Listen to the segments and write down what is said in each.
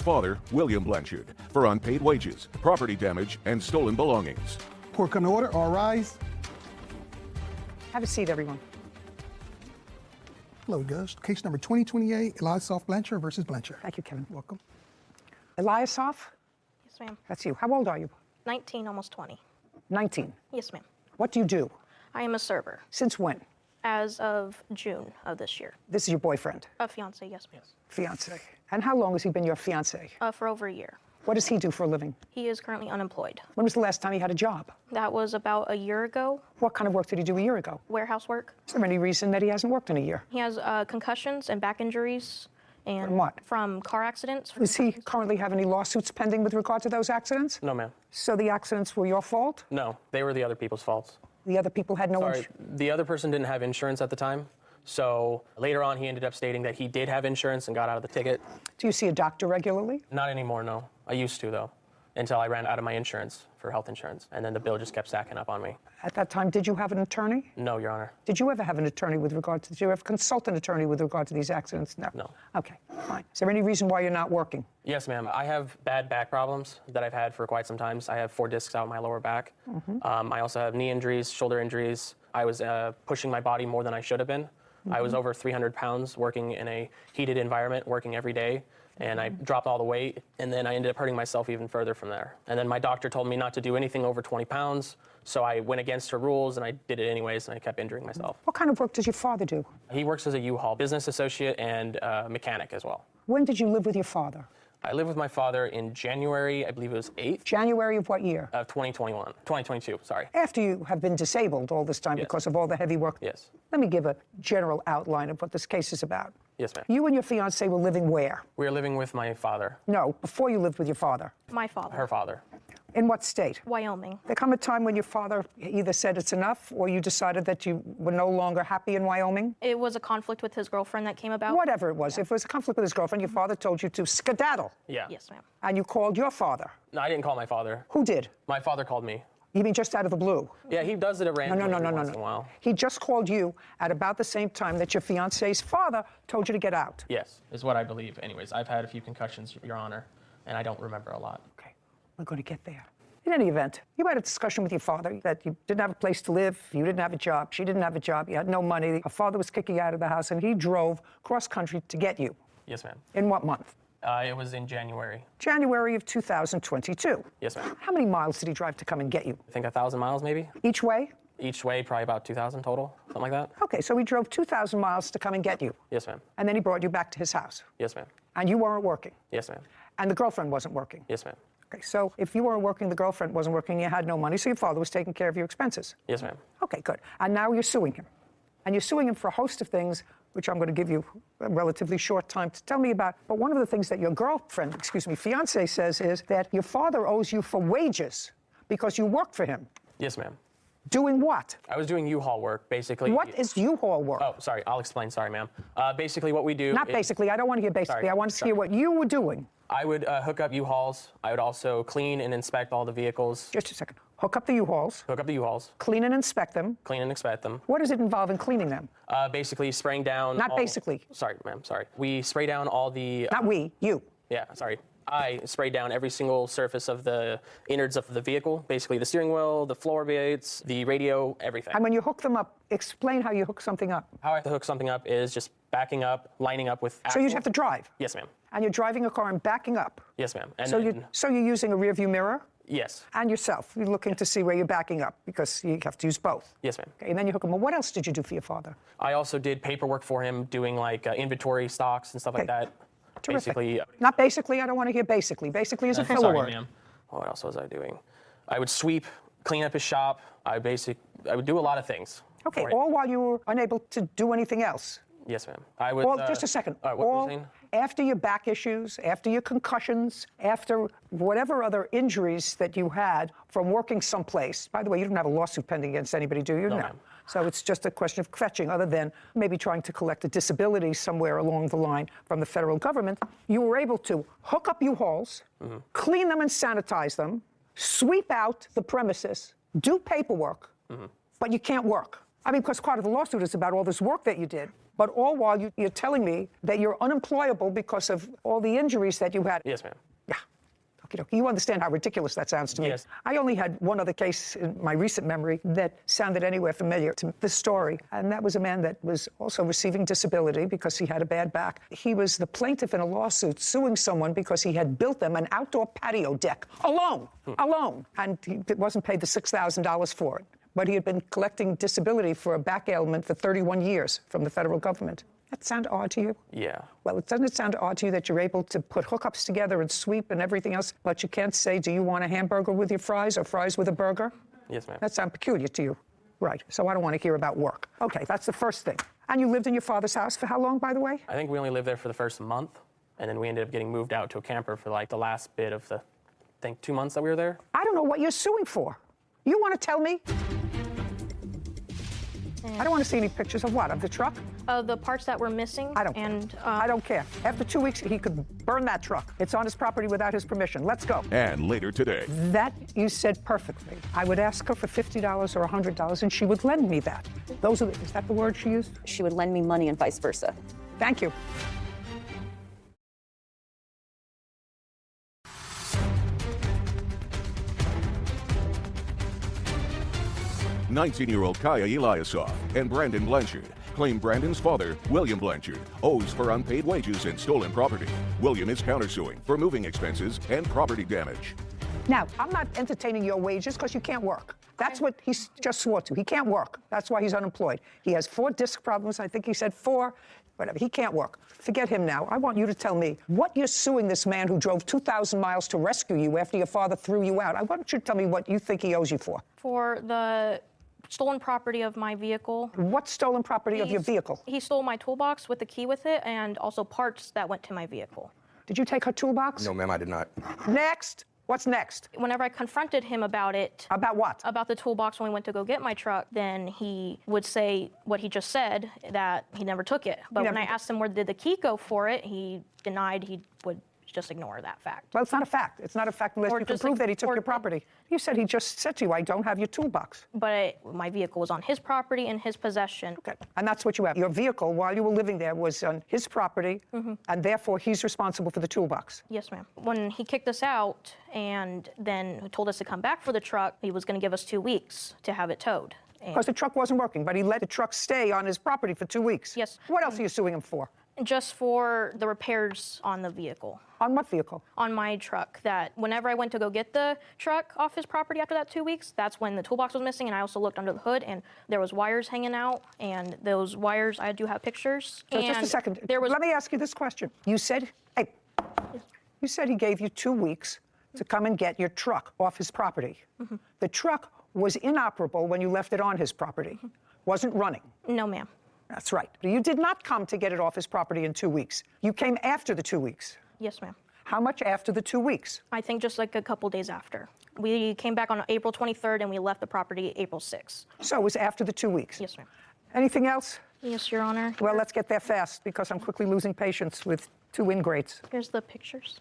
father, William Blanchard, for unpaid wages, property damage, and stolen belongings. Court come to order. All rise. Have a seat, everyone. Hello, Judge. Case number 2028, Eliasoff Blanchard versus Blanchard. Thank you, Kevin. Welcome. Eliasoff? Yes, ma'am. That's you. How old are you? 19, almost 20. 19. Yes, ma'am. What do you do? I am a server. Since when? As of June of this year. This is your boyfriend? A fiance, yes, ma'am. Fiance. And how long has he been your fiance? For over a year. What does he do for a living? He is currently unemployed. When was the last time he had a job? That was about a year ago. What kind of work did he do a year ago? Warehouse work. Is there any reason that he hasn't worked in a year? He has concussions and back injuries. And From what? From car accidents. Does he currently have any lawsuits pending with regard to those accidents? No, ma'am. So the accidents were your fault? No, they were the other people's faults. The other people had no Sorry, insurance? the other person didn't have insurance at the time. So later on, he ended up stating that he did have insurance and got out of the ticket. Do you see a doctor regularly? Not anymore, no. I used to, though, until I ran out of my insurance for health insurance. And then the bill just kept stacking up on me. At that time, did you have an attorney? No, Your Honor. Did you ever have an attorney with regard to, did you ever consult an attorney with regard to these accidents? No. No. Okay, fine. Is there any reason why you're not working? Yes, ma'am. I have bad back problems that I've had for quite some time. I have 4 discs out my lower back. I also have knee injuries, shoulder injuries. I was pushing my body more than I should have been. I was over 300 pounds working in a heated environment, working every day, and I dropped all the weight, and then I ended up hurting myself even further from there. And then my doctor told me not to do anything over 20 pounds, so I went against her rules, and I did it anyways, and I kept injuring myself. What kind of work does your father do? He works as a U-Haul business associate and mechanic as well. When did you live with your father? I lived with my father in January, I believe it was 8th January of what year? of 2022, sorry. After you have been disabled all this time Yes. because of all the heavy work. Yes. Let me give a general outline of what this case is about. Yes, ma'am. You and your fiance were living where? We were living with my father, No, before you lived with your father. My father. her father. In what state? Wyoming. There come a time when your father either said it's enough or you decided that you were no longer happy in Wyoming? It was a conflict with his girlfriend that came about. Whatever it was. If it was a conflict with his girlfriend, your father told you to skedaddle. Yeah. Yes, ma'am. And you called your father. No, I didn't call my father. Who did? My father called me. You mean just out of the blue? Yeah, he does it at random every No. once in a while. He just called you at about the same time that your fiance's father told you to get out. Yes, is what I believe. Anyways, I've had a few concussions, Your Honor, and I don't remember a lot. Okay, we're going to get there. In any event, you had a discussion with your father that you didn't have a place to live, you didn't have a job, she didn't have a job, you had no money. Her father was kicking you out of the house, and he drove cross-country to get you. Yes, ma'am. In what month? It was in January. January of 2022. Yes, ma'am. How many miles did he drive to come and get you? I think 1,000 miles maybe. Each way? Each way, probably about 2,000 total, something like that. Okay, so he drove 2,000 miles to come and get you. Yes, ma'am. And then he brought you back to his house. Yes, ma'am. And you weren't working. Yes, ma'am. And the girlfriend wasn't working. Yes, ma'am. Okay, so if you weren't working, the girlfriend wasn't working, you had no money, so your father was taking care of your expenses. Yes, ma'am. Okay, good. And now you're suing him. And you're suing him for a host of things, which I'm going to give you a relatively short time to tell me about. But one of the things that your girlfriend, fiance says is that your father owes you for wages because you worked for him. Yes, ma'am. Doing what? I was doing U-Haul work, basically. What is U-Haul work? Oh, sorry. I'll explain. Sorry, ma'am. Basically, what we do. Not basically. I don't want to hear basically. Sorry, I want to hear what you were doing. I would hook up U-Hauls. I would also clean and inspect all the vehicles. Just a second. Hook up the U-Hauls, Hook up the U-Hauls, clean and inspect them. clean and inspect them. What does it involve in cleaning them? Basically, spraying down. Not all- basically. Sorry, ma'am. Sorry. We spray down all the. Not we, you. Yeah, sorry. I spray down every single surface of the innards of the vehicle, basically the steering wheel, the floor plates, the radio, everything. And when you hook them up, explain how you hook something up. How I have to hook something up is just backing up, lining up with. So you have to drive. Yes, ma'am. And you're driving a car and backing up. Yes, ma'am. And So, then- you're using a rear view mirror Yes. and yourself. You're looking to see where you're backing up because you have to use both. Yes, ma'am. Okay, and then you hook them up. What else did you do for your father? I also did paperwork for him, doing like inventory stocks and stuff like Okay. that. Terrific. Basically. Not basically. I don't want to hear basically. Basically is a filler Sorry, word. ma'am. What else was I doing? I would sweep, clean up his shop. I would do a lot of things. Okay, for him. all while you were unable to do anything else. Yes, ma'am. I would. All, just a second. What were you all saying? after your back issues, after your concussions, after whatever other injuries that you had from working someplace. By the way, you don't have a lawsuit pending against anybody, do you? No, ma'am. So it's just a question of fetching, other than maybe trying to collect a disability somewhere along the line from the federal government. You were able to hook up U-Hauls, clean them and sanitize them, sweep out the premises, do paperwork, but you can't work. I mean, because part of the lawsuit is about all this work that you did. But all while you're telling me that you're unemployable because of all the injuries that you had. Yes, ma'am. Yeah. Okay, you understand how ridiculous that sounds to me. Yes. I only had one other case in my recent memory that sounded anywhere familiar to this story, and that was a man that was also receiving disability because he had a bad back. He was the plaintiff in a lawsuit suing someone because he had built them an outdoor patio deck alone, and he wasn't paid the $6,000 for it. But he had been collecting disability for a back ailment for 31 years from the federal government. That sound odd to you? Yeah. Well, doesn't it sound odd to you that you're able to put hookups together and sweep and everything else, but you can't say, do you want a hamburger with your fries or fries with a burger? Yes, ma'am. That sounds peculiar to you. Right. So I don't want to hear about work. Okay, that's the first thing. And you lived in your father's house for how long, by the way? I think we only lived there for the first month, and then we ended up getting moved out to a camper for like the last bit of the, I think, 2 months that we were there. I don't know what you're suing for. You want to tell me? I don't want to see any pictures of what? Of the truck? The parts that were missing. I don't care. I don't care. After 2 weeks, he could burn that truck. It's on his property without his permission. Let's go. And later today. That you said perfectly. I would ask her for $50 or $100, and she would lend me that. Is that the word she used? She would lend me money and vice versa. Thank you. "19-year-old Kaya Eliasov and Brandon Blanchard claim Brandon's father, William Blanchard, owes for unpaid wages and stolen property. William is countersuing for moving expenses and property damage. Now, I'm not entertaining your wages because you can't work. That's what he just swore to. He can't work. That's why he's unemployed. He has 4 disc problems. I think he said 4. Whatever. He can't work. Forget him now. I want you to tell me what you're suing this man who drove 2,000 miles to rescue you after your father threw you out. I want you to tell me what you think he owes you for. For the stolen property of my vehicle. What stolen property of your vehicle? He stole my toolbox with the key with it and also parts that went to my vehicle. Did you take her toolbox? No, ma'am, I did not. Next. What's next? Whenever I confronted him about it. About what? About the toolbox when we went to go get my truck, then he would say what he just said, that he never took it. But when I asked him where did the key go for it, he denied he would just ignore that fact. Well, it's not a fact. It's not a fact unless you can prove that he took your property. You said he just said to you, I don't have your toolbox. But my vehicle was on his property, in his possession. Okay, and that's what you have. Your vehicle, while you were living there, was on his property, and therefore he's responsible for the toolbox. Yes, ma'am. When he kicked us out and then told us to come back for the truck, he was going to give us 2 weeks to have it towed. Because the truck wasn't working, but he let the truck stay on his property for 2 weeks. Yes. What else are you suing him for? Just for the repairs on the vehicle. On what vehicle? On my truck. That whenever I went to go get the truck off his property after that 2 weeks, that's when the toolbox was missing, and I also looked under the hood, and there was wires hanging out, and those wires, I do have pictures. So just a second. Let me ask you this question. You said, you said he gave you 2 weeks to come and get your truck off his property. The truck was inoperable when you left it on his property. Wasn't running. No, ma'am. That's right. You did not come to get it off his property in 2 weeks. You came after the 2 weeks. Yes, ma'am. How much after the 2 weeks? I think just like a couple days after. We came back on April 23rd and we left the property April 6th. So it was after the 2 weeks? Yes, ma'am. Anything else? Yes, Your Honor. Well, let's get there fast because I'm quickly losing patience with 2 ingrates. Here's the pictures.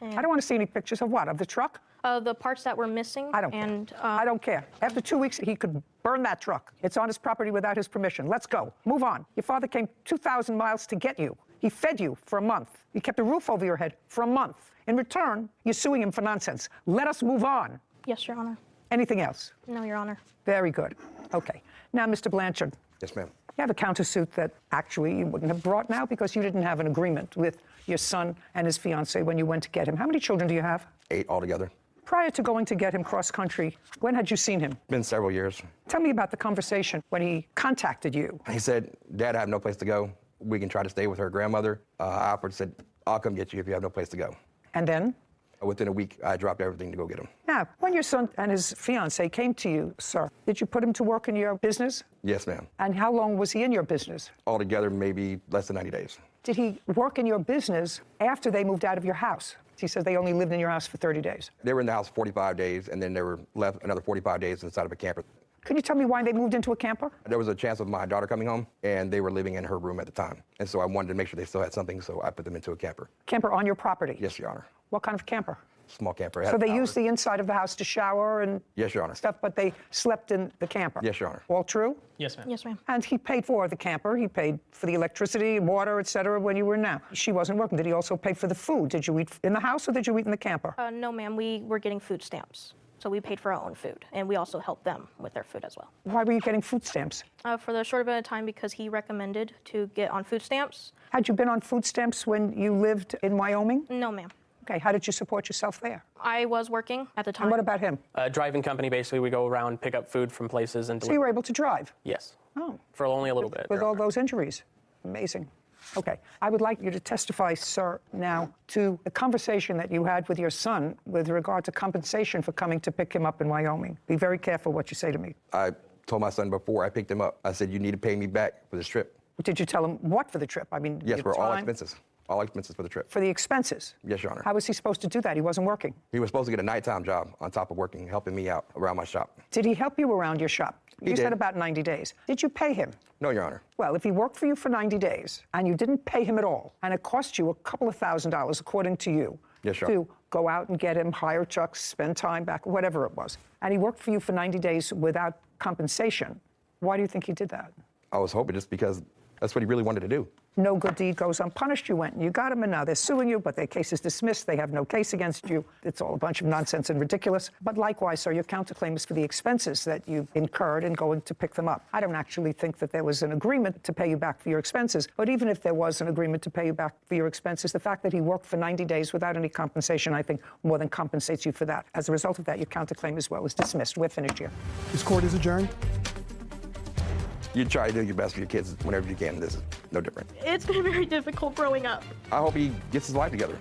I don't want to see any pictures of what? Of the truck? The parts that were missing. I don't care. I don't care. After 2 weeks, he could burn that truck. It's on his property without his permission. Let's go. Move on. Your father came 2,000 miles to get you. He fed you for a month. He kept a roof over your head for a month. In return, you're suing him for nonsense. Let us move on. Yes, Your Honor. Anything else? No, Your Honor. Very good. Okay. Now, Mr. Blanchard. Yes, ma'am. You have a countersuit that actually you wouldn't have brought now because you didn't have an agreement with your son and his fiancée when you went to get him. How many children do you have? 8 altogether. Prior to going to get him cross-country, when had you seen him? Been several years. Tell me about the conversation when he contacted you. He said, Dad, I have no place to go. We can try to stay with her grandmother. I offered, said, I'll come get you if you have no place to go. And then? Within a week, I dropped everything to go get him. Now, when your son and his fiancée came to you, sir, did you put him to work in your business? Yes, ma'am. And how long was he in your business? Altogether, maybe less than 90 days. Did he work in your business after they moved out of your house? He says they only lived in your house for 30 days. They were in the house 45 days, and then they were left another 45 days inside of a camper. Can you tell me why they moved into a camper? There was a chance of my daughter coming home, and they were living in her room at the time. And so I wanted to make sure they still had something, so I put them into a camper. Camper on your property? Yes, Your Honor. What kind of camper? small camper. So they used the inside of the house to shower and Yes, Your Honor. stuff, but they slept in the camper. Yes, Your Honor. All true? Yes, ma'am. Yes, ma'am. And he paid for the camper. He paid for the electricity, water, et cetera, when you were now. She wasn't working. Did he also pay for the food? Did you eat in the house or did you eat in the camper? No, ma'am. We were getting food stamps. So we paid for our own food, and we also helped them with their food as well. Why were you getting food stamps? For the short bit of time, because he recommended to get on food stamps. Had you been on food stamps when you lived in Wyoming? No, ma'am. Okay, how did you support yourself there? I was working at the time. And what about him? Driving company, basically, we go around, pick up food from places and So you were able to drive? Yes. Oh. For only a little bit. With all those injuries. Amazing. Okay. I would like you to testify, sir, now to the conversation that you had with your son with regard to compensation for coming to pick him up in Wyoming. Be very careful what you say to me. I told my son before I picked him up, I said, you need to pay me back for this trip. Did you tell him what for the trip? I mean, Yes, your for all time? expenses. All expenses for the trip. For the expenses? Yes, Your Honor. How was he supposed to do that? He wasn't working. He was supposed to get a nighttime job on top of working, helping me out around my shop. Did he help you around your shop? You said did. about 90 days. Did you pay him? No, Your Honor. Well, if he worked for you for 90 days and you didn't pay him at all, and it cost you a couple of $1,000s, according to you, Yes, sure. to go out and get him, hire trucks, spend time back, whatever it was, and he worked for you for 90 days without compensation, why do you think he did that? I was hoping just because that's what he really wanted to do. No good deed goes unpunished. You went and you got him, and now they're suing you, but their case is dismissed. They have no case against you. It's all a bunch of nonsense and ridiculous. But likewise, sir, your counterclaim is for the expenses that you incurred in going to pick them up. I don't actually think that there was an agreement to pay you back for your expenses. But even if there was an agreement to pay you back for your expenses, the fact that he worked for 90 days without any compensation, I think, more than compensates you for that. As a result of that, your counterclaim as well is dismissed. We're finished here. This court is adjourned. You try to do your best for your kids whenever you can. This is no different. It's been very difficult growing up. I hope he gets his life together.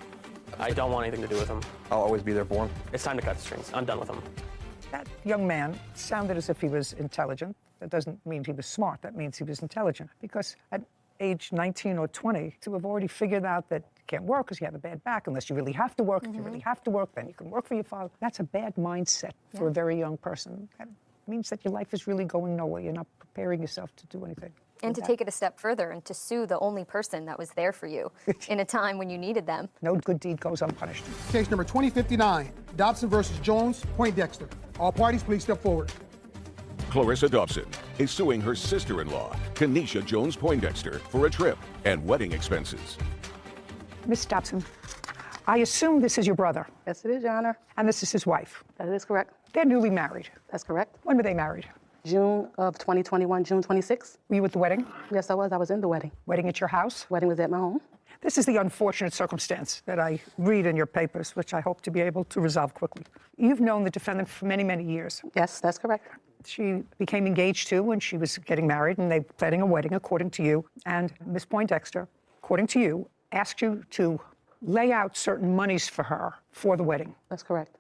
I don't want anything to do with him. I'll always be there for him. It's time to cut the strings. I'm done with him. That young man sounded as if he was intelligent. That doesn't mean he was smart. That means he was intelligent. Because at age 19 or 20, to have already figured out that you can't work because you have a bad back unless you really have to work. If you really have to work, then you can work for your father. That's a bad mindset for a very young person. That means that your life is really going nowhere. You're not preparing yourself to do anything. And to take it a step further and to sue the only person that was there for you in a time when you needed them. No good deed goes unpunished. Case number 2059, Dobson versus Jones, Poindexter. All parties, please step forward. Clarissa Dobson is suing her sister-in-law, Kenesha Jones Poindexter, for a trip and wedding expenses. Miss Dobson, I assume this is your brother, Yes, it is, Your Honor. and this is his wife. That is correct. They're newly married. That's correct. When were they married? June of 2021, June 26th. Were you at the wedding? Yes, I was. I was in the wedding. Wedding at your house? Wedding was at my home. This is the unfortunate circumstance that I read in your papers, which I hope to be able to resolve quickly. You've known the defendant for many, many years. Yes, that's correct. She became engaged too when she was getting married, and they were planning a wedding, according to you. And Miss Poindexter, according to you, asked you to lay out certain monies for her for the wedding. That's correct.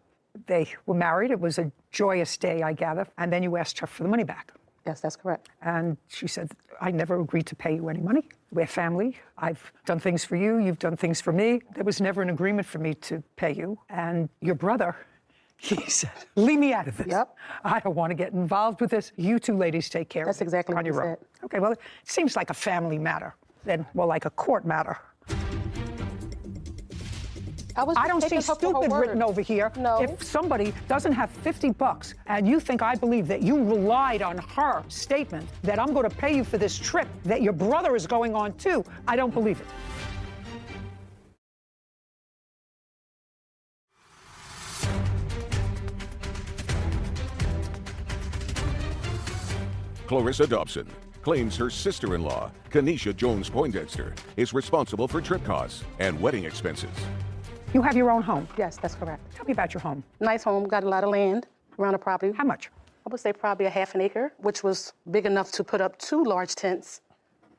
They were married. It was a joyous day, I gather. And then you asked her for the money back. Yes, that's correct. And she said, I never agreed to pay you any money. We're family. I've done things for you. You've done things for me. There was never an agreement for me to pay you. And your brother, he said, leave me out of this. Yep. I don't want to get involved with this. You two ladies take care That's of it exactly on what he your own. said. Okay, well, it seems like a family matter, then more like a court matter. I don't see stupid written over here. No. If somebody doesn't have $50 and you think I believe that you relied on her statement that I'm going to pay you for this trip that your brother is going on too, I don't believe it. Clarissa Dobson claims her sister-in-law, Kenesha Jones Poindexter, is responsible for trip costs and wedding expenses. You have your own home. Yes, that's correct. Tell me about your home. Nice home, got a lot of land around the property. How much? I would say probably a half an acre, which was big enough to put up 2 large tents,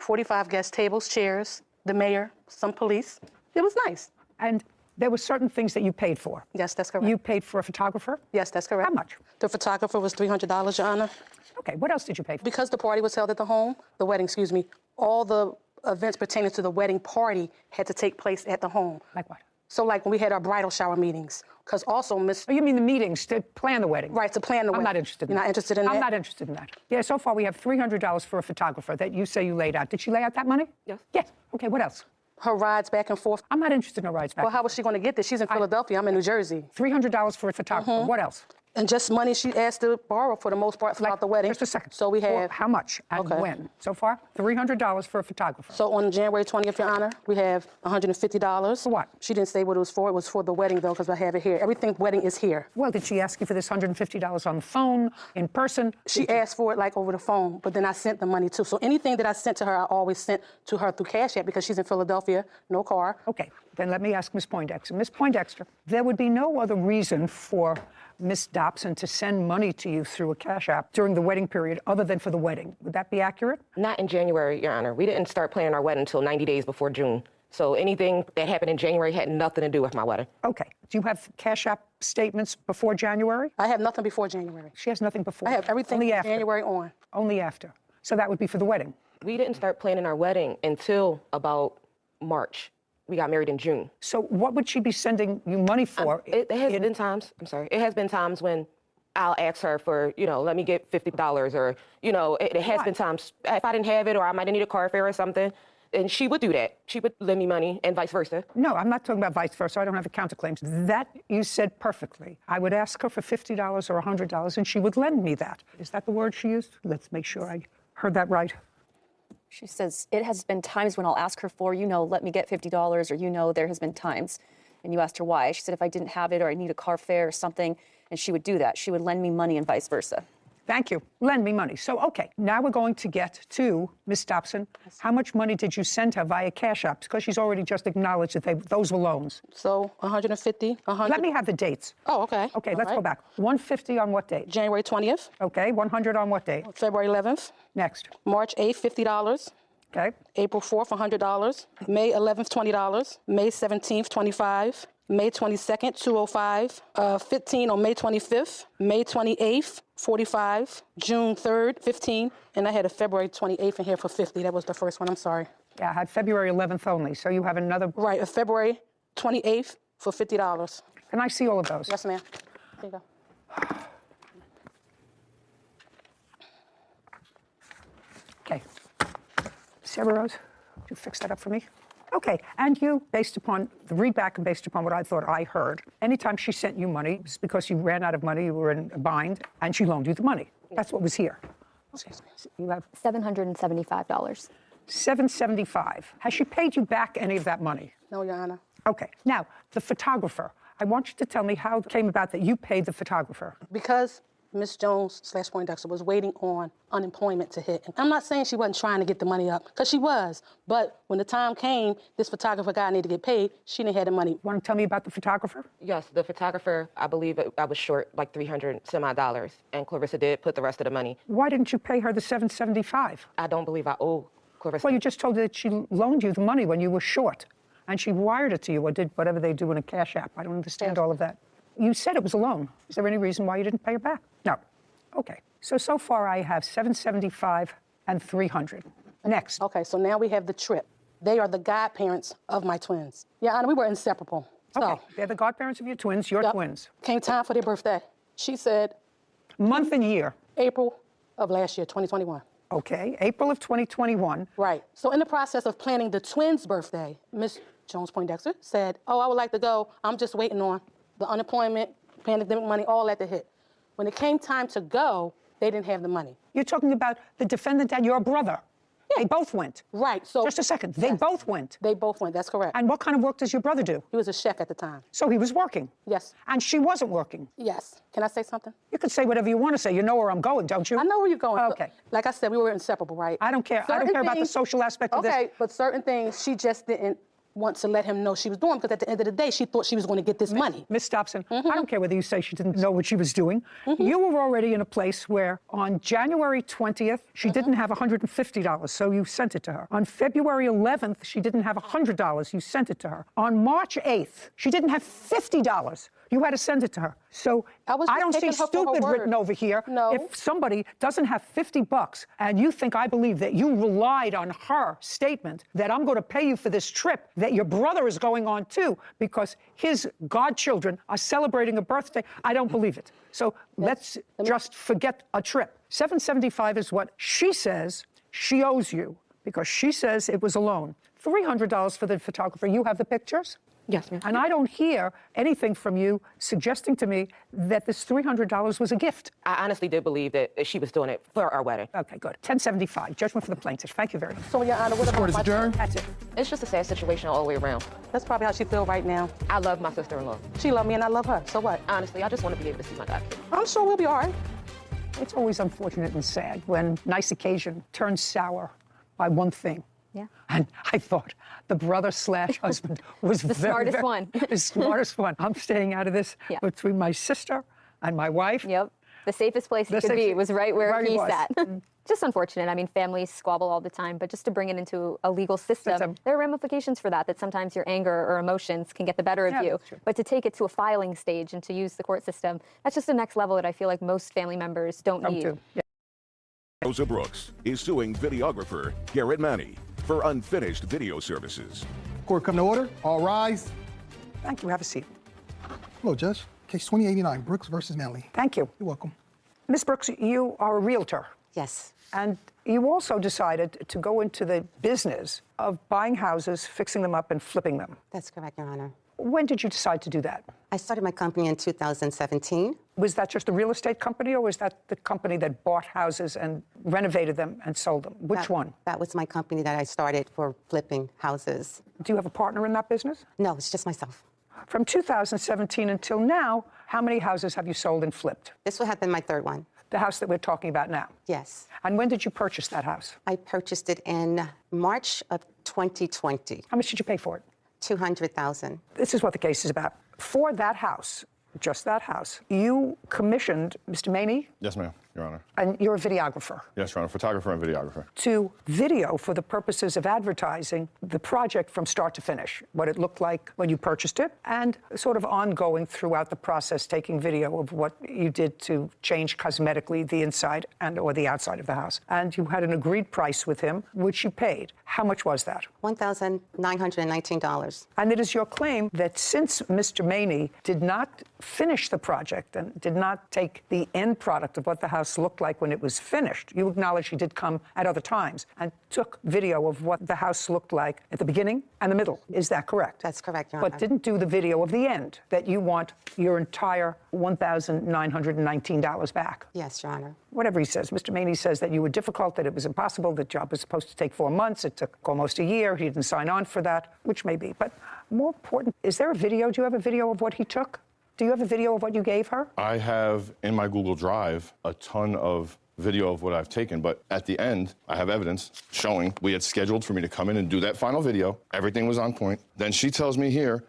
45 guest tables, chairs, the mayor, some police. It was nice. And there were certain things that you paid for. Yes, that's correct. You paid for a photographer? Yes, that's correct. How much? The photographer was $300, Your Honor. Okay, what else did you pay for? Because the party was held at the home, the wedding, excuse me, all the events pertaining to the wedding party had to take place at the home. Like what? So like when we had our bridal shower meetings, because also Miss... Oh, you mean the meetings to plan the wedding? Right, to plan the wedding. I'm not interested in You're that. not interested in that? I'm not interested in that. Yeah, so far we have $300 for a photographer that you say you laid out. Did she lay out that money? Yes. Yes. Okay, what else? Her rides back and forth. I'm not interested in her rides back. Well, how was she going to get this? She's in Philadelphia. I'm in New Jersey. $300 for a photographer. What else? And just money she asked to borrow for the most part throughout the wedding. Just a second. So we have... How much and when? So far, $300 for a photographer. So on January 20th, Your Honor, we have $150. For what? She didn't say what it was for. It was for the wedding, though, because I have it here. Everything wedding is here. Well, did she ask you for this $150 on the phone, in person? She asked for it, like, over the phone, but then I sent the money, too. So anything that I sent to her, I always sent to her through Cash App because she's in Philadelphia, no car. Okay, then let me ask Ms. Poindexter. Ms. Poindexter, there would be no other reason for Ms. Dobson to send money to you through a Cash App during the wedding period other than for the wedding. Would that be accurate? Not in January, Your Honor. We didn't start planning our wedding until 90 days before June. So anything that happened in January had nothing to do with my wedding. Okay. Do you have Cash App statements before January? I have nothing before January. She has nothing before. I have everything Only from after. January on. Only after. So that would be for the wedding. We didn't start planning our wedding until about March. We got married in June. So what would she be sending you money for? It has been times, it has been times when I'll ask her for, let me get $50 or, it has been times if I didn't have it or I might need a car fare or something, and she would do that. She would lend me money and vice versa. No, I'm not talking about vice versa. I don't have the counterclaims. That you said perfectly. I would ask her for $50 or $100 and she would lend me that. Is that the word she used? Let's make sure I heard that right. She says, it has been times when I'll ask her for, let me get $50, or, there has been times. And you asked her why. She said, if I didn't have it or I need a car fare or something, and she would do that. She would lend me money and vice versa. Thank you. Lend me money. So, okay, now we're going to get to Ms. Dobson. How much money did you send her via Cash App? Because she's already just acknowledged that those were loans. So 150, 100. Let me have the dates. Oh, okay. Okay, let's go back. 150 on what date? January 20th. Okay, 100 on what date? February 11th. Next. March 8th, $50. Okay. April 4th, $100. May 11th, $20. May 17th, $25. May 22nd, $205. 15 on May 25th. May 28th, $45. June 3rd, $15. And I had a February 28th in here for $50. That was the first one. I'm sorry. Yeah, I had February 11th only. So you have another. Right, a February 28th for $50. Can I see all of those? Yes, ma'am. Here you go. Okay. Sarah Rose, would you fix that up for me? Okay, and you, based upon the read back and based upon what I thought I heard, anytime she sent you money, it was because you ran out of money, you were in a bind, and she loaned you the money. That's what was here. Okay. You have $775. $775. Has she paid you back any of that money? No, Your Honor. Okay. Now, the photographer. I want you to tell me how it came about that you paid the photographer. Because Ms. Jones/Poindexter was waiting on unemployment to hit. And I'm not saying she wasn't trying to get the money up, because she was. But when the time came, this photographer guy needed to get paid, she didn't have the money. Want to tell me about the photographer? Yes, the photographer, I believe I was short like $300 and Clarissa did put the rest of the money. Why didn't you pay her the $775? I don't believe I owe Clarissa. Well, you just told her that she loaned you the money when you were short, and she wired it to you or did whatever they do in a Cash App. I don't understand all of that. You said it was a loan. Is there any reason why you didn't pay her back? No. Okay. So far I have $775 and $300. Next. Okay, so now we have the trip. They are the godparents of my twins. Yeah, Anna, we were inseparable. Okay, they're the godparents of your twins, your twins. Came time for their birthday. She said... Month and year? April of last year, 2021. Okay, April of 2021. Right. So in the process of planning the twins' birthday, Ms. Jones-Poindexter said, I would like to go. I'm just waiting on the unemployment, pandemic money, all that to hit. When it came time to go, they didn't have the money. You're talking about the defendant and your brother. Yeah. They both went. Right. So just a second. They both went. They both went. That's correct. And what kind of work does your brother do? He was a chef at the time. So he was working? Yes. And she wasn't working? Yes. Can I say something? You can say whatever you want to say. You know where I'm going, don't you? I know where you're going. Okay. Like I said, we were inseparable, right? I don't care. I don't care about the social aspect of this. Okay, but certain things she just didn't want to let him know she was doing, because at the end of the day, she thought she was going to get this money. Miss Dobson, I don't care whether you say she didn't know what she was doing. You were already in a place where on January 20th, she didn't have $150, so you sent it to her. On February 11th, she didn't have $100, you sent it to her. On March 8th, she didn't have $50. You had to send it to her. So I don't see stupid written over here. No. If somebody doesn't have $50 and you think I believe that you relied on her statement that I'm going to pay you for this trip that your brother is going on too because his godchildren are celebrating a birthday, I don't believe it. So let's just forget a trip. $775 is what she says she owes you because she says it was a loan. $300 for the photographer. You have the pictures? Yes, ma'am. And I don't hear anything from you suggesting to me that this $300 was a gift. I honestly did believe that she was doing it for our wedding. Okay, good. 1075, judgment for the plaintiff. Thank you very much. So, Your Honor, what Court is about adjourned. That's it. It's just a sad situation all the way around. That's probably how she feels right now. I love my sister-in-law. She loves me and I love her. So what? Honestly, I just want to be able to see my godkid. I'm sure we'll be all right. It's always unfortunate and sad when nice occasion turns sour by one thing. Yeah. And I thought the brother/husband was The smartest one. the smartest one. I'm staying out of this Yeah. between my sister and my wife. Yep. The safest place he The could be safest- was right where where he he was. sat. Just unfortunate. I mean, families squabble all the time, but just to bring it into a legal system, there are ramifications for that, that sometimes your anger or emotions can get the better of Yeah, you. that's true. But to take it to a filing stage and to use the court system, that's just the next level that I feel like most family members don't Come need. to. Yeah. Rosa Brooks is suing videographer Garrett Manny for unfinished video services. Court come to order. All rise. Thank you. Have a seat. Hello, Judge. Case 2089, Brooks versus Manley. Thank you. You're welcome. Ms. Brooks, you are a realtor. Yes. And you also decided to go into the business of buying houses, fixing them up, and flipping them. That's correct, Your Honor. When did you decide to do that? I started my company in 2017. Was that just a real estate company, or was that the company that bought houses and renovated them and sold them? Which one? That was my company that I started for flipping houses. Do you have a partner in that business? No, it's just myself. From 2017 until now, how many houses have you sold and flipped? This will have been my third one. The house that we're talking about now. Yes. And when did you purchase that house? I purchased it in March of 2020. How much did you pay for it? $200,000. This is what the case is about. For that house, just that house, you commissioned Mr. Maney, Yes, ma'am, Your Honor. and you're a videographer, Yes, Your Honor, photographer and videographer. to video for the purposes of advertising the project from start to finish, what it looked like when you purchased it, and sort of ongoing throughout the process, taking video of what you did to change cosmetically the inside and or the outside of the house. And you had an agreed price with him, which you paid. How much was that? $1,919. And it is your claim that since Mr. Maney did not finish the project and did not take the end product of what the house looked like when it was finished, you acknowledge he did come at other times and took video of what the house looked like at the beginning and the middle. Is that correct? That's correct, Your But Honor. didn't do the video of the end, that you want your entire $1,919 back. Yes, Your Honor. Whatever he says. Mr. Maney says that you were difficult, that it was impossible, the job was supposed to take 4 months, it took almost a year, he didn't sign on for that, which may be. But more important, is there a video? Do you have a video of what he took? Do you have a video of what you gave her? I have in my Google Drive a ton of video of what I've taken, but at the end, I have evidence showing we had scheduled for me to come in and do that final video. Everything was on point. Then she tells me here,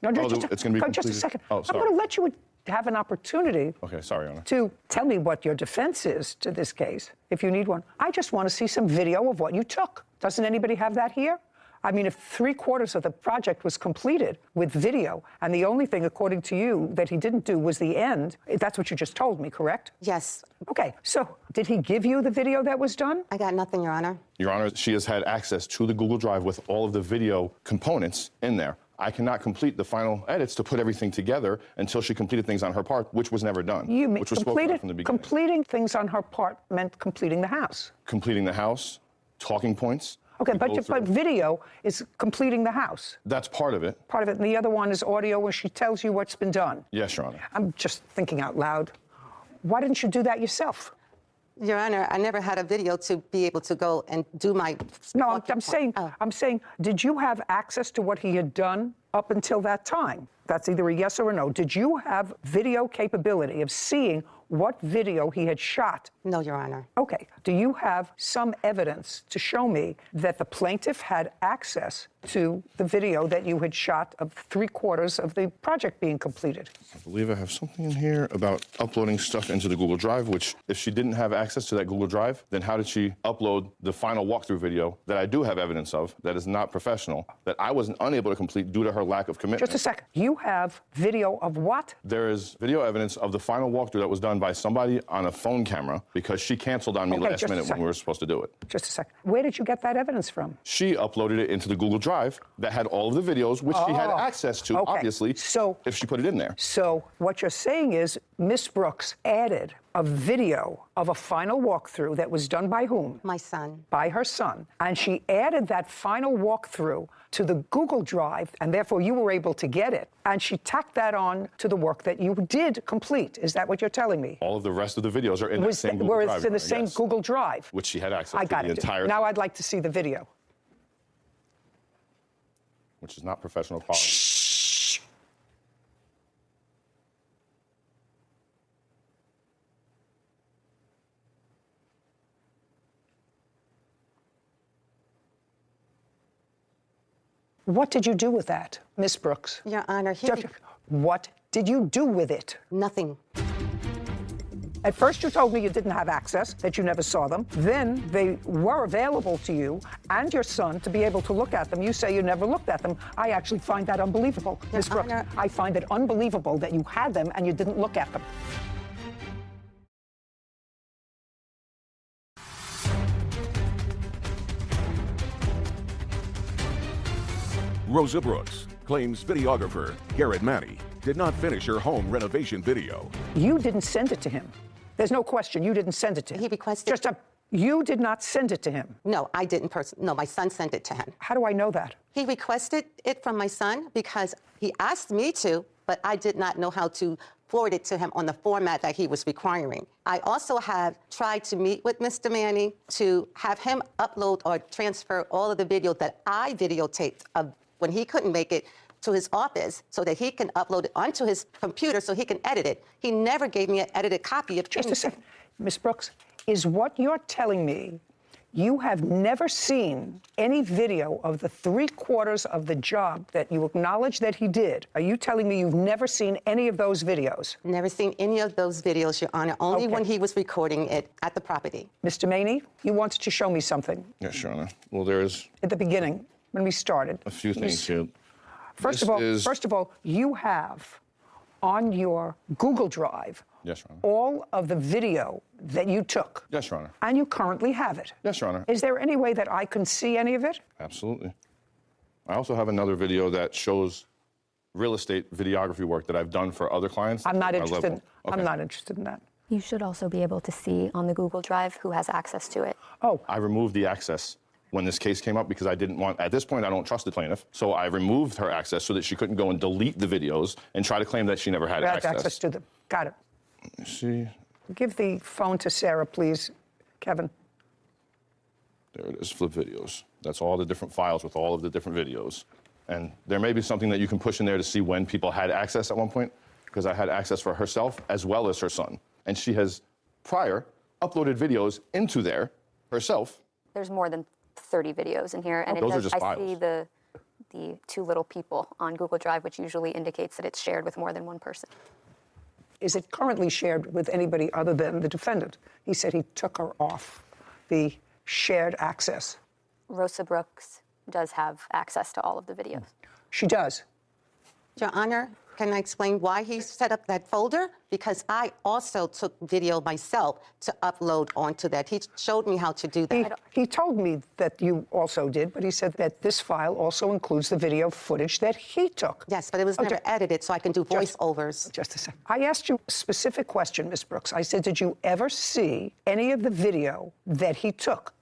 No, it's going to be just completed. a second. Oh, I'm sorry. going to let you have an opportunity Okay, sorry, Your Honor. to tell me what your defense is to this case, if you need one. I just want to see some video of what you took. Doesn't anybody have that here? I mean, if 3/4 of the project was completed with video, and the only thing, according to you, that he didn't do was the end, that's what you just told me, correct? Yes. Okay, so did he give you the video that was done? I got nothing, Your Honor. Your Honor, she has had access to the Google Drive with all of the video components in there. I cannot complete the final edits to put everything together until she completed things on her part, which was never done. You mean which was spoken about from the beginning. completing things on her part meant completing the house. Completing the house, talking points. Okay, to go but through. video is completing the house. That's part of it. Part of it, and the other one is audio where she tells you what's been done. Yes, Your Honor. I'm just thinking out loud. Why didn't you do that yourself? Your Honor, I never had a video to be able to go and do my... No, I'm saying, Oh. I'm saying, did you have access to what he had done up until that time? That's either a yes or a no. Did you have video capability of seeing what video he had shot? No, Your Honor. Okay. Do you have some evidence to show me that the plaintiff had access to the video that you had shot of 3/4 of the project being completed? I believe I have something in here about uploading stuff into the Google Drive, which if she didn't have access to that Google Drive, then how did she upload the final walkthrough video that I do have evidence of that is not professional, that I was unable to complete due to her lack of commitment? Just a second. You have video of what? There is video evidence of the final walkthrough that was done by somebody on a phone camera because she canceled on me Okay, last just a minute when second. we were supposed to do it. Just a second. Where did you get that evidence from? She uploaded it into the Google Drive that had all of the videos, which she had access to, okay. obviously, So if she put it in there. So what you're saying is Miss Brooks added a video of a final walkthrough that was done by whom? My son. By her son. And she added that final walkthrough to the Google Drive, and therefore you were able to get it. And she tacked that on to the work that you did complete. Is that what you're telling me? All of the rest of the videos are in the same Google Drive. It's in the same yes. Google Drive. Which she had access I to got the it. entire Now I'd like to see the video. Which is not professional quality. Shh. What did you do with that, Miss Brooks? Your Honor, What did you do with it? Nothing. At first you told me you didn't have access, that you never saw them. Then they were available to you and your son to be able to look at them. You say you never looked at them. I actually find that unbelievable. Ms. Brooks, I find it unbelievable that you had them and you didn't look at them. Rosa Brooks claims videographer Garrett Manny did not finish her home renovation video. You didn't send it to him. There's no question you didn't send it to him. He requested... You did not send it to him. No, I didn't No, my son sent it to him. How do I know that? He requested it from my son because he asked me to, but I did not know how to forward it to him on the format that he was requiring. I also have tried to meet with Mr. Manny to have him upload or transfer all of the video that I videotaped of when he couldn't make it to his office so that he can upload it onto his computer so he can edit it. He never gave me an edited copy of Just a second. Ms. Brooks, is what you're telling me you have never seen any video of the 3/4 of the job that you acknowledge that he did? Are you telling me you've never seen any of those videos? Never seen any of those videos, Your Honor, only when he was recording it at the property. Mr. Maney, you wanted to show me something. Yes, Your Honor. Well, there's... At the beginning, when we started. A few things here. First of all, you have on your Google Drive yes, Your Honor. all of the video that you took. Yes, Your Honor. And you currently have it. Yes, Your Honor. Is there any way that I can see any of it? Absolutely. I also have another video that shows real estate videography work that I've done for other clients. I'm not interested. Okay. I'm not interested in that. You should also be able to see on the Google Drive who has access to it. Oh. I removed the access when this case came up because I didn't want, at this point, I don't trust the plaintiff. So I removed her access so that she couldn't go and delete the videos and try to claim that she never had access. To them. Got it. Let me see. Give the phone to Sarah, please, Kevin. There it is, flip videos. That's all the different files with all of the different videos. And there may be something that you can push in there to see when people had access at one point, because I had access for herself as well as her son. And she has prior uploaded videos into there herself. There's more than 30 videos in here, and those are just I files. see the two little people on Google Drive, which usually indicates that it's shared with more than one person. Is it currently shared with anybody other than the defendant? He said he took her off the shared access. Rosa Brooks does have access to all of the videos. She does. Your Honor, can I explain why he set up that folder? Because I also took video myself to upload onto that. He showed me how to do that. He told me that you also did, but he said that this file also includes the video footage that he took. Yes, but it was never edited, so I can do voiceovers. Just a second. I asked you a specific question, Ms. Brooks. I said, did you ever see any of the video that he took?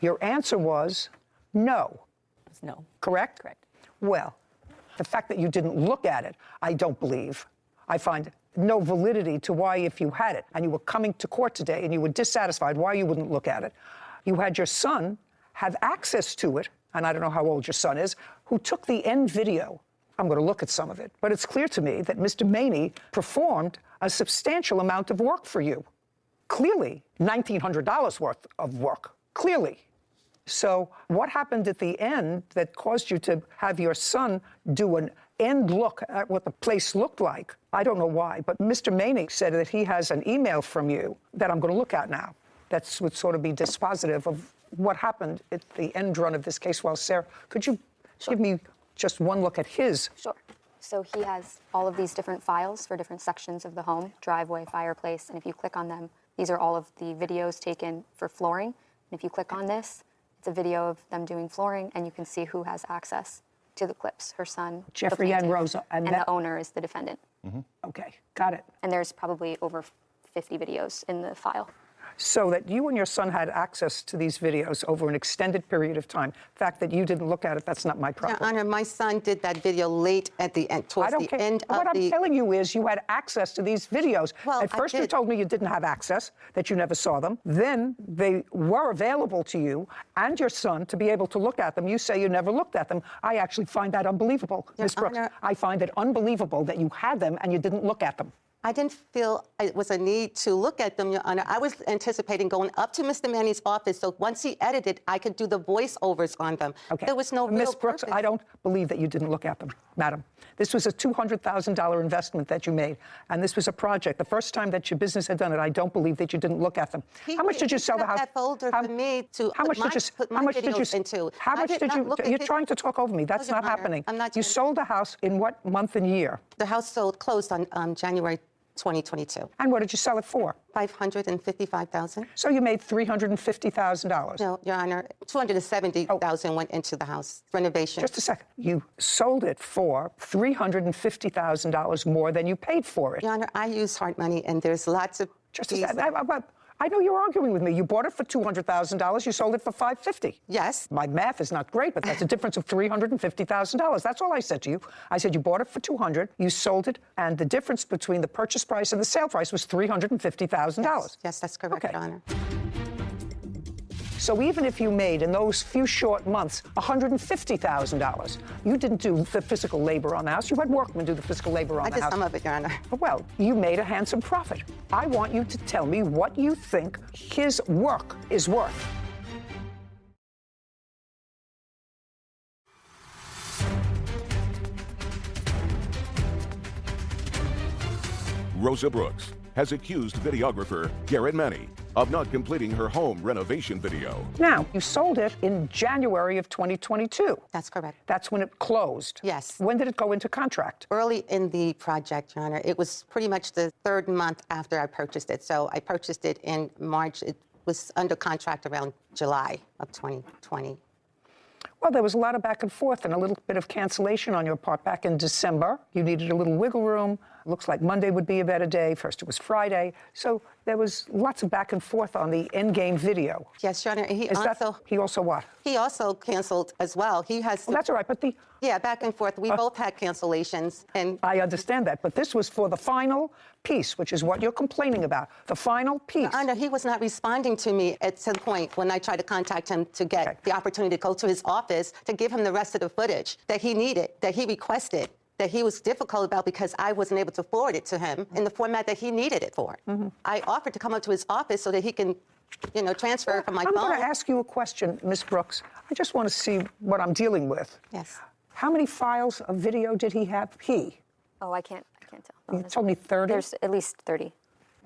Your answer was no. No. Correct? Correct. Well, the fact that you didn't look at it, I don't believe. I find no validity to why, if you had it and you were coming to court today and you were dissatisfied, why you wouldn't look at it. You had your son have access to it, and I don't know how old your son is, who took the end video. I'm going to look at some of it. But it's clear to me that Mr. Maney performed a substantial amount of work for you. Clearly, $1,900 worth of work. Clearly. So what happened at the end that caused you to have your son do an end look at what the place looked like? I don't know why, but Mr. Maney said that he has an email from you that I'm going to look at now. That would sort of be dispositive of what happened at the end run of this case. Well, Sarah, could you give me just one look at his? Sure. So he has all of these different files for different sections of the home, driveway, fireplace, and if you click on them, these are all of the videos taken for flooring. And if you click on this, it's a video of them doing flooring, and you can see who has access to the clips. Her son, Jeffrey and Rosa. And the owner is the defendant. Okay, got it. And there's probably over 50 videos in the file. So that you and your son had access to these videos over an extended period of time. The fact that you didn't look at it, that's not my problem. Your Honor, my son did that video late at the end, towards the end of What I'm telling you is you had access to these videos. Well, at first you told me you didn't have access, that you never saw them. Then they were available to you and your son to be able to look at them. You say you never looked at them. I actually find that unbelievable, Ms. Brooks. Honor, I find it unbelievable that you had them and you didn't look at them. I didn't feel it was a need to look at them, Your Honor. I was anticipating going up to Mr. Manny's office, so once he edited, I could do the voiceovers on them. Okay. There was no real Ms. Brooks, purpose. I don't believe that you didn't look at them, madam. This was a $200,000 investment that you made, and this was a project. The first time that your business had done it, I don't believe that you didn't look at them. How much did you sell the house? That folder for me to put my videos into. How much did you? You're trying to talk over me. That's Your not Honor, happening. I'm not You doing- sold the house in what month and year? The house closed on January 2022. And what did you sell it for? $555,000. So you made $350,000. No, Your Honor, $270,000 went into the house renovation. Just a second. You sold it for $350,000 more than you paid for it. Your Honor, I use hard money, and there's lots of. Just a second. I know you're arguing with me. You bought it for $200,000. You sold it for $550,000. Yes. My math is not great, but that's a difference of $350,000. That's all I said to you. I said you bought it for $200,000. You sold it, and the difference between the purchase price and the sale price was $350,000. Yes, that's correct, Okay. Your Honor. So even if you made in those few short months $150,000, you didn't do the physical labor on the house. You had workmen do the physical labor on I the did house. some of it, Your Honor. Well, you made a handsome profit. I want you to tell me what you think his work is worth. Rosa Brooks has accused videographer Garrett Manny of not completing her home renovation video. Now, you sold it in January of 2022. That's correct. That's when it closed. Yes. When did it go into contract? Early in the project, Your Honor. It was pretty much the third month after I purchased it. So I purchased it in March. It was under contract around July of 2020. Well, there was a lot of back and forth and a little bit of cancellation on your part back in December. You needed a little wiggle room. Looks like Monday would be a better day. First it was Friday. So there was lots of back and forth on the endgame video. Yes, Your Honor. He also what? He also canceled as well. He has. Well, that's all right, but Yeah, back and forth. We both had cancellations. And I understand that, but this was for the final piece, which is what you're complaining about. The final piece. Your Honor, he was not responding to me at some point when I tried to contact him to get the opportunity to go to his office to give him the rest of the footage that he needed, that he requested, that he was difficult about because I wasn't able to forward it to him in the format that he needed it for. I offered to come up to his office so that he can, transfer it from my phone. I'm going to ask you a question, Ms. Brooks. I just want to see what I'm dealing with. Yes. How many files of video did he have? Oh, I can't tell. You told me 30? There's at least 30.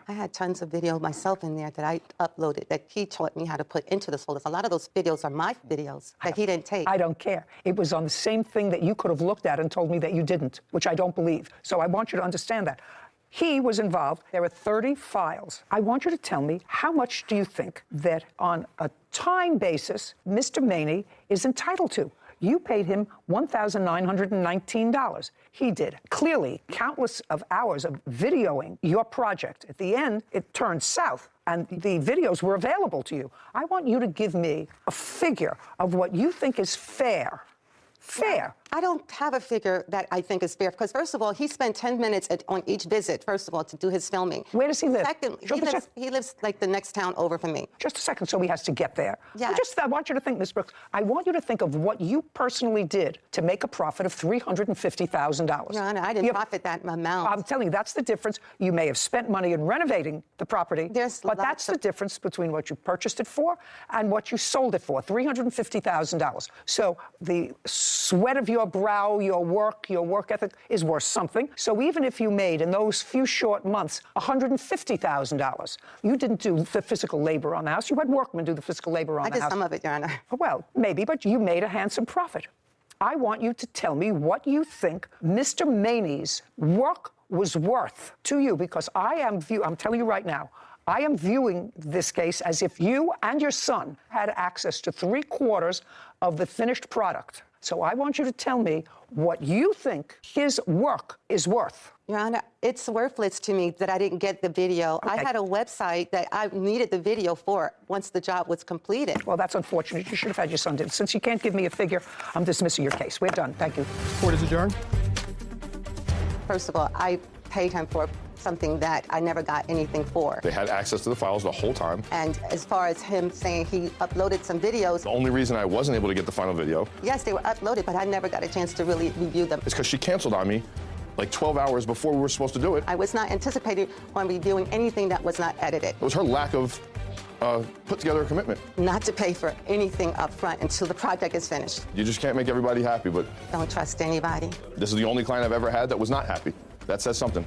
I had tons of video myself in there that I uploaded that he taught me how to put into the folders. A lot of those videos are my videos that he didn't take. I don't care. It was on the same thing that you could have looked at and told me that you didn't, which I don't believe. So I want you to understand that. He was involved. There were 30 files. I want you to tell me, how much do you think that on a time basis Mr. Maney is entitled to? You paid him $1,919. He did clearly countless of hours of videoing your project. At the end, it turned south, and the videos were available to you. I want you to give me a figure of what you think is fair. Fair. I don't have a figure that I think is fair because, first of all, he spent 10 minutes on each visit, first of all, to do his filming. Where does he live? Second, he lives like the next town over from me. Just a second, so he has to get there. Yeah. I want you to think, Ms. Brooks, I want you to think of what you personally did to make a profit of $350,000. Your Honor, I didn't profit that amount. I'm telling you, that's the difference. You may have spent money in renovating the property, but that's the difference between what you purchased it for and what you sold it for, $350,000. So the sweat of your brow, your work ethic is worth something. So even if you made in those few short months $150,000, you didn't do the physical labor on the house. You had workmen do the physical labor on the house. I did some of it, Your Honor. Well, maybe, but you made a handsome profit. I want you to tell me what you think Mr. Maney's work was worth to you, because I'm telling you right now, I am viewing this case as if you and your son had access to 3/4 of the finished product. So I want you to tell me what you think his work is worth. Your Honor, it's worthless to me that I didn't get the video. Okay. I had a website that I needed the video for once the job was completed. Well, that's unfortunate. You should have had your son do it. Since you can't give me a figure, I'm dismissing your case. We're done. Thank you. Court is adjourned. First of all, I paid him for something that I never got anything for. They had access to the files the whole time. And as far as him saying he uploaded some videos, The only reason I wasn't able to get the final video yes, they were uploaded, but I never got a chance to really review them. is because she canceled on me like 12 hours before we were supposed to do it. I was not anticipating on reviewing anything that was not edited. It was her lack of put together a commitment. Not to pay for anything up front until the project is finished. You just can't make everybody happy, but Don't trust anybody. this is the only client I've ever had that was not happy. That says something.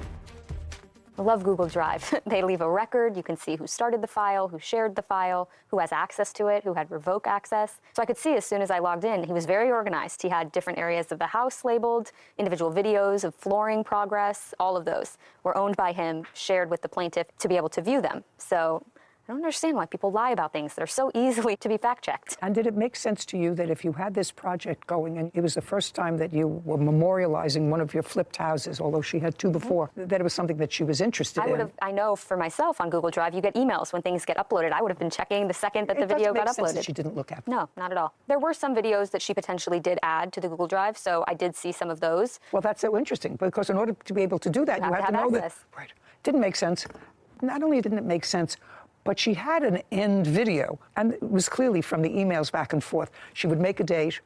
I love Google Drive. They leave a record. You can see who started the file, who shared the file, who has access to it, who had revoke access. So I could see as soon as I logged in, he was very organized. He had different areas of the house labeled, individual videos of flooring progress. All of those were owned by him, shared with the plaintiff to be able to view them. So I don't understand why people lie about things that are so easily to be fact-checked. And did it make sense to you that if you had this project going and it was the first time that you were memorializing one of your flipped houses, although she had two before, that it was something that she was interested in? I know for myself on Google Drive, you get emails when things get uploaded. I would have been checking the second that the video got It doesn't make sense uploaded. that she didn't look at them. No, not at all. There were some videos that she potentially did add to the Google Drive, so I did see some of those. Well, that's so interesting, because in order to be able to do that, you have had to to have know access. that. Right. Didn't make sense. Not only didn't it make sense, but she had an end video, and it was clearly from the emails back and forth. She would make a date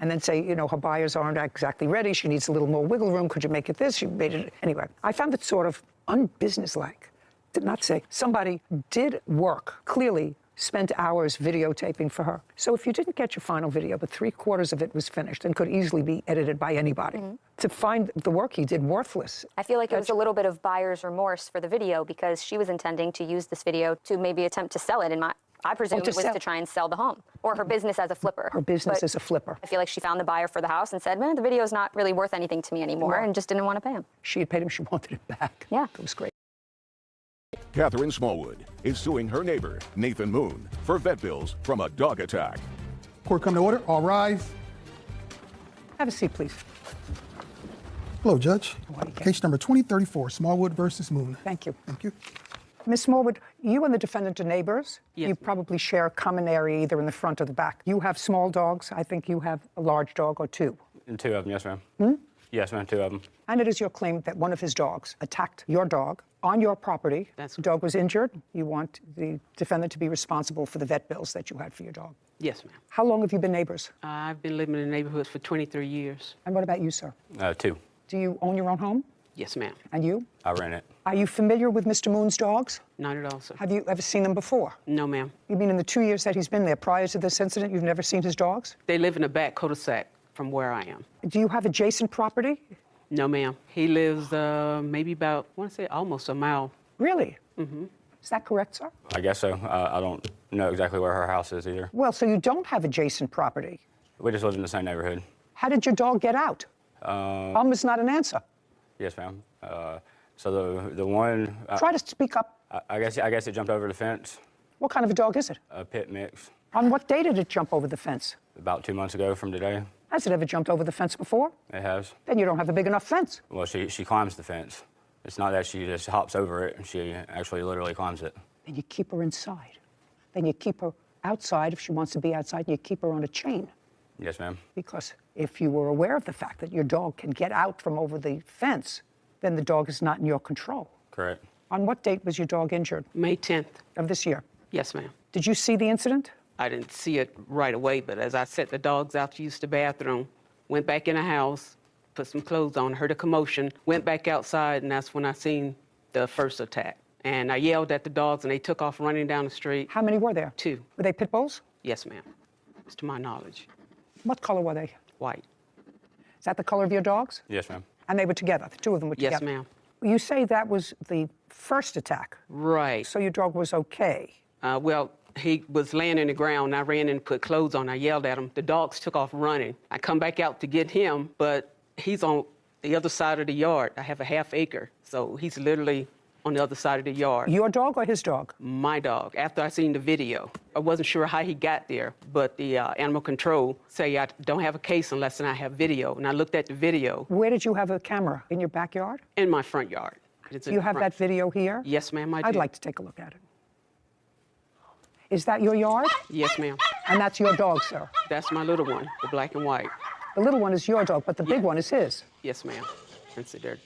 and then say, you know, her buyers aren't exactly ready. She needs a little more wiggle room. Could you make it this? She made it. Anyway, I found it sort of unbusinesslike. Did not say. Somebody did work, clearly spent hours videotaping for her. So if you didn't get your final video, but 3/4 of it was finished and could easily be edited by anybody, to find the work he did worthless. I feel like it was a little bit of buyer's remorse for the video because she was intending to use this video to maybe attempt to sell it. And I presume it was to try and sell the home or her business as a flipper. Her business But as a flipper. I feel like she found the buyer for the house and said, man, the video is not really worth anything to me anymore, and just didn't want to pay him. She had paid him. She wanted it back. Yeah. It was great. Catherine Smallwood is suing her neighbor, Nathan Moon, for vet bills from a dog attack. Court come to order. All rise. Have a seat, please. Hello, Judge. Case number 2034, Smallwood versus Moon. Thank you. Thank you. Ms. Smallwood, you and the defendant are neighbors. Yes. You probably share a common area either in the front or the back. You have small dogs. I think you have a large dog or two. Two of them, yes, ma'am. Yes, ma'am, two of them. And it is your claim that one of his dogs attacked your dog on your property. That's the dog was injured. You want the defendant to be responsible for the vet bills that you had for your dog. Yes, ma'am. How long have you been neighbors? I've been living in the neighborhood for 23 years. And what about you, sir? Two. Do you own your own home? Yes, ma'am. And you? I rent it. Are you familiar with Mr. Moon's dogs? Not at all, sir. Have you ever seen them before? No, ma'am. You mean in the 2 years that he's been there, prior to this incident, you've never seen his dogs? They live in the back cul-de-sac from where I am. Do you have adjacent property? No, ma'am. He lives maybe about, I want to say almost a mile. Really? Mm-hmm. Is that correct, sir? I guess so. I don't know exactly where her house is either. Well, so you don't have adjacent property. We just live in the same neighborhood. How did your dog get out? Is not an answer. Yes, ma'am. So the one... Try to speak up. I guess it jumped over the fence. What kind of a dog is it? A pit mix. On what day did it jump over the fence? About 2 months ago from today. Has it ever jumped over the fence before? It has. Then you don't have a big enough fence. Well, she climbs the fence. It's not that she just hops over it. She actually literally climbs it. Then you keep her inside. Then you keep her outside if she wants to be outside, and you keep her on a chain. Yes, ma'am. Because if you were aware of the fact that your dog can get out from over the fence, then the dog is not in your control. Correct. On what date was your dog injured? May 10th. Of this year? Yes, ma'am. Did you see the incident? I didn't see it right away, but as I set the dogs out to use the bathroom, went back in the house, put some clothes on, heard a commotion, went back outside, and that's when I seen the first attack. And I yelled at the dogs, and they took off running down the street. How many were there? 2. Were they pit bulls? Yes, ma'am. It's to my knowledge. What color were they? White. Is that the color of your dogs? Yes, ma'am. And they were together? The two of them were together? Yes, ma'am. You say that was the first attack. Right. So your dog was okay? Well, he was laying in the ground. I ran in and put clothes on. I yelled at him. The dogs took off running. I come back out to get him, but he's on the other side of the yard. I have a half acre, so he's literally on the other side of the yard. Your dog or his dog? My dog, after I seen the video. I wasn't sure how he got there, but the animal control say I don't have a case unless I have video. And I looked at the video. Where did you have a camera? In your backyard? In my front yard. It's in You the have front. that video here? Yes, ma'am, I do. I'd like to take a look at it. Is that your yard? Yes, ma'am. And that's your dog, sir? That's my little one, the black and white. The little one is your dog, but the big one is his? Yes, ma'am. It's there.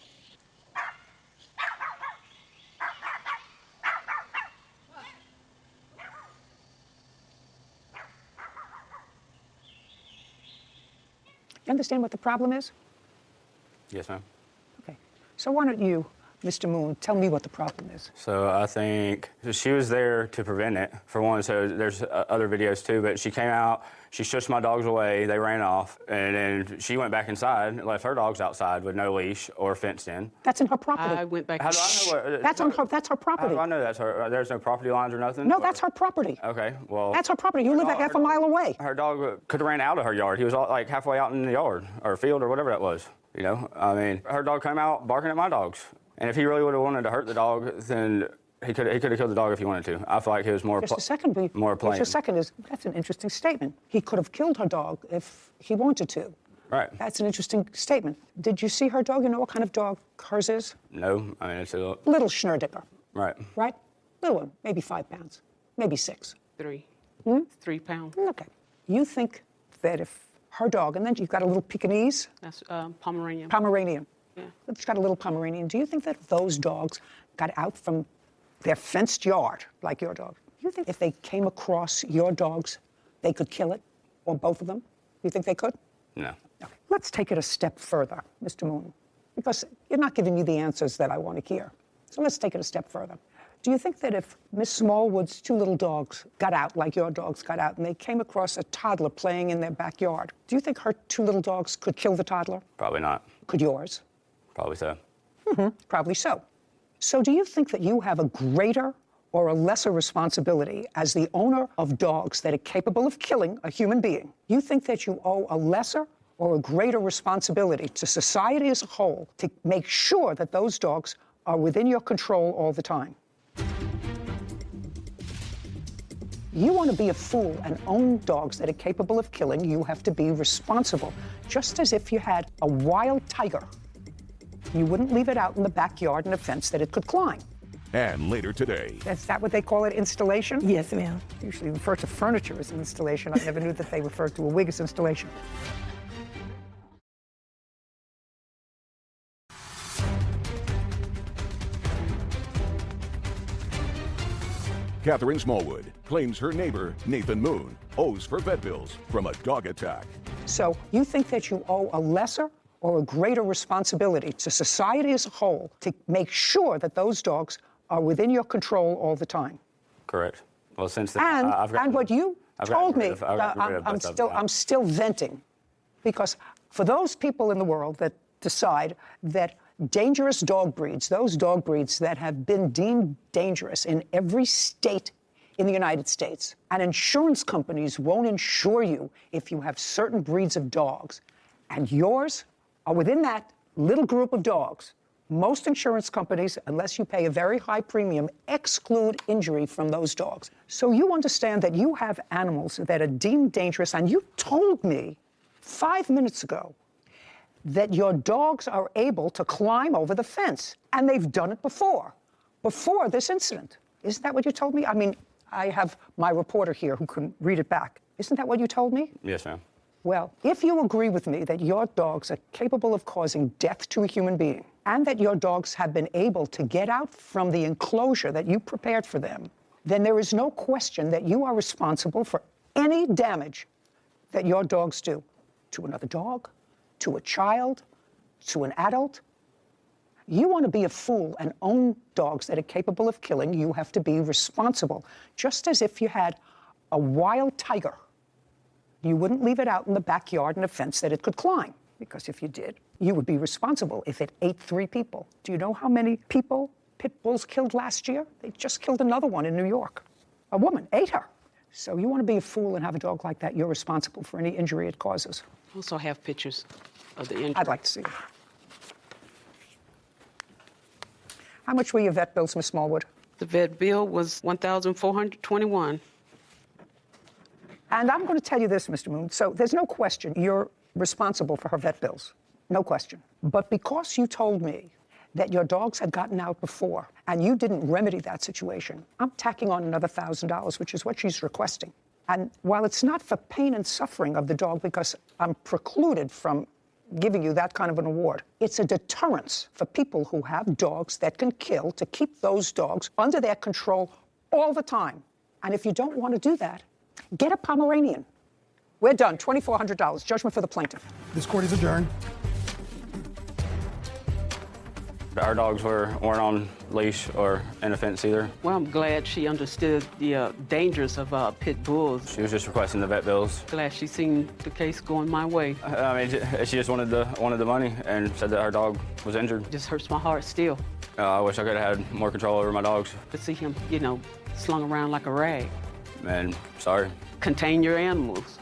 You understand what the problem is? Yes, ma'am. Okay. So why don't you, Mr. Moon, tell me what the problem is? So I think she was there to prevent it, for one. So there's other videos too, but she came out, she shushed my dogs away, they ran off, and then she went back inside and left her dogs outside with no leash or fenced in. That's in her property. I went back. How do I know what, That's her property. How do I know that's her? There's no property lines or nothing? No, that's her property. Okay, well. That's her property. You live a half a mile away. Her dog could have ran out of her yard. He was like halfway out in the yard or field or whatever that was. You know, I mean, her dog came out barking at my dogs. And if he really would have wanted to hurt the dog, then he could have killed the dog if he wanted to. I feel like he was more Just a second, more playing. Just a second that's an interesting statement. He could have killed her dog if he wanted to. Right. That's an interesting statement. Did you see her dog? You know what kind of dog hers is? No, I mean, it's a little Schnurdicker. Right. Right? Little one, maybe 5 pounds, maybe 6. 3. 3 pounds. Okay. You think that if her dog, and then you've got a little Pekingese? That's Pomeranian. Pomeranian. Yeah. It's got a little Pomeranian. Do you think that if those dogs got out from their fenced yard, like your dog, do you think if they came across your dogs, they could kill it, or both of them? You think they could? No. Okay. Let's take it a step further, Mr. Moon, because you're not giving me the answers that I want to hear. So let's take it a step further. Do you think that if Miss Smallwood's 2 little dogs got out, like your dogs got out, and they came across a toddler playing in their backyard, do you think her 2 little dogs could kill the toddler? Probably not. Could yours? Probably so. Probably so. So do you think that you have a greater or a lesser responsibility as the owner of dogs that are capable of killing a human being? You think that you owe a lesser or a greater responsibility to society as a whole to make sure that those dogs are within your control all the time? You want to be a fool and own dogs that are capable of killing, you have to be responsible. Just as if you had a wild tiger, you wouldn't leave it out in the backyard in a fence that it could climb. And later today. Is that what they call it, installation? Yes, ma'am. Usually refer to furniture as installation. I never knew that they referred to a wig as installation. Catherine Smallwood claims her neighbor, Nathan Moon, owes for vet bills from a dog attack. So you think that you owe a lesser or a greater responsibility to society as a whole to make sure that those dogs are within your control all the time? Correct. Well, since then, And what you told me, I'm still venting, because for those people in the world that decide that dangerous dog breeds, those dog breeds that have been deemed dangerous in every state in the United States, and insurance companies won't insure you if you have certain breeds of dogs, and yours are within that little group of dogs. Most insurance companies, unless you pay a very high premium, exclude injury from those dogs. So you understand that you have animals that are deemed dangerous, and you told me 5 minutes ago that your dogs are able to climb over the fence, and they've done it before this incident. Isn't that what you told me? I mean, I have my reporter here who can read it back. Isn't that what you told me? Yes, ma'am. Well, if you agree with me that your dogs are capable of causing death to a human being, and that your dogs have been able to get out from the enclosure that you prepared for them, then there is no question that you are responsible for any damage that your dogs do to another dog, to a child, to an adult. You want to be a fool and own dogs that are capable of killing, you have to be responsible. Just as if you had a wild tiger, you wouldn't leave it out in the backyard in a fence that it could climb, because if you did, you would be responsible if it ate 3 people. Do you know how many people pit bulls killed last year? They just killed another one in New York. A woman ate her. So you want to be a fool and have a dog like that, you're responsible for any injury it causes. I also have pictures of the injury. I'd like to see it. How much were your vet bills, Miss Smallwood? The vet bill was $1,421. And I'm going to tell you this, Mr. Moon. So there's no question you're responsible for her vet bills. No question. But because you told me that your dogs had gotten out before and you didn't remedy that situation, I'm tacking on another $1,000, which is what she's requesting. And while it's not for pain and suffering of the dog, because I'm precluded from giving you that kind of an award, it's a deterrence for people who have dogs that can kill, to keep those dogs under their control all the time. And if you don't want to do that, get a Pomeranian. We're done. $2,400. Judgment for the plaintiff. This court is adjourned. Our dogs weren't on leash or in a fence either. Well, I'm glad she understood the dangers of pit bulls. She was just requesting the vet bills. Glad she seen the case going my way. I mean, she just wanted the money and said that her dog was injured. Just hurts my heart still I wish I could have had more control over my dogs. to see him, slung around like a rag. Man, sorry. Contain your animals.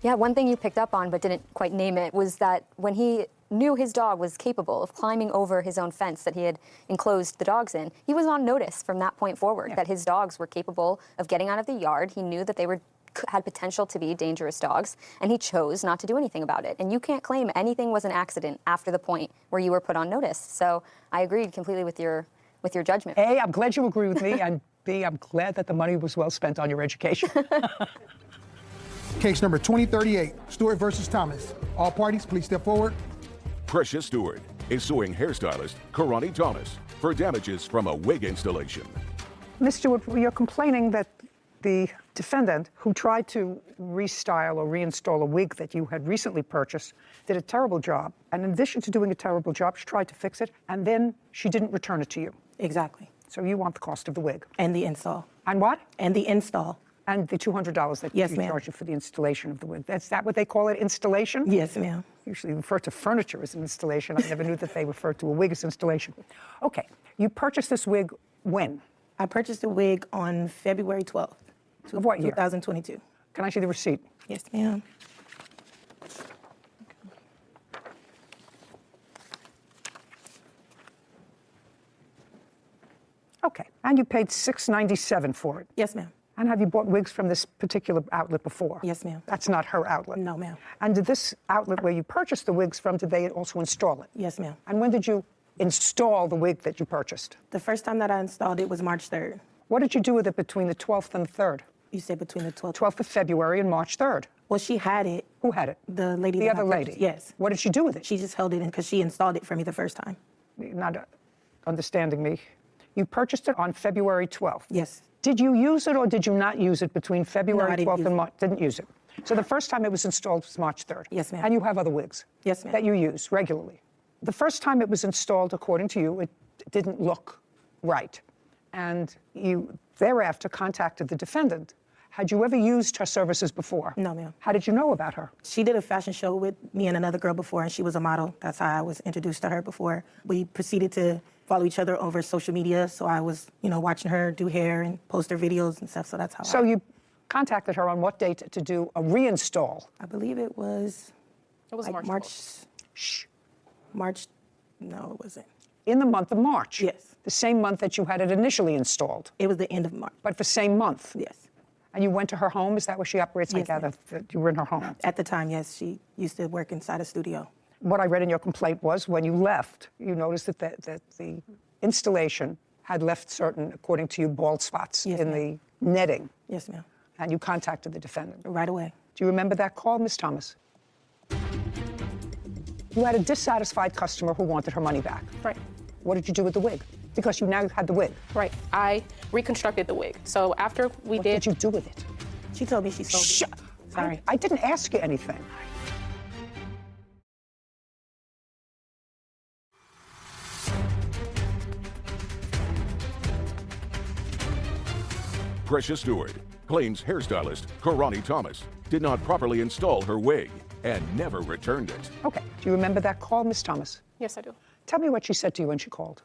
Yeah, one thing you picked up on but didn't quite name it was that when he knew his dog was capable of climbing over his own fence that he had enclosed the dogs in, he was on notice from that point forward that his dogs were capable of getting out of the yard. He knew that they had potential to be dangerous dogs, and he chose not to do anything about it. And you can't claim anything was an accident after the point where you were put on notice. So I agreed completely with your judgment. A, I'm glad you agree with me, and B, I'm glad that the money was well spent on your education. Case number 2038, Stewart versus Thomas. All parties, please step forward. Precious Stewart is suing hairstylist Karani Thomas for damages from a wig installation. Ms. Stewart, you're complaining that the defendant who tried to restyle or reinstall a wig that you had recently purchased did a terrible job. And in addition to doing a terrible job, she tried to fix it, and then she didn't return it to you. Exactly. So you want the cost of the wig. And the install. And what? And the install. And the $200 that Yes, you ma'am. charge you for the installation of the wig. Is that what they call it, installation? Yes, ma'am. Usually refer to furniture as an installation. I never knew that they referred to a wig as installation. Okay, you purchased this wig when? I purchased the wig on February 12th. Of what year? 2022. Can I see the receipt? Yes, ma'am. Okay, and you paid $697 for it? Yes, ma'am. And have you bought wigs from this particular outlet before? Yes, ma'am. That's not her outlet? No, ma'am. And did this outlet where you purchased the wigs from, did they also install it? Yes, ma'am. And when did you install the wig that you purchased? The first time that I installed it was March 3rd. What did you do with it between the 12th and the 3rd? You said between the 12th. 12th of February and March 3rd. Well, she had it. Who had it? The lady. The that other I purchased. lady? Yes. What did she do with it? She just held it in because she installed it for me the first time. You're not understanding me. You purchased it on February 12th. Yes. Did you use it or did you not use it between February I didn't 12th use and it. March? Didn't use it. So the first time it was installed was March 3rd. Yes, ma'am. And you have other wigs? Yes, ma'am. That you use regularly. The first time it was installed, according to you, it didn't look right. And you thereafter contacted the defendant. Had you ever used her services before? No, ma'am. How did you know about her? She did a fashion show with me and another girl before, and she was a model. That's how I was introduced to her before. We proceeded to follow each other over social media, so I was, watching her do hair and post her videos and stuff, so that's how So you contacted her on what date to do a reinstall? I believe it was... It was like March. March, no, it wasn't. In the month of March? Yes. The same month that you had it initially installed? It was the end of March. But the same month? Yes. And you went to her home? Is that where she operates? Yes, I gather that you were in her home. At the time, yes, she used to work inside a studio. What I read in your complaint was when you left, you noticed that the installation had left certain, according to you, bald spots Yes, in ma'am. the netting. Yes, ma'am. And you contacted the defendant. Right away. Do you remember that call, Ms. Thomas? You had a dissatisfied customer who wanted her money back. Right. What did you do with the wig? Because you now had the wig. Right. I reconstructed the wig. So after we What did you do with it? She told me she sold it. Sorry. I didn't ask you anything. Precious Stewart claims hairstylist Karani Thomas did not properly install her wig and never returned it. Okay. Do you remember that call, Ms. Thomas? Yes, I do. Tell me what she said to you when she called.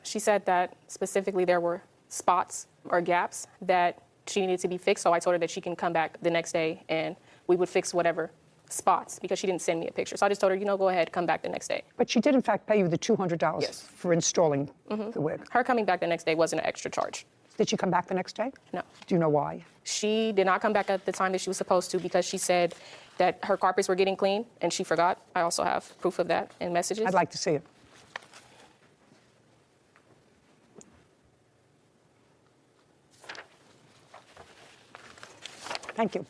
She said that specifically there were spots or gaps that she needed to be fixed. So I told her that she can come back the next day and we would fix whatever spots because she didn't send me a picture. So I just told her, go ahead, come back the next day. But she did, in fact, pay you the $200 for installing the wig. Her coming back the next day wasn't an extra charge. Did she come back the next day? No. Do you know why? She did not come back at the time that she was supposed to because she said that her carpets were getting clean and she forgot. I also have proof of that in messages. I'd like to see it. Thank you.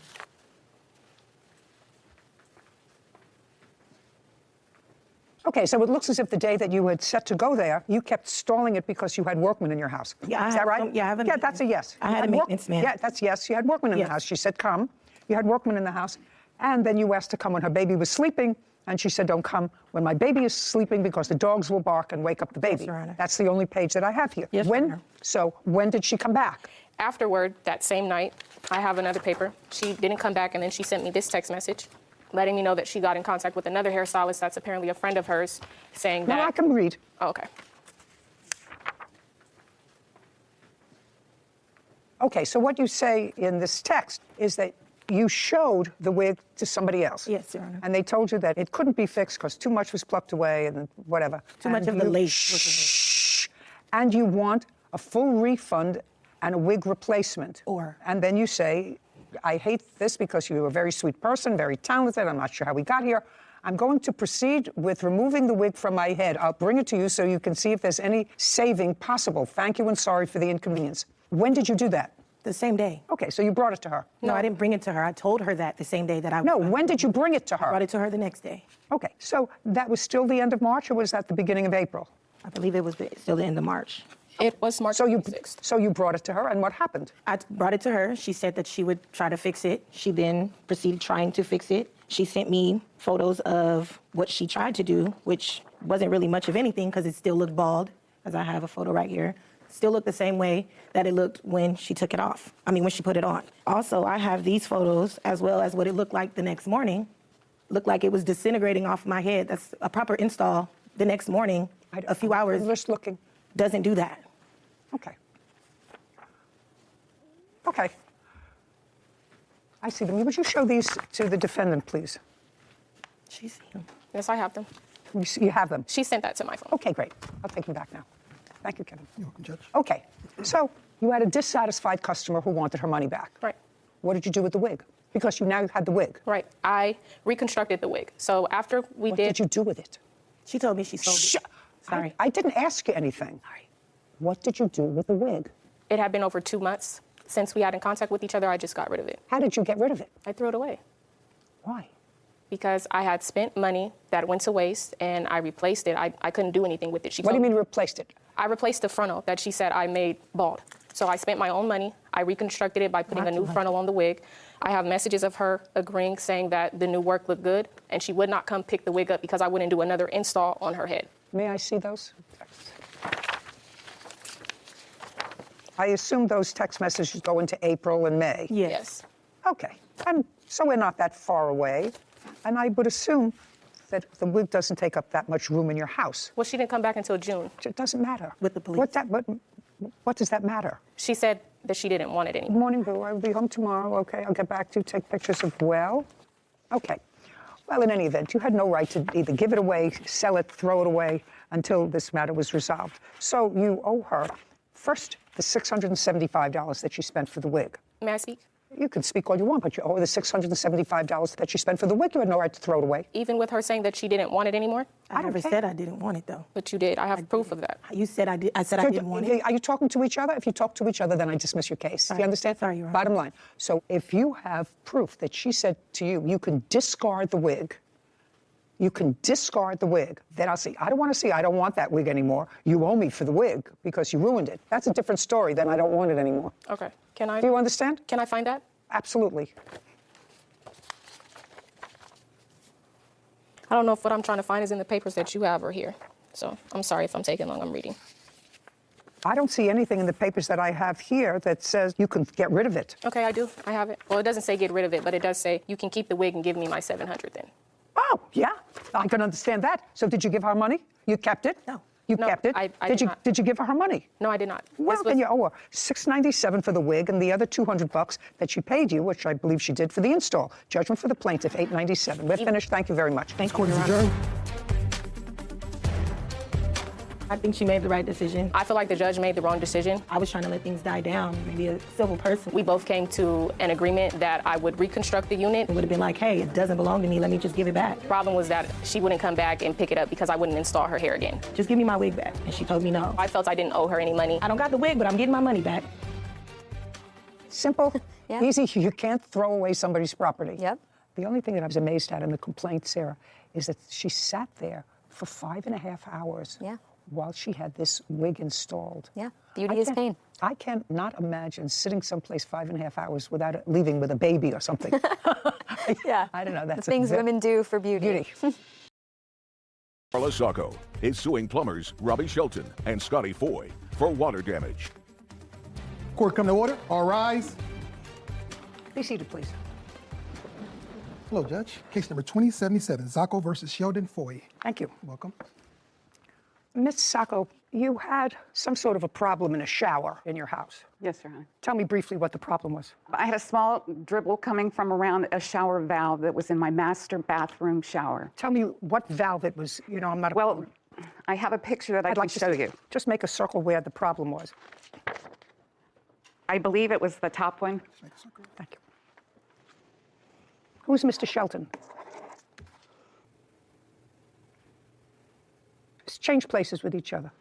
Okay, so it looks as if the day that you had set to go there, you kept stalling it because you had workmen in your house. Yeah, is that right? Yeah, I have a that's a yes. I had a maintenance man. Yeah, that's yes. You had workmen in the house. She said, come. You had workmen in the house. And then you asked to come when her baby was sleeping. And she said, don't come when my baby is sleeping because the dogs will bark and wake up the baby. Yes, Your Honor. That's the only page that I have here. Yes, Your Honor. So when did she come back? Afterward, that same night, I have another paper. She didn't come back, and then she sent me this text message letting me know that she got in contact with another hairstylist that's apparently a friend of hers, saying that... No, I can read. Oh, okay. Okay, so what you say in this text is that you showed the wig to somebody else. Yes, Your Honor. And they told you that it couldn't be fixed because too much was plucked away and whatever. Too much of the lace was removed. Shh. And you want a full refund and a wig replacement. And then you say, I hate this because you're a very sweet person, very talented. I'm not sure how we got here. I'm going to proceed with removing the wig from my head. I'll bring it to you so you can see if there's any saving possible. Thank you and sorry for the inconvenience. When did you do that? The same day. Okay, so you brought it to her. No, I didn't bring it to her. I told her that the same day that I... No, when did you bring it to her? I brought it to her the next day. Okay, so that was still the end of March, or was that the beginning of April? I believe it was still the end of March. It was March 26th. So you brought it to her, and what happened? I brought it to her. She said that she would try to fix it. She then proceeded trying to fix it. She sent me photos of what she tried to do, which wasn't really much of anything because it still looked bald, as I have a photo right here. Still looked the same way that it looked when she took it off. I mean, when she put it on. Also, I have these photos as well as what it looked like the next morning. Looked like it was disintegrating off my head. That's a proper install the next morning. A few hours. Just looking. Doesn't do that. Okay. Okay. I see them. Would you show these to the defendant, please? She's seen them. Yes, I have them. You have them? She sent that to my phone. Okay, great. I'll take them back now. Thank you, Kevin. You're welcome, Judge. Okay, so you had a dissatisfied customer who wanted her money back. Right. What did you do with the wig? Because you now had the wig. Right. I reconstructed the wig. So after we What did you do with it? She told me she sold it. Sorry. I didn't ask you anything. Sorry. What did you do with the wig? It had been over 2 months since we had in contact with each other. I just got rid of it. How did you get rid of it? I threw it away. Why? Because I had spent money that went to waste and I replaced it. I couldn't do anything with it. What do you mean replaced it? I replaced the frontal that she said I made bald. So I spent my own money. I reconstructed it by putting a new frontal on the wig. I have messages of her agreeing, saying that the new work looked good, and she would not come pick the wig up because I wouldn't do another install on her head. May I see those? I assume those text messages go into April and May. Yes. Okay, and so we're not that far away, and I would assume that the wig doesn't take up that much room in your house. Well, she didn't come back until June. It doesn't matter. With the police. What does that matter? She said that she didn't want it Good anymore. morning, Boo. I'll be home tomorrow. Okay, I'll get back to you, take pictures of well. Okay. Well, in any event, you had no right to either give it away, sell it, throw it away until this matter was resolved. So you owe her, first, the $675 that she spent for the wig. May I speak? You can speak all you want, but you owe her the $675 that she spent for the wig. You had no right to throw it away. Even with her saying that she didn't want it anymore? I never said I didn't want it, though. But you did. I have proof of that. You said I did. I said I didn't want it. Are you talking to each other? If you talk to each other, then I dismiss your case. Do you understand? Sorry, Your Honor. Bottom line. So if you have proof that she said to you, you can discard the wig, then I'll say, I don't want to see, I don't want that wig anymore. You owe me for the wig because you ruined it. That's a different story than I don't want it anymore. Okay. Can I? Do you understand? Can I find that? Absolutely. I don't know if what I'm trying to find is in the papers that you have or here. So I'm sorry if I'm taking long. I'm reading. I don't see anything in the papers that I have here that says you can get rid of it. Okay, I do. I have it. Well, it doesn't say get rid of it, but it does say you can keep the wig and give me my $700 then. Oh, yeah. I can understand that. So did you give her money? You kept it? No. You No, kept it? I did did you not. Did you give her her money? No, I did not. Well, then you owe her $697 for the wig and the other $200 that she paid you, which I believe she did for the install. Judgment for the plaintiff, $897. We're finished. Thank you very much. Thank you, Court is Your Honor. adjourned. I think she made the right decision. I feel like the judge made the wrong decision. I was trying to let things die down, maybe a civil person. We both came to an agreement that I would reconstruct the unit. It would have been like, hey, it doesn't belong to me, let me just give it back. The problem was that she wouldn't come back and pick it up because I wouldn't install her hair again. Just give me my wig back. And she told me no. I felt I didn't owe her any money. I don't got the wig, but I'm getting my money back. Simple, Yeah. easy. You can't throw away somebody's property. Yep. The only thing that I was amazed at in the complaint, Sarah, is that she sat there for 5.5 hours Yeah. while she had this wig installed. Yeah. Beauty is pain. I can't not imagine sitting someplace 5.5 hours without leaving with a baby or something. Yeah. I don't know. That's The things women do for beauty. Carla Sacco is suing plumbers Robbie Shelton and Scotty Foy for water damage. Court come to order. All rise. Be seated, please. Hello, Judge. Case number 2077, Sacco versus Sheldon Foy. Thank you. Welcome. Ms. Sacco, you had some sort of a problem in a shower in your house. Yes, Your Honor. Tell me briefly what the problem was. I had a small dribble coming from around a shower valve that was in my master bathroom shower. Tell me what valve it was. You know, I'm not a... Well, I have a picture that I can show you. Just make a circle where the problem was. I believe it was the top one. Thank you. Who's Mr. Shelton? Let's change places with each other.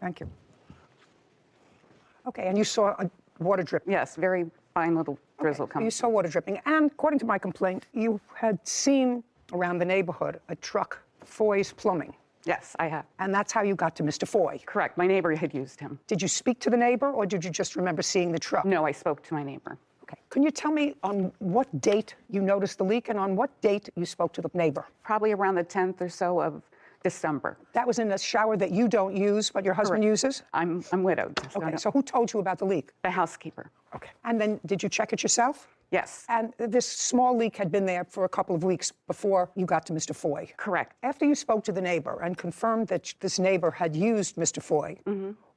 Thank you. Okay, and you saw a water drip? Yes, very fine little drizzle coming. You saw water dripping, and according to my complaint, you had seen around the neighborhood a truck, Foy's Plumbing. Yes, I have. And that's how you got to Mr. Foy? Correct. My neighbor had used him. Did you speak to the neighbor, or did you just remember seeing the truck? No, I spoke to my neighbor. Okay. Can you tell me on what date you noticed the leak and on what date you spoke to the neighbor? Probably around the 10th or so of December. That was in a shower that you don't use, but your husband uses? I'm widowed. Okay, so who told you about the leak? The housekeeper. Okay. And then did you check it yourself? Yes. And this small leak had been there for a couple of weeks before you got to Mr. Foy? Correct. After you spoke to the neighbor and confirmed that this neighbor had used Mr. Foy,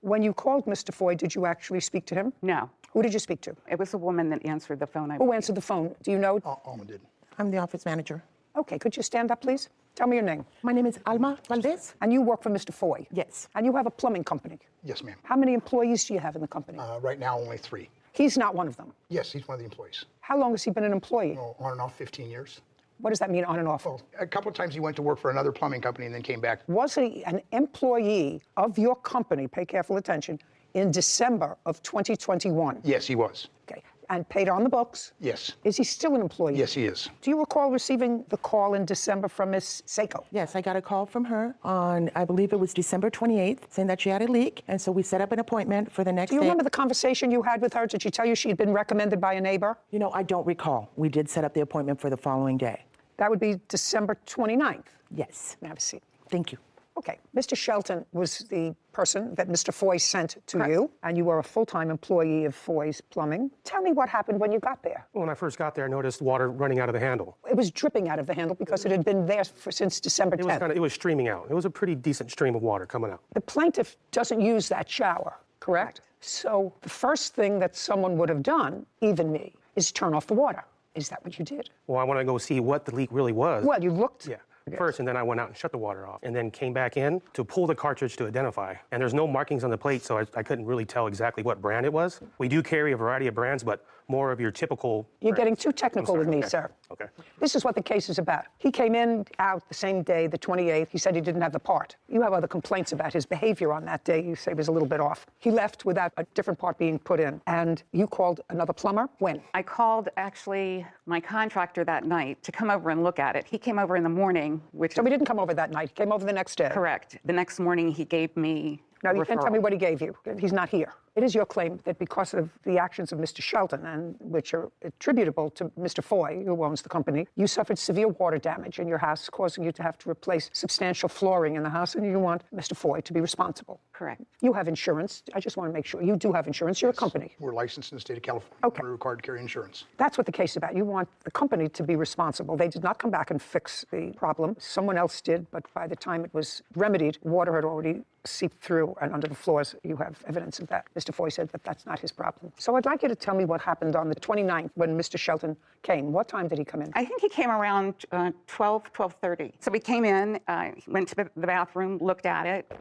when you called Mr. Foy, did you actually speak to him? No. Who did you speak to? It was a woman that answered the phone. Who answered the phone? Do you know? Alma did. I'm the office manager. Okay, could you stand up, please? Tell me your name. My name is Alma Valdez. And you work for Mr. Foy? Yes. And you have a plumbing company? Yes, ma'am. How many employees do you have in the company? Right now, only 3. He's not one of them? Yes, he's one of the employees. How long has he been an employee? Oh, on and off, 15 years. What does that mean, on and off? Well, a couple of times he went to work for another plumbing company and then came back. Was he an employee of your company, pay careful attention, in December of 2021? Yes, he was. Okay. And paid on the books? Yes. Is he still an employee? Yes, he is. Do you recall receiving the call in December from Ms. Sacco? Yes, I got a call from her on, I believe it was December 28th, saying that she had a leak. And so we set up an appointment for the next Do you day. remember the conversation you had with her? Did she tell you she had been recommended by a neighbor? You know, I don't recall. We did set up the appointment for the following day. That would be December 29th? Yes. Have a seat. Thank you. Okay. Mr. Shelton was the person that Mr. Foy sent to you, and you were a full-time employee of Foy's Plumbing. Tell me what happened when you got there. When I first got there, I noticed water running out of the handle. It was dripping out of the handle because it had been there since December 10th. It was streaming out. It was a pretty decent stream of water coming out. The plaintiff doesn't use that shower, correct? So the first thing that someone would have done, even me, is turn off the water. Is that what you did? Well, I wanted to go see what the leak really was. Well, you looked. Yeah. First, and then I went out and shut the water off, and then came back in to pull the cartridge to identify. And there's no markings on the plate, so I couldn't really tell exactly what brand it was. We do carry a variety of brands, but more of your typical... You're getting too technical with me, sir. Okay. This is what the case is about. He came in, out the same day, the 28th. He said he didn't have the part. You have other complaints about his behavior on that day. You say was a little bit off. He left without a different part being put in. And you called another plumber? When? I called, actually, my contractor that night to come over and look at it. He came over in the morning, which... So he didn't come over that night. He came over the next day? Correct. The next morning, he gave me Now, you can't tell me referral. what he gave you. He's not here. It is your claim that because of the actions of Mr. Shelton, and which are attributable to Mr. Foy, who owns the company, you suffered severe water damage in your house, causing you to have to replace substantial flooring in the house, and you want Mr. Foy to be responsible. Correct. You have insurance. I just want to make sure. You do have insurance. You're a company. We're licensed in the state of California. Okay. We're required to carry insurance. That's what the case is about. You want the company to be responsible. They did not come back and fix the problem. Someone else did, but by the time it was remedied, water had already seeped through and under the floors. You have evidence of that. Mr. Foy said that that's not his problem. So I'd like you to tell me what happened on the 29th when Mr. Shelton came. What time did he come in? I think he came around 12:30. So we came in, he went to the bathroom, looked at it,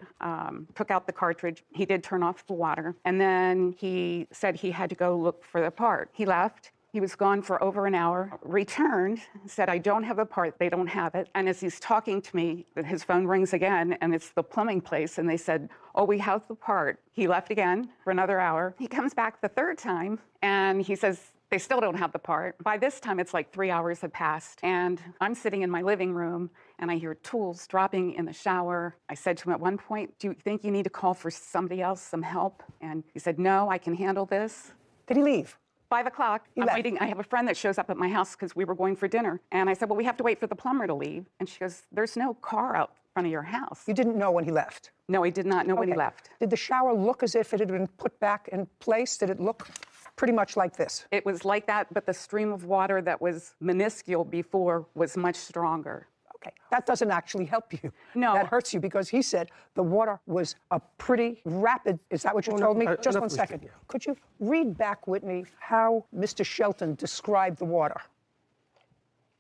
took out the cartridge. He did turn off the water. And then he said he had to go look for the part. He left. He was gone for over an hour, returned, said, I don't have the part, they don't have it. And as he's talking to me, his phone rings again, and it's the plumbing place, and they said, oh, we have the part. He left again for another hour. He comes back the third time, and he says, they still don't have the part. By this time, it's like 3 hours had passed, and I'm sitting in my living room, and I hear tools dropping in the shower. I said to him at one point, do you think you need to call for somebody else, some help? And he said, no, I can handle this. Did he leave? 5 o'clock, I'm waiting. I have a friend that shows up at my house because we were going for dinner. And I said, well, we have to wait for the plumber to leave. And she goes, there's no car out front of your house. You didn't know when he left? No, I did not know when he left. Did the shower look as if it had been put back in place? Did it look pretty much like this? It was like that, but the stream of water that was minuscule before was much stronger. Okay, that doesn't actually help you. No. That hurts you because he said the water was a pretty rapid. Is that what you told me? Just 1 second. Could you read back, Whitney, how Mr. Shelton described the water?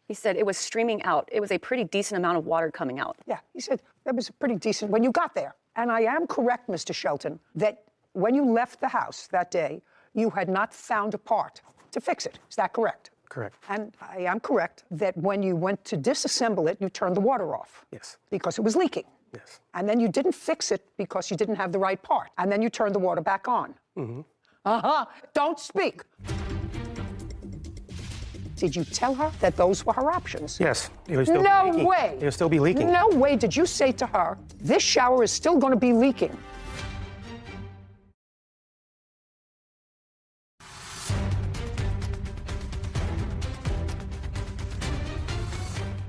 He said it was streaming out. It was a pretty decent amount of water coming out. Yeah, he said that was pretty decent when you got there. And I am correct, Mr. Shelton, that when you left the house that day, you had not found a part to fix it. Is that correct? Correct. And I am correct that when you went to disassemble it, you turned the water off. Yes. Because it was leaking. Yes. And then you didn't fix it because you didn't have the right part. And then you turned the water back on. Mm-hmm. Don't speak. Did you tell her that those were her options? Yes. It was still No leaking. way. It would still be leaking. No way did you say to her, this shower is still going to be leaking.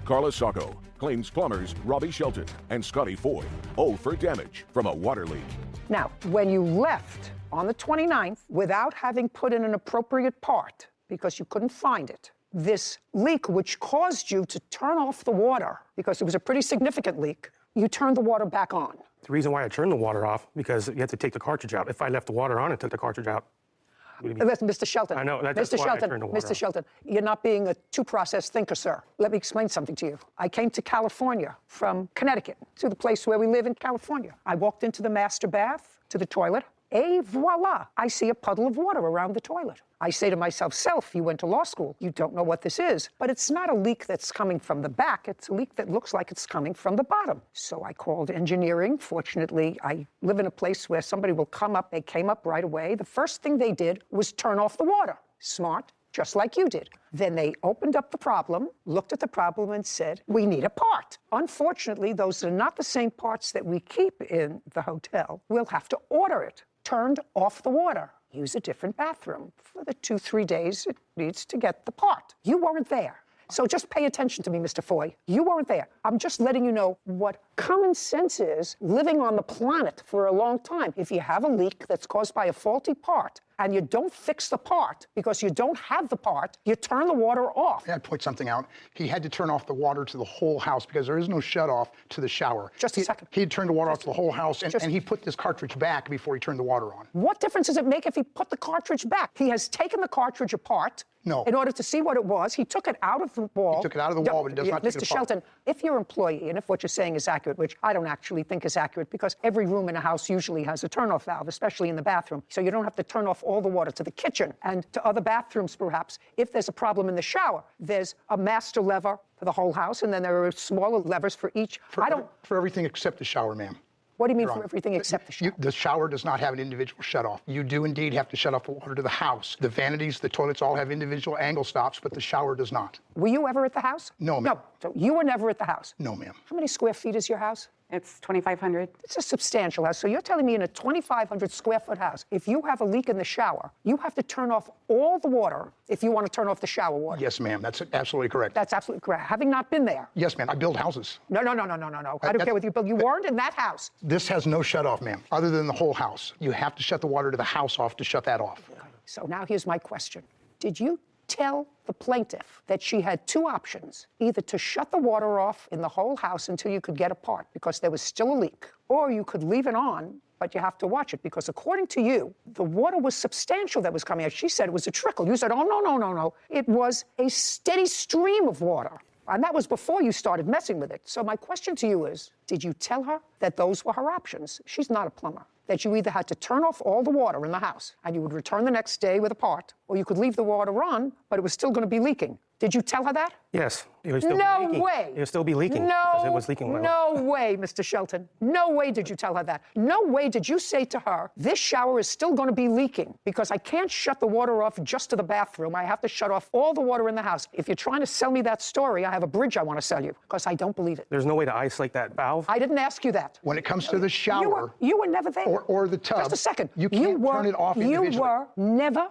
Carla Sacco claims plumbers Robbie Shelton and Scotty Foy owe for damage from a water leak. Now, when you left on the 29th without having put in an appropriate part because you couldn't find it, this leak, which caused you to turn off the water because it was a pretty significant leak, you turned the water back on. The reason why I turned the water off, because you have to take the cartridge out. If I left the water on and took the cartridge out, Listen, Mr. Shelton. I know, that's Mr. why I Shelton, turned the water Mr. off. Shelton, you're not being a two-process thinker, sir. Let me explain something to you. I came to California from Connecticut to the place where we live in California. I walked into the master bath, to the toilet, et voila, I see a puddle of water around the toilet. I say to myself, Self, you went to law school. You don't know what this is. But it's not a leak that's coming from the back. It's a leak that looks like it's coming from the bottom. So I called engineering. Fortunately, I live in a place where somebody will come up. They came up right away. The first thing they did was turn off the water. Smart, just like you did. Then they opened up the problem, looked at the problem, and said, we need a part. Unfortunately, those are not the same parts that we keep in the hotel. We'll have to order it. Turned off the water. Use a different bathroom for the 2-3 days it needs to get the part. You weren't there. So just pay attention to me, Mr. Foy. You weren't there. I'm just letting you know what common sense is living on the planet for a long time. If you have a leak that's caused by a faulty part and you don't fix the part because you don't have the part, you turn the water off. I'd point something out. He had to turn off the water to the whole house because there is no shut-off to the shower. Just a second. He had turned the water off to the whole house, and he put this cartridge back before he turned the water on. What difference does it make if he put the cartridge back? He has taken the cartridge apart. No. In order to see what it was, he took it out of the wall. He took it out of the wall, but he does not take it Mr. apart. Shelton, if you're an employee, and if what you're saying is accurate, which I don't actually think is accurate, because every room in a house usually has a turnoff valve, especially in the bathroom, so you don't have to turn off all the water to the kitchen and to other bathrooms, perhaps. If there's a problem in the shower, there's a master lever for the whole house, and then there are smaller levers for each. For everything except the shower, ma'am. What do you mean You're for wrong. everything except the shower? The shower does not have an individual shut-off. You do indeed have to shut off the water to the house. The vanities, the toilets all have individual angle stops, but the shower does not. Were you ever at the house? No, ma'am. No, so you were never at the house? No, ma'am. How many square feet is your house? It's 2,500. It's a substantial house. So you're telling me in a 2,500 square foot house, if you have a leak in the shower, you have to turn off all the water if you want to turn off the shower water? Yes, ma'am. That's absolutely correct. That's absolutely correct. Having not been there. Yes, ma'am. I build houses. No. I don't care what you build. You weren't in that house. This has no shut off, ma'am, other than the whole house. You have to shut the water to the house off to shut that off. So now here's my question. Did you tell the plaintiff that she had two options, either to shut the water off in the whole house until you could get a part because there was still a leak, or you could leave it on, but you have to watch it because according to you, the water was substantial that was coming out. She said it was a trickle. You said, oh, no. It was a steady stream of water. And that was before you started messing with it. So my question to you is, did you tell her that those were her options? She's not a plumber. That you either had to turn off all the water in the house and you would return the next day with a part, or you could leave the water on, but it was still going to be leaking. Did you tell her that? Yes. It would still No be leaking. way. It would still be leaking. No, because it was leaking when I no left. way, Mr. Shelton. No way did you tell her that. No way did you say to her, this shower is still going to be leaking because I can't shut the water off just to the bathroom. I have to shut off all the water in the house. If you're trying to sell me that story, I have a bridge I want to sell you because I don't believe it. There's no way to isolate that valve? I didn't ask you that. When it comes to the shower... You were never there. Or the tub... Just a second. You can't turn it off individually. You were never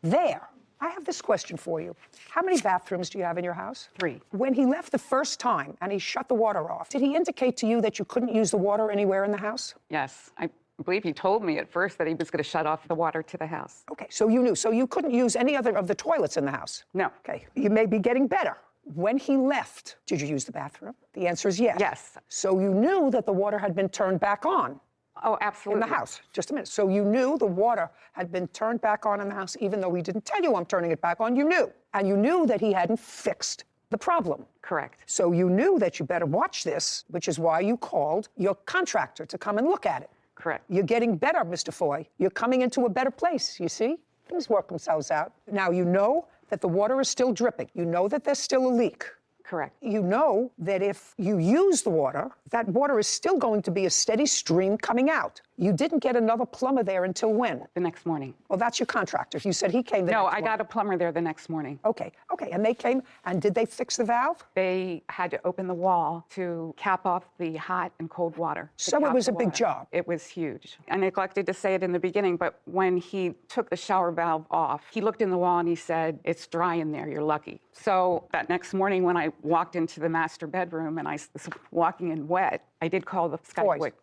there. I have this question for you. How many bathrooms do you have in your house? 3. When he left the first time and he shut the water off, did he indicate to you that you couldn't use the water anywhere in the house? Yes. I believe he told me at first that he was going to shut off the water to the house. Okay, so you knew. So you couldn't use any other of the toilets in the house? No. Okay, you may be getting better. When he left, did you use the bathroom? The answer is yes. Yes. So you knew that the water had been turned back on? Oh, absolutely. In the house. Just a minute. So you knew the water had been turned back on in the house, even though he didn't tell you I'm turning it back on. You knew. And you knew that he hadn't fixed the problem. Correct. So you knew that you better watch this, which is why you called your contractor to come and look at it. Correct. You're getting better, Mr. Foy. You're coming into a better place, you see? Things work themselves out. Now, you know that the water is still dripping. You know that there's still a leak. Correct. You know that if you use the water, that water is still going to be a steady stream coming out. You didn't get another plumber there until when? The next morning. Well, that's your contractor. You said he came the next morning. No, I got a plumber there the next morning. Okay. And they came, and did they fix the valve? They had to open the wall to cap off the hot and cold water. So it was a big job. It was huge. I neglected to say it in the beginning, but when he took the shower valve off, he looked in the wall and he said, it's dry in there, you're lucky. So that next morning when I walked into the master bedroom and I was walking in wet, I did call the Skywick.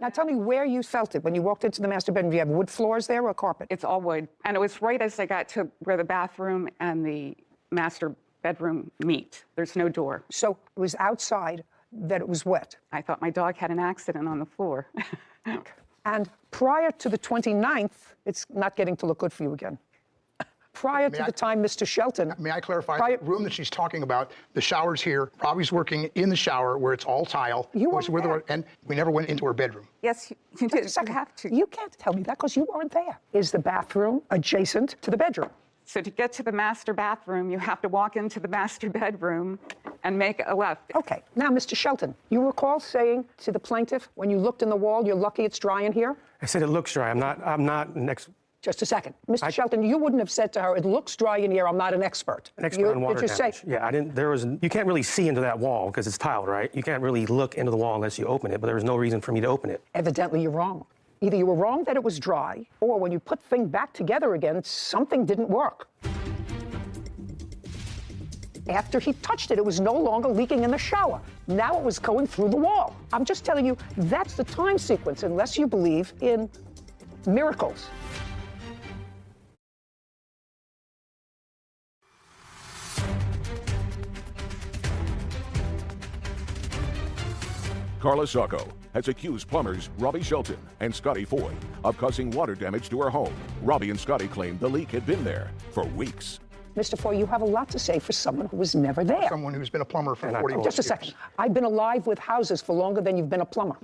Now tell me where you felt it when you walked into the master bedroom. Do you have wood floors there or carpet? It's all wood. And it was right as I got to where the bathroom and the master bedroom meet. There's no door. So it was outside that it was wet? I thought my dog had an accident on the floor. And prior to the 29th, it's not getting to look good for you again. Prior to the time, Mr. Shelton. May I clarify? The room that she's talking about, the shower's here. Robbie's working in the shower where it's all tile. You weren't there. And we never went into her bedroom. Yes, you did. You have to. You can't tell me that because you weren't there. Is the bathroom adjacent to the bedroom? So to get to the master bathroom, you have to walk into the master bedroom and make a left. Okay. Now, Mr. Shelton, you recall saying to the plaintiff, when you looked in the wall, you're lucky it's dry in here? I said it looks dry. I'm not an expert. Just a second. Mr. Shelton, you wouldn't have said to her, it looks dry in here, I'm not an expert. An expert on water damage. Say? Yeah, I didn't, you can't really see into that wall because it's tiled, right? You can't really look into the wall unless you open it, but there was no reason for me to open it. Evidently, you're wrong. Either you were wrong that it was dry, or when you put things back together again, something didn't work. After he touched it, it was no longer leaking in the shower. Now it was going through the wall. I'm just telling you, that's the time sequence, unless you believe in miracles. Carla Sacco has accused plumbers Robbie Shelton and Scotty Foy of causing water damage to her home. Robbie and Scotty claimed the leak had been there for weeks. Mr. Foy, you have a lot to say for someone who was never there. Someone who's been a plumber for 40 years. Just a second. I've been alive with houses for longer than you've been a plumber,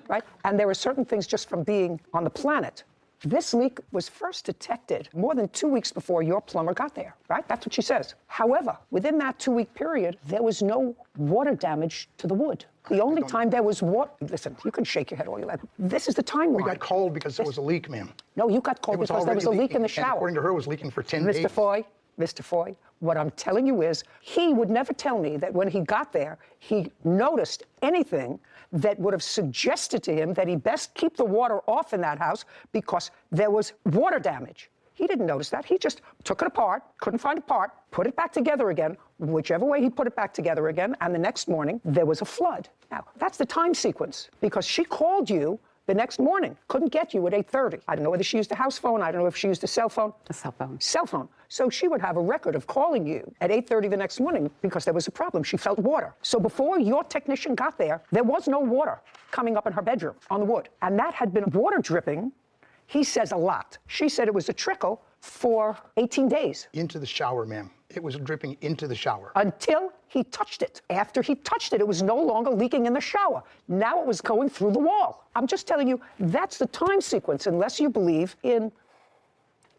right? And there are certain things just from being on the planet. This leak was first detected more than 2 weeks before your plumber got there, right? That's what she says. However, within that 2-week period, there was no water damage to the wood. The only time there was water, listen, you can shake your head all you like. This is the timeline. We got cold because there was a leak, ma'am. No, you got cold because there was a leak in the shower. And according to her, it was leaking for 10 days. Mr. Foy, Mr. Foy. What I'm telling you is he would never tell me that when he got there, he noticed anything that would have suggested to him that he best keep the water off in that house because there was water damage. He didn't notice that. He just took it apart, couldn't find a part, put it back together again, whichever way he put it back together again, and the next morning, there was a flood. Now, that's the time sequence, because she called you the next morning, couldn't get you at 8:30. I don't know whether she used a house phone, I don't know if she used a cell phone. A cell phone. Cell phone. So she would have a record of calling you at 8:30 the next morning because there was a problem. She felt water. So before your technician got there was no water coming up in her bedroom on the wood. And that had been water dripping, he says, a lot. She said it was a trickle for 18 days. Into the shower, ma'am. It was dripping into the shower. Until he touched it. After he touched it, it was no longer leaking in the shower. Now it was going through the wall. I'm just telling you, that's the time sequence, unless you believe in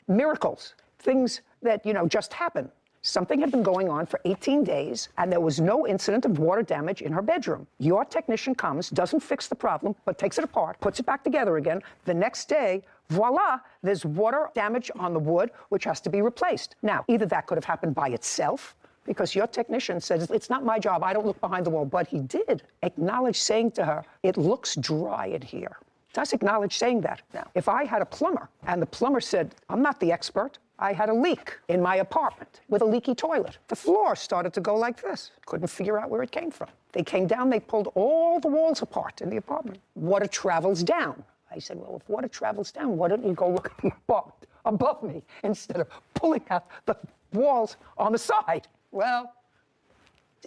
miracles, things that, just happen. Something had been going on for 18 days, and there was no incident of water damage in her bedroom. Your technician comes, doesn't fix the problem, but takes it apart, puts it back together again. The next day, voila, there's water damage on the wood, which has to be replaced. Now, either that could have happened by itself, because your technician says, it's not my job, I don't look behind the wall, but he did acknowledge saying to her, it looks dry in here. Does acknowledge saying that. Now, if I had a plumber, and the plumber said, I'm not the expert, I had a leak in my apartment with a leaky toilet. The floor started to go like this. Couldn't figure out where it came from. They came down, they pulled all the walls apart in the apartment. Water travels down. I said, well, if water travels down, why don't you go look above me instead of pulling out the walls on the side? Well,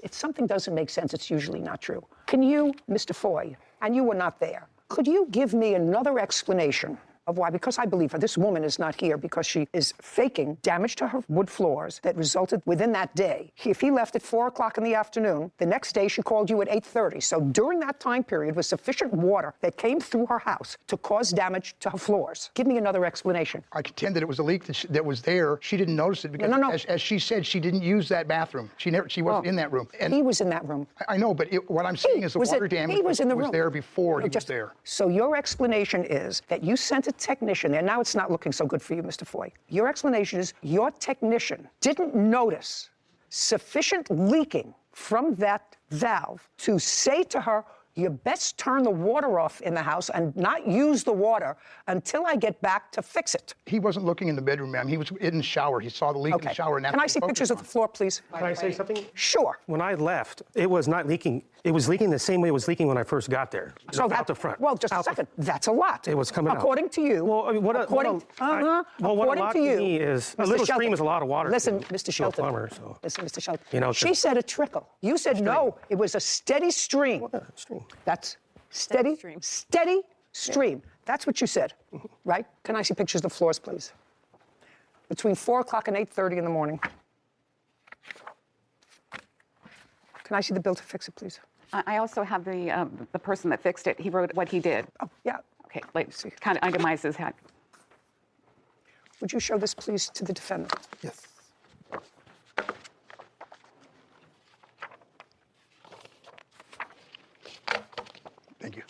if something doesn't make sense, it's usually not true. Can you, Mr. Foy, and you were not there, could you give me another explanation of why? Because I believe her. This woman is not here because she is faking damage to her wood floors that resulted within that day. If he left at 4 o'clock in the afternoon, the next day she called you at 8:30. So during that time period was sufficient water that came through her house to cause damage to her floors. Give me another explanation. I contend that it was a leak that was there. She didn't notice it because, no. As she said, she didn't use that bathroom. She wasn't in that room. And he was in that room. I know, but what I'm saying is the water damage was there before he was there. So your explanation is that you sent a technician there. Now it's not looking so good for you, Mr. Foy. Your explanation is your technician didn't notice sufficient leaking from that valve to say to her, you best turn the water off in the house and not use the water until I get back to fix it. He wasn't looking in the bedroom, ma'am. He was in the shower. He saw the leak in the shower. And Can I see pictures of the floor, please? Can I say something? Sure. When I left, it was not leaking. It was leaking the same way it was leaking when I first got there. So out the front. Well, just a second. That's a lot. It was coming out. According to you. Well, I mean, what a lot to me is a little stream is a lot of water. Listen, Mr. Shelton. Plumber, so. Listen, Mr. Shelton. She said a trickle. You said no. It was a steady stream. Stream. That's steady stream. That's what you said, right? Can I see pictures of the floors, please? Between 4 o'clock and 8:30 in the morning. Can I see the bill to fix it, please? I also have the person that fixed it. He wrote what he did. Oh, yeah. Okay, let's kind of itemizes that. Would you show this, please, to the defendant? Yes. Thank you.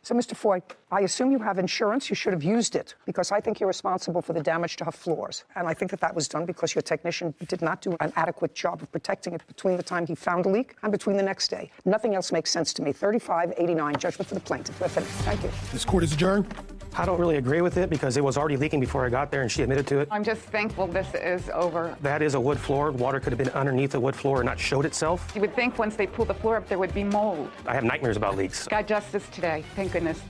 So, Mr. Foy, I assume you have insurance. You should have used it because I think you're responsible for the damage to her floors. And I think that was done because your technician did not do an adequate job of protecting it between the time he found the leak and between the next day. Nothing else makes sense to me. 3589, judgment for the plaintiff. We're finished. Thank you. This court is adjourned. I don't really agree with it because it was already leaking before I got there and she admitted to it. I'm just thankful this is over. That is a wood floor. Water could have been underneath the wood floor and not showed itself. You would think once they pull the floor up, there would be mold. I have nightmares about leaks. Got justice today, thank goodness.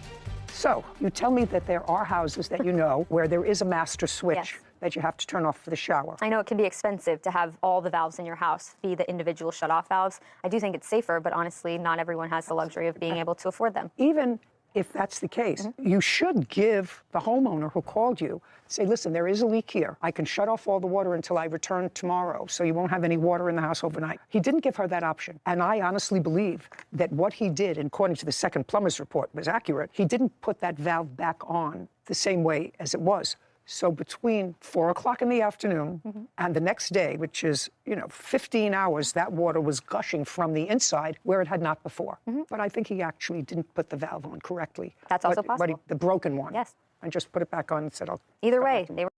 So, you tell me that there are houses that you know where there is a master switch that you have to turn off for the shower. I know it can be expensive to have all the valves in your house be the individual shut-off valves. I do think it's safer, but honestly, not everyone has the luxury of being able to afford them. Even if that's the case, you should give the homeowner who called you, say, listen, there is a leak here. I can shut off all the water until I return tomorrow, so you won't have any water in the house overnight. He didn't give her that option. And I honestly believe that what he did, according to the second plumber's report, was accurate. He didn't put that valve back on the same way as it was. So between 4 o'clock in the afternoon and the next day, which is, 15 hours, that water was gushing from the inside where it had not before. But I think he actually didn't put the valve on correctly. That's also possible. The broken one. Yes. and just put it back on and said, Either way, they were.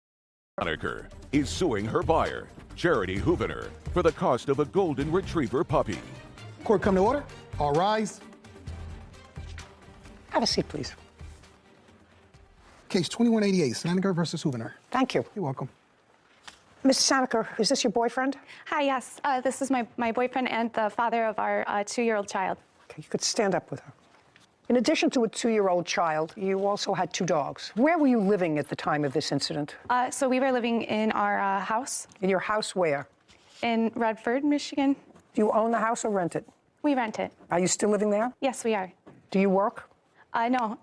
Honecker is suing her buyer, Charity Hoovener, for the cost of a golden retriever puppy. Court come to order. All rise. Have a seat, please. Case 2188, Sanager versus Hoovener. Thank you. You're welcome. Ms. Sanaker, is this your boyfriend? Hi, yes. This is my boyfriend and the father of our 2-year-old child. Okay, you could stand up with her. In addition to a 2-year-old child, you also had 2 dogs. Where were you living at the time of this incident? So we were living in our house. In your house where? In Redford, Michigan. Do you own the house or rent it? We rent it. Are you still living there? Yes, we are. Do you work? No,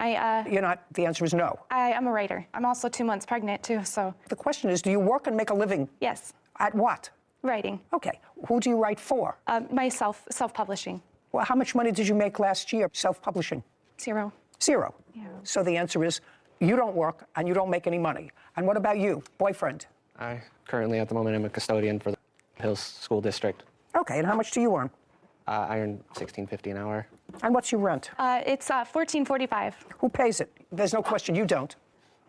You're not. The answer is no. I am a writer. I'm also 2 months pregnant, too, so. The question is, do you work and make a living? Yes. At what? Writing. Okay. Who do you write for? Myself, self-publishing. Well, how much money did you make last year self-publishing? 0. 0. Yeah. So the answer is, you don't work and you don't make any money. And what about you, boyfriend? I currently, at the moment, am a custodian for the Hills School District. Okay, and how much do you earn? I earn $16.50 an hour. And what's your rent? It's $14.45. Who pays it? There's no question you don't.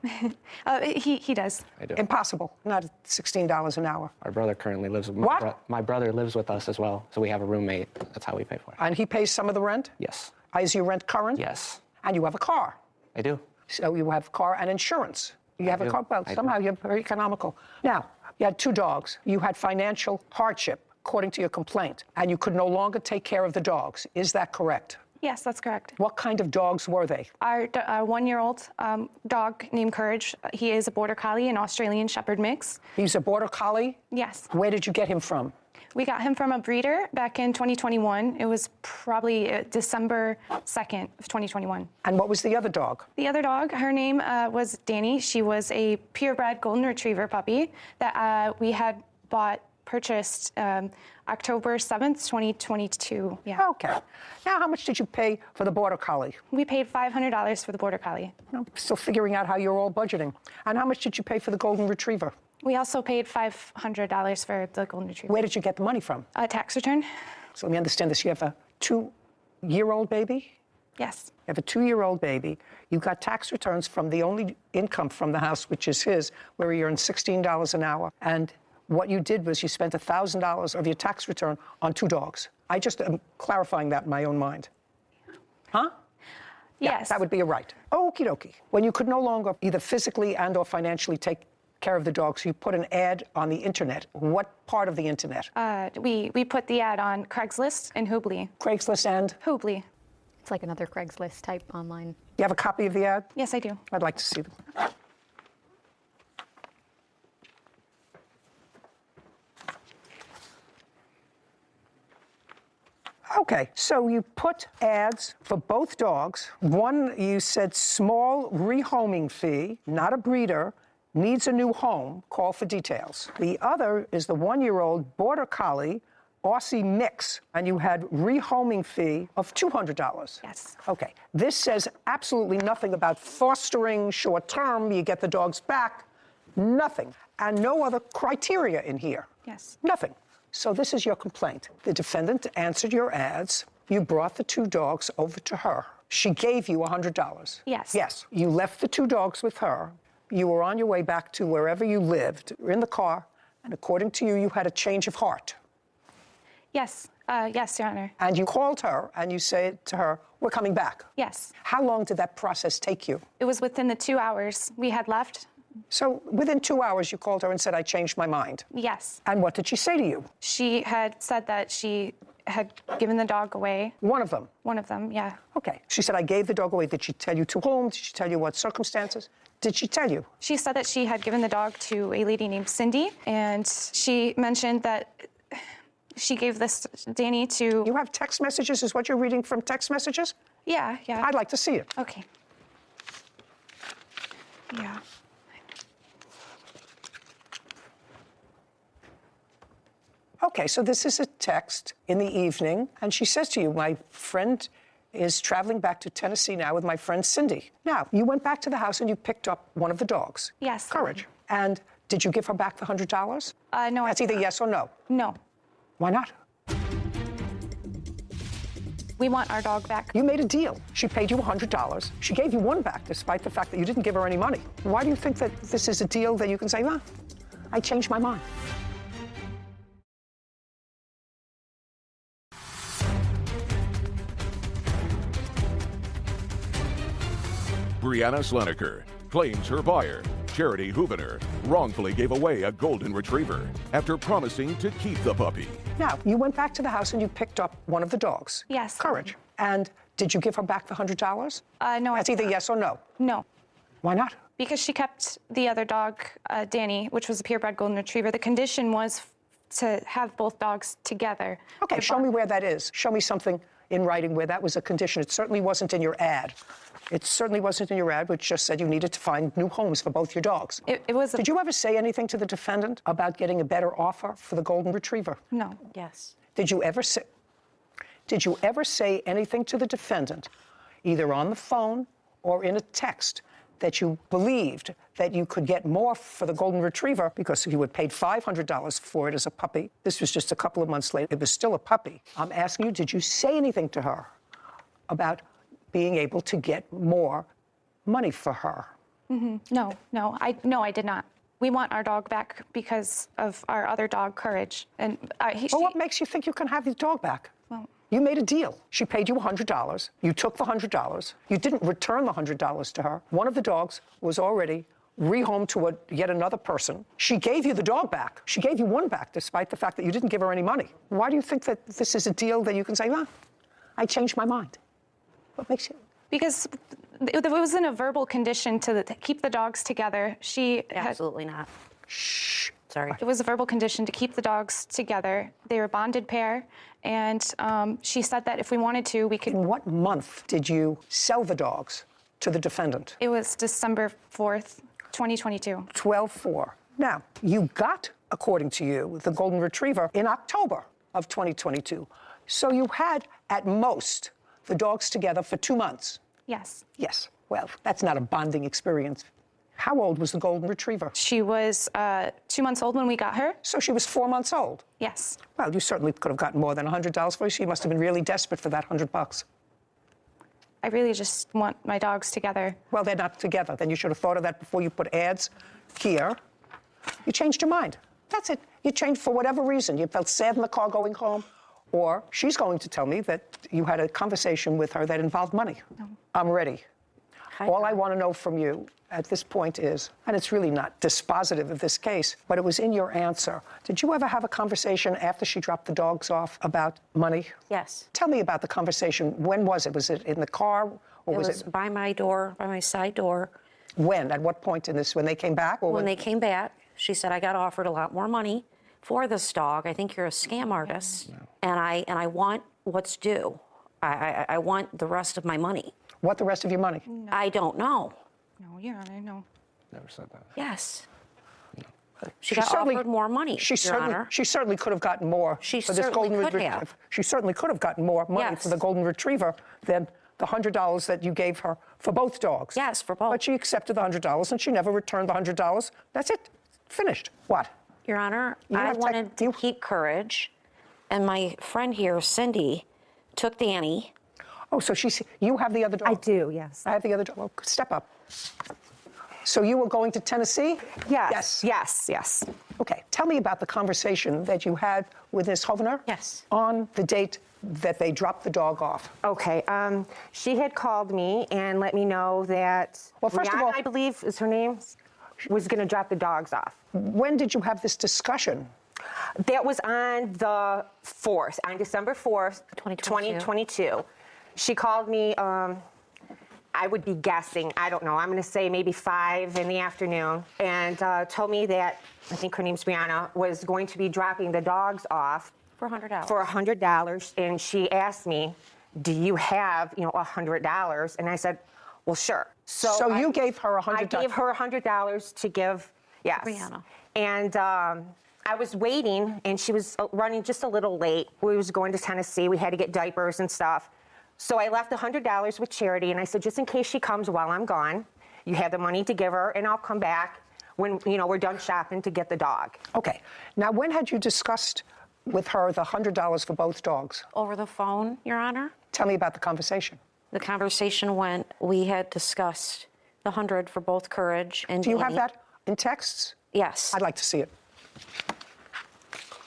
He does. I do. Impossible. Not at $16 an hour. Our brother currently lives with What? my brother lives with us as well, so we have a roommate. That's how we pay for it. And he pays some of the rent? Yes. Is your rent current? Yes. And you have a car? I do. So you have car and insurance. You have I a do. car. Well, I somehow do. you're very economical. Now, you had 2 dogs. You had financial hardship, according to your complaint, and you could no longer take care of the dogs. Is that correct? Yes, that's correct. What kind of dogs were they? Our 1-year-old dog named Courage. He is a Border Collie, an Australian Shepherd mix. He's a Border Collie? Yes. Where did you get him from? We got him from a breeder back in 2021. It was probably December 2nd of 2021. And what was the other dog? The other dog, her name was Danny. She was a purebred golden retriever puppy that we had purchased October 7th, 2022. Yeah. Okay. Now, how much did you pay for the Border Collie? We paid $500 for the Border Collie. I'm still figuring out how you're all budgeting. And how much did you pay for the Golden Retriever? We also paid $500 for the Golden Retriever. Where did you get the money from? A tax return. So let me understand this. You have a 2-year-old baby? Yes. You have a 2-year-old baby. You got tax returns from the only income from the house, which is his, where he earned $16 an hour. And what you did was you spent $1,000 of your tax return on 2 dogs. I just am clarifying that in my own mind. Huh? Yes. Yeah, that would be a right. Okie dokie. When you could no longer either physically and or financially take care of the dogs, you put an ad on the internet. What part of the internet? We put the ad on Craigslist and Hoobly. Craigslist and? Hoobly. It's like another Craigslist type online. You have a copy of the ad? Yes, I do. I'd like to see them. Okay, so you put ads for both dogs. One, you said small rehoming fee, not a breeder, needs a new home, call for details. The other is the 1-year-old Border Collie, Aussie mix, and you had rehoming fee of $200. Yes. Okay, this says absolutely nothing about fostering short term, you get the dogs back, nothing. And no other criteria in here. Yes. Nothing. So this is your complaint. The defendant answered your ads. You brought the 2 dogs over to her. She gave you $100. Yes. Yes. You left the 2 dogs with her. You were on your way back to wherever you lived, in the car, and according to you, you had a change of heart. Yes. Yes, Your Honor. And you called her and you said to her, we're coming back. Yes. How long did that process take you? It was within the 2 hours we had left. So within 2 hours, you called her and said, I changed my mind. Yes. And what did she say to you? She had said that she had given the dog away. One of them? One of them, yeah. Okay. She said, I gave the dog away. Did she tell you to whom? Did she tell you what circumstances? Did she tell you? She said that she had given the dog to a lady named Cindy, and she mentioned that she gave this Danny to... You have text messages? Is what you're reading from text messages? Yeah, yeah. I'd like to see it. Okay. Yeah. Okay, so this is a text in the evening, and she says to you, my friend is traveling back to Tennessee now with my friend Cindy. Now, you went back to the house and you picked up one of the dogs. Yes. Courage. And did you give her back the $100? No. That's either yes or no. No. Why not? We want our dog back. You made a deal. She paid you $100. She gave you one back despite the fact that you didn't give her any money. Why do you think that this is a deal that you can say, well, I changed my mind? Brianna Sleneker claims her buyer, Charity Hoovener, wrongfully gave away a golden retriever after promising to keep the puppy. Now, you went back to the house and you picked up one of the dogs. Yes. Courage. And did you give her back the $100? No. That's either yes or no. No. Why not? Because she kept the other dog, Danny, which was a purebred golden retriever. The condition was to have both dogs together. Okay, show me where that is. Show me something in writing where that was a condition. It certainly wasn't in your ad. It certainly wasn't in your ad, which just said you needed to find new homes for both your dogs. It was. Did you ever say anything to the defendant about getting a better offer for the golden retriever? No. Yes. Did you ever say anything to the defendant, either on the phone or in a text, that you believed that you could get more for the golden retriever because you had paid $500 for it as a puppy? This was just a couple of months later. It was still a puppy. I'm asking you, did you say anything to her about being able to get more money for her? No, I did not. We want our dog back because of our other dog, Courage. And what makes you think you can have your dog back? Well, you made a deal. She paid you $100. You took the $100. You didn't return the $100 to her. One of the dogs was already rehomed to yet another person. She gave you the dog back. She gave you one back despite the fact that you didn't give her any money. Why do you think that this is a deal that you can say, well, I changed my mind? What makes you? Because it was in a verbal condition to keep the dogs together. Absolutely not. Shh. Sorry. It was a verbal condition to keep the dogs together. They were a bonded pair, and she said that if we wanted to, we could. In what month did you sell the dogs to the defendant? It was December 4th, 2022. 12/4. Now, you got, according to you, the golden retriever in October of 2022. So you had, at most, the dogs together for 2 months. Yes. Yes. Well, that's not a bonding experience. How old was the golden retriever? She was 2 months old when we got her. So she was 4 months old? Yes. Well, you certainly could have gotten more than $100 for her. She must have been really desperate for that $100. I really just want my dogs together. Well, they're not together. Then you should have thought of that before you put ads here. You changed your mind. That's it. You changed for whatever reason. You felt sad in the car going home, or she's going to tell me that you had a conversation with her that involved money. No. I'm ready. All I want to know from you at this point is, and it's really not dispositive of this case, but it was in your answer. Did you ever have a conversation after she dropped the dogs off about money? Yes. Tell me about the conversation. When was it? Was it in the car? Or It was by my door, by my side door. When? At what point in this? When they came back? Or when they came back, she said, I got offered a lot more money for this dog. I think you're a scam artist, and I want what's due. I want the rest of my money. What, the rest of your money? No. I don't know. No, Your Honor, no. Never said that. Yes. She got offered more money, Your Honor. She certainly could have gotten more for this golden retriever. She certainly could have gotten more money for the golden retriever than the $100 that you gave her for both dogs. Yes, for both. But she accepted the $100 and she never returned the $100. That's it. Finished. What? Your Honor, I wanted to keep Courage, and my friend here, Cindy, took Danny. Oh, so you have the other dog? I do, yes. I have the other dog. Well, step up. So you were going to Tennessee? Yes. Yes. Okay. Tell me about the conversation that you had with Ms. Hoovener. Yes. On the date that they dropped the dog off. Okay. She had called me and let me know that Rihanna, I believe is her name, was going to drop the dogs off. When did you have this discussion? That was on the 4th, on December 4th, 2022. She called me, I would be guessing, I don't know, I'm going to say maybe 5 in the afternoon, and told me that, I think her name's Brianna, was going to be dropping the dogs off. For $100. For $100, and she asked me, do you have, $100? And I said, well, sure. So you gave her $100? I gave her $100 to give, yes. Brianna. And I was waiting, and she was running just a little late. We was going to Tennessee. We had to get diapers and stuff. So I left $100 with Charity, and I said, just in case she comes while I'm gone, you have the money to give her, and I'll come back when, we're done shopping to get the dog. Okay. Now, when had you discussed with her the $100 for both dogs? Over the phone, Your Honor. Tell me about the conversation. The conversation went, we had discussed the 100 for both Courage and Do you have Danny. that in texts? Yes. I'd like to see it.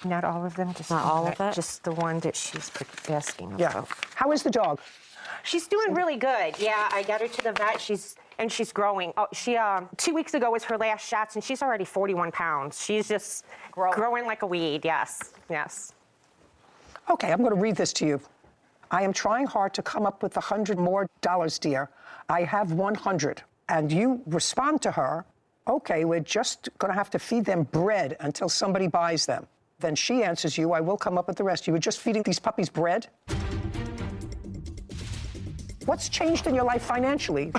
Not all of them, just Not all of it? Just the one that she's asking Yeah. about. How is the dog? She's doing really good. Yeah, I got her to the vet. She's growing. Oh, she 2 weeks ago was her last shots, and she's already 41 pounds. She's just growing like a weed. Yes, yes. Okay, I'm going to read this to you. I am trying hard to come up with $100 more, dear. I have 100. And you respond to her, okay, we're just going to have to feed them bread until somebody buys them. Then she answers you, I will come up with the rest. You were just feeding these puppies bread? What's changed in your life financially?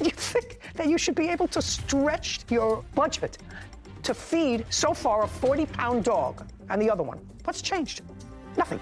You think that you should be able to stretch your budget to feed so far a 40-pound dog and the other one? What's changed? Nothing.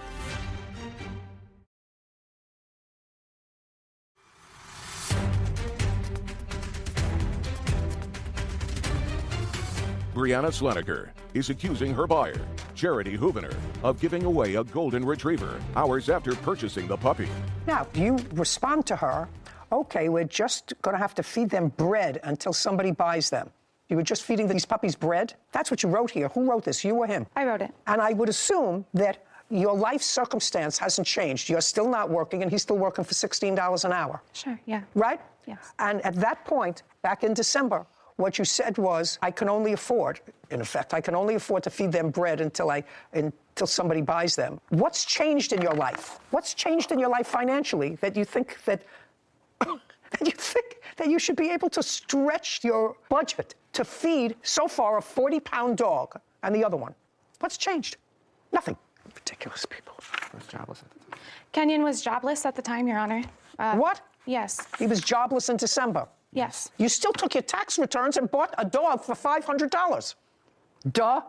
Brianna Sleneker is accusing her buyer, Charity Hoovener, of giving away a golden retriever hours after purchasing the puppy. Now, you respond to her, okay, we're just going to have to feed them bread until somebody buys them. You were just feeding these puppies bread? That's what you wrote here. Who wrote this, you or him? I wrote it. And I would assume that your life circumstance hasn't changed. You're still not working, and he's still working for $16 an hour. Sure, yeah. Right? Yes. And at that point, back in December, what you said was, I can only afford, in effect, I can only afford to feed them bread until somebody buys them. What's changed in your life? What's changed in your life financially that you think that you should be able to stretch your budget to feed so far a 40-pound dog and the other one? What's changed? Nothing. Ridiculous people. Was jobless at the time. Kenyon was jobless at the time, Your Honor. What? Yes. He was jobless in December. Yes. You still took your tax returns and bought a dog for $500. Duh.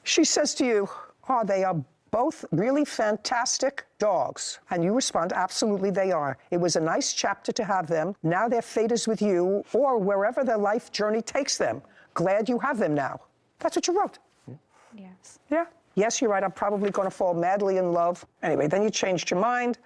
She says to you, oh, they are both really fantastic dogs. And you respond, absolutely they are. It was a nice chapter to have them. Now their fate is with you or wherever their life journey takes them. Glad you have them now. That's what you wrote. Yes. Yeah. Yes, you're right. I'm probably going to fall madly in love. Anyway, then you changed your mind.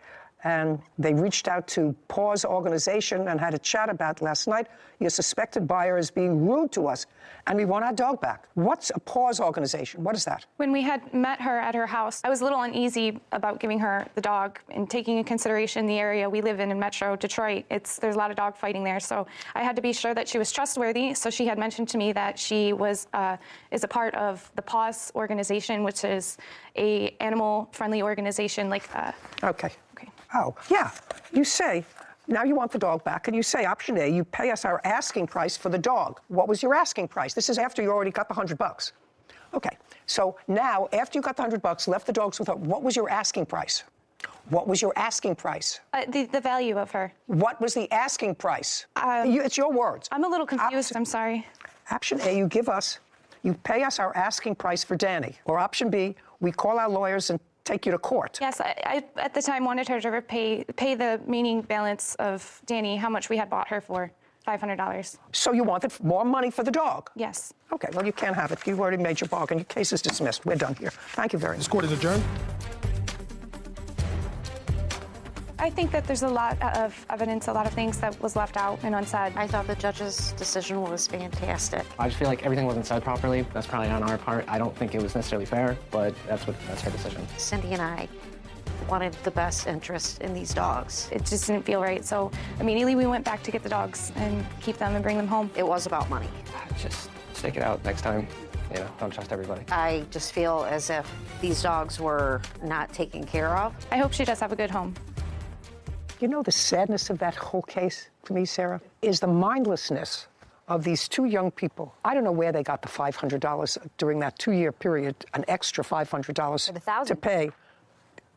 And they reached out to Paw's organization and had a chat about last night. Your suspected buyer is being rude to us, and we want our dog back. What's a Paw's organization? What is that? When we had met her at her house, I was a little uneasy about giving her the dog and taking into consideration the area we live in Metro Detroit. There's a lot of dog fighting there, so I had to be sure that she was trustworthy. So she had mentioned to me that she is a part of the Paws organization, which is a animal-friendly organization like. Okay. Oh, yeah. You say, now you want the dog back, and you say, option A, you pay us our asking price for the dog. What was your asking price? This is after you already got the $100. Okay. So now, after you got the $100, left the dogs with her, what was your asking price? What was your asking price? The value of her. What was the asking price? It's your words. I'm a little confused. I'm sorry. Option A, you pay us our asking price for Danny. Or option B, we call our lawyers and take you to court. Yes, I at the time wanted her to repay the remaining balance of Danny, how much we had bought her for, $500. So you wanted more money for the dog? Yes. Okay, well, you can't have it. You've already made your bargain. Your case is dismissed. We're done here. Thank you very much. This court is adjourned. I think that there's a lot of evidence, a lot of things that was left out and unsaid. I thought the judge's decision was fantastic. I just feel like everything wasn't said properly. That's probably on our part. I don't think it was necessarily fair, but that's her decision. Cindy and I wanted the best interest in these dogs. It just didn't feel right, so immediately we went back to get the dogs and keep them and bring them home. It was about money. Just stake it out next time. You know, don't trust everybody. I just feel as if these dogs were not taken care of. I hope she does have a good home. You know the sadness of that whole case to me, Sarah, is the mindlessness of these two young people. I don't know where they got the $500 during that 2-year period, an extra $500 to pay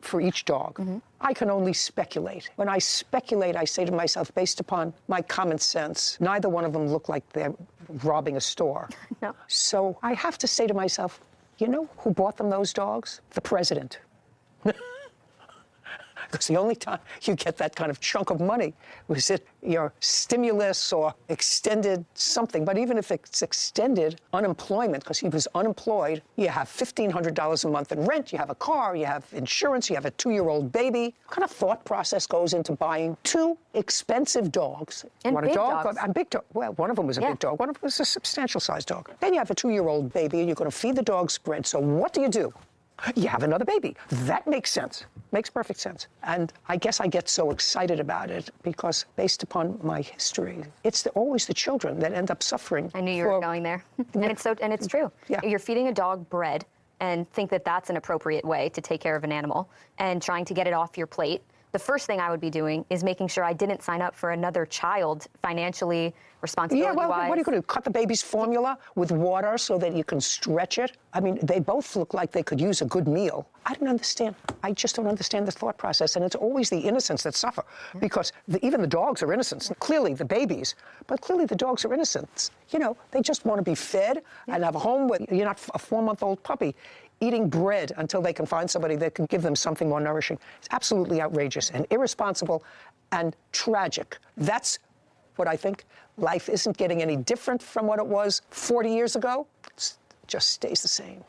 for each dog. Mm-hmm. I can only speculate. When I speculate, I say to myself, based upon my common sense, neither one of them look like they're robbing a store. No. So I have to say to myself, you know who bought them those dogs? The president. because the only time you get that kind of chunk of money was at your stimulus or extended something. But even if it's extended unemployment, because he was unemployed, you have $1,500 a month in rent, you have a car, you have insurance, you have a 2-year-old baby. What kind of thought process goes into buying 2 expensive dogs? And Want a big dog? dogs. A big dog. Well, one of them was a big dog. One of them was a substantial-sized dog. Then you have a 2-year-old baby, and you're going to feed the dogs bread. So what do? You have another baby. That makes sense. Makes perfect sense. And I guess I get so excited about it because based upon my history, it's always the children that end up suffering. I knew you were going there. And it's true. Yeah. You're feeding a dog bread and think that that's an appropriate way to take care of an animal and trying to get it off your plate. The first thing I would be doing is making sure I didn't sign up for another child financially, responsibility-wise. Yeah, well, what are you going to do? Cut the baby's formula with water so that you can stretch it? I mean, they both look like they could use a good meal. I don't understand. I just don't understand the thought process. And it's always the innocents that suffer because even the dogs are innocents. Clearly the babies, but clearly the dogs are innocents. You know, they just want to be fed and have a home where you're not a 4-month-old puppy eating bread until they can find somebody that can give them something more nourishing. It's absolutely outrageous and irresponsible and tragic. That's what I think. Life isn't getting any different from what it was 40 years ago. It just stays the same.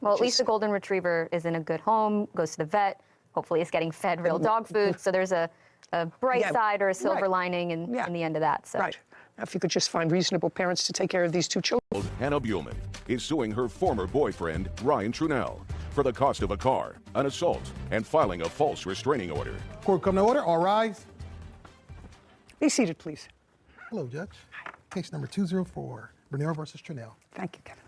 Well, at least the golden retriever is in a good home, goes to the vet, hopefully is getting fed real dog food. So there's a bright side or a silver lining in the end of that. So. Right. Now, if you could just find reasonable parents to take care of these 2 children. Hannah Buhlman is suing her former boyfriend, Ryan Trunell, for the cost of a car, an assault, and filing a false restraining order. Court come to order. All rise. Be seated, please. Hello, Judge. Case number 204, Bernero versus Trunell. Thank you, Kevin.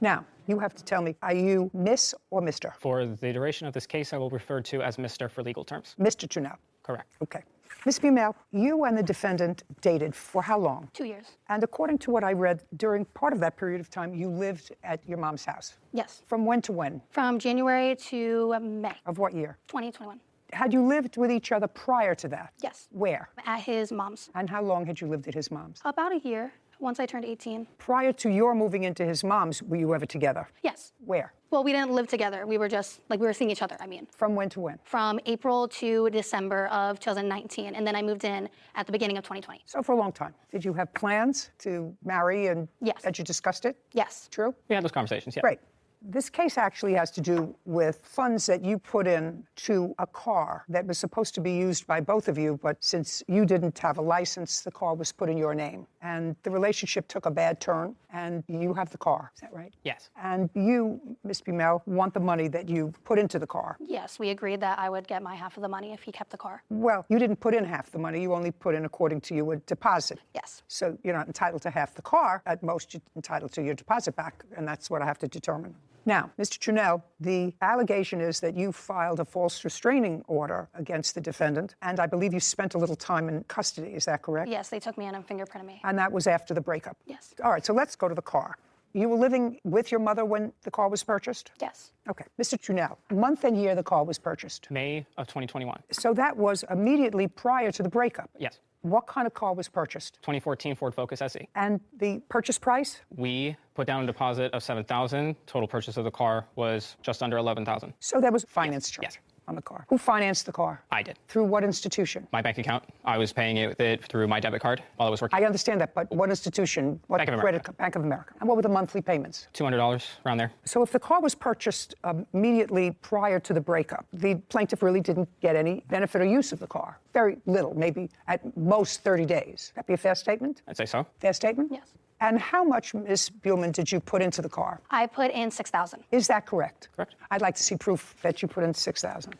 Now, you have to tell me, are you Miss or Mr.? For the duration of this case, I will refer to as Mr. for legal terms. Mr. Trunell. Correct. Okay. Ms. Buhlman, you and the defendant dated for how long? 2 years. And according to what I read, during part of that period of time, you lived at your mom's house. Yes. From when to when? From January to May. Of what year? 2021. Had you lived with each other prior to that? Yes. Where? At his mom's. And how long had you lived at his mom's? About a year, once I turned 18. Prior to your moving into his mom's, were you ever together? Yes. Where? Well, we didn't live together. We were just, we were seeing each other, I mean. From when to when? From April to December of 2019, and then I moved in at the beginning of 2020. So for a long time. Did you have plans to marry and had you discussed it? Yes. True? We had those conversations, yeah. Great. This case actually has to do with funds that you put in to a car that was supposed to be used by both of you, but since you didn't have a license, the car was put in your name. And the relationship took a bad turn, and you have the car. Is that right? Yes. And you, Ms. Buhlman, want the money that you put into the car. Yes, we agreed that I would get my half of the money if he kept the car. Well, you didn't put in half the money. You only put in, according to you, a deposit. Yes. So you're not entitled to half the car. At most, you're entitled to your deposit back, and that's what I have to determine. Now, Mr. Trunell, the allegation is that you filed a false restraining order against the defendant, and I believe you spent a little time in custody. Is that correct? Yes, they took me in and fingerprinted me. And that was after the breakup? Yes. All right, so let's go to the car. You were living with your mother when the car was purchased? Yes. Okay. Mr. Trunell, month and year the car was purchased? May of 2021. So that was immediately prior to the breakup? Yes. What kind of car was purchased? 2014 Ford Focus SE. And the purchase price? We put down a deposit of $7,000. Total purchase of the car was just under $11,000. So there was finance charge on the car. Who financed the car? I did. Through what institution? My bank account. I was paying it through my debit card while I was working. I understand that, but what institution? What Bank of credit? America. Bank of America. And what were the monthly payments? $200 around there. So if the car was purchased immediately prior to the breakup, the plaintiff really didn't get any benefit or use of the car. Very little, maybe at most 30 days. That be a fair statement? I'd say so. Fair statement? Yes. And how much, Ms. Buhlman, did you put into the car? I put in $6,000. Is that correct? Correct. I'd like to see proof that you put in $6,000.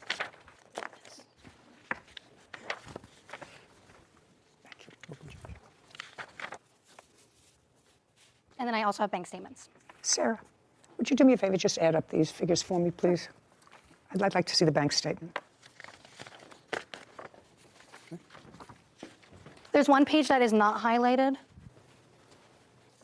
And then I also have bank statements. Sarah, would you do me a favor, just add up these figures for me, please? I'd like to see the bank statement. There's one page that is not highlighted.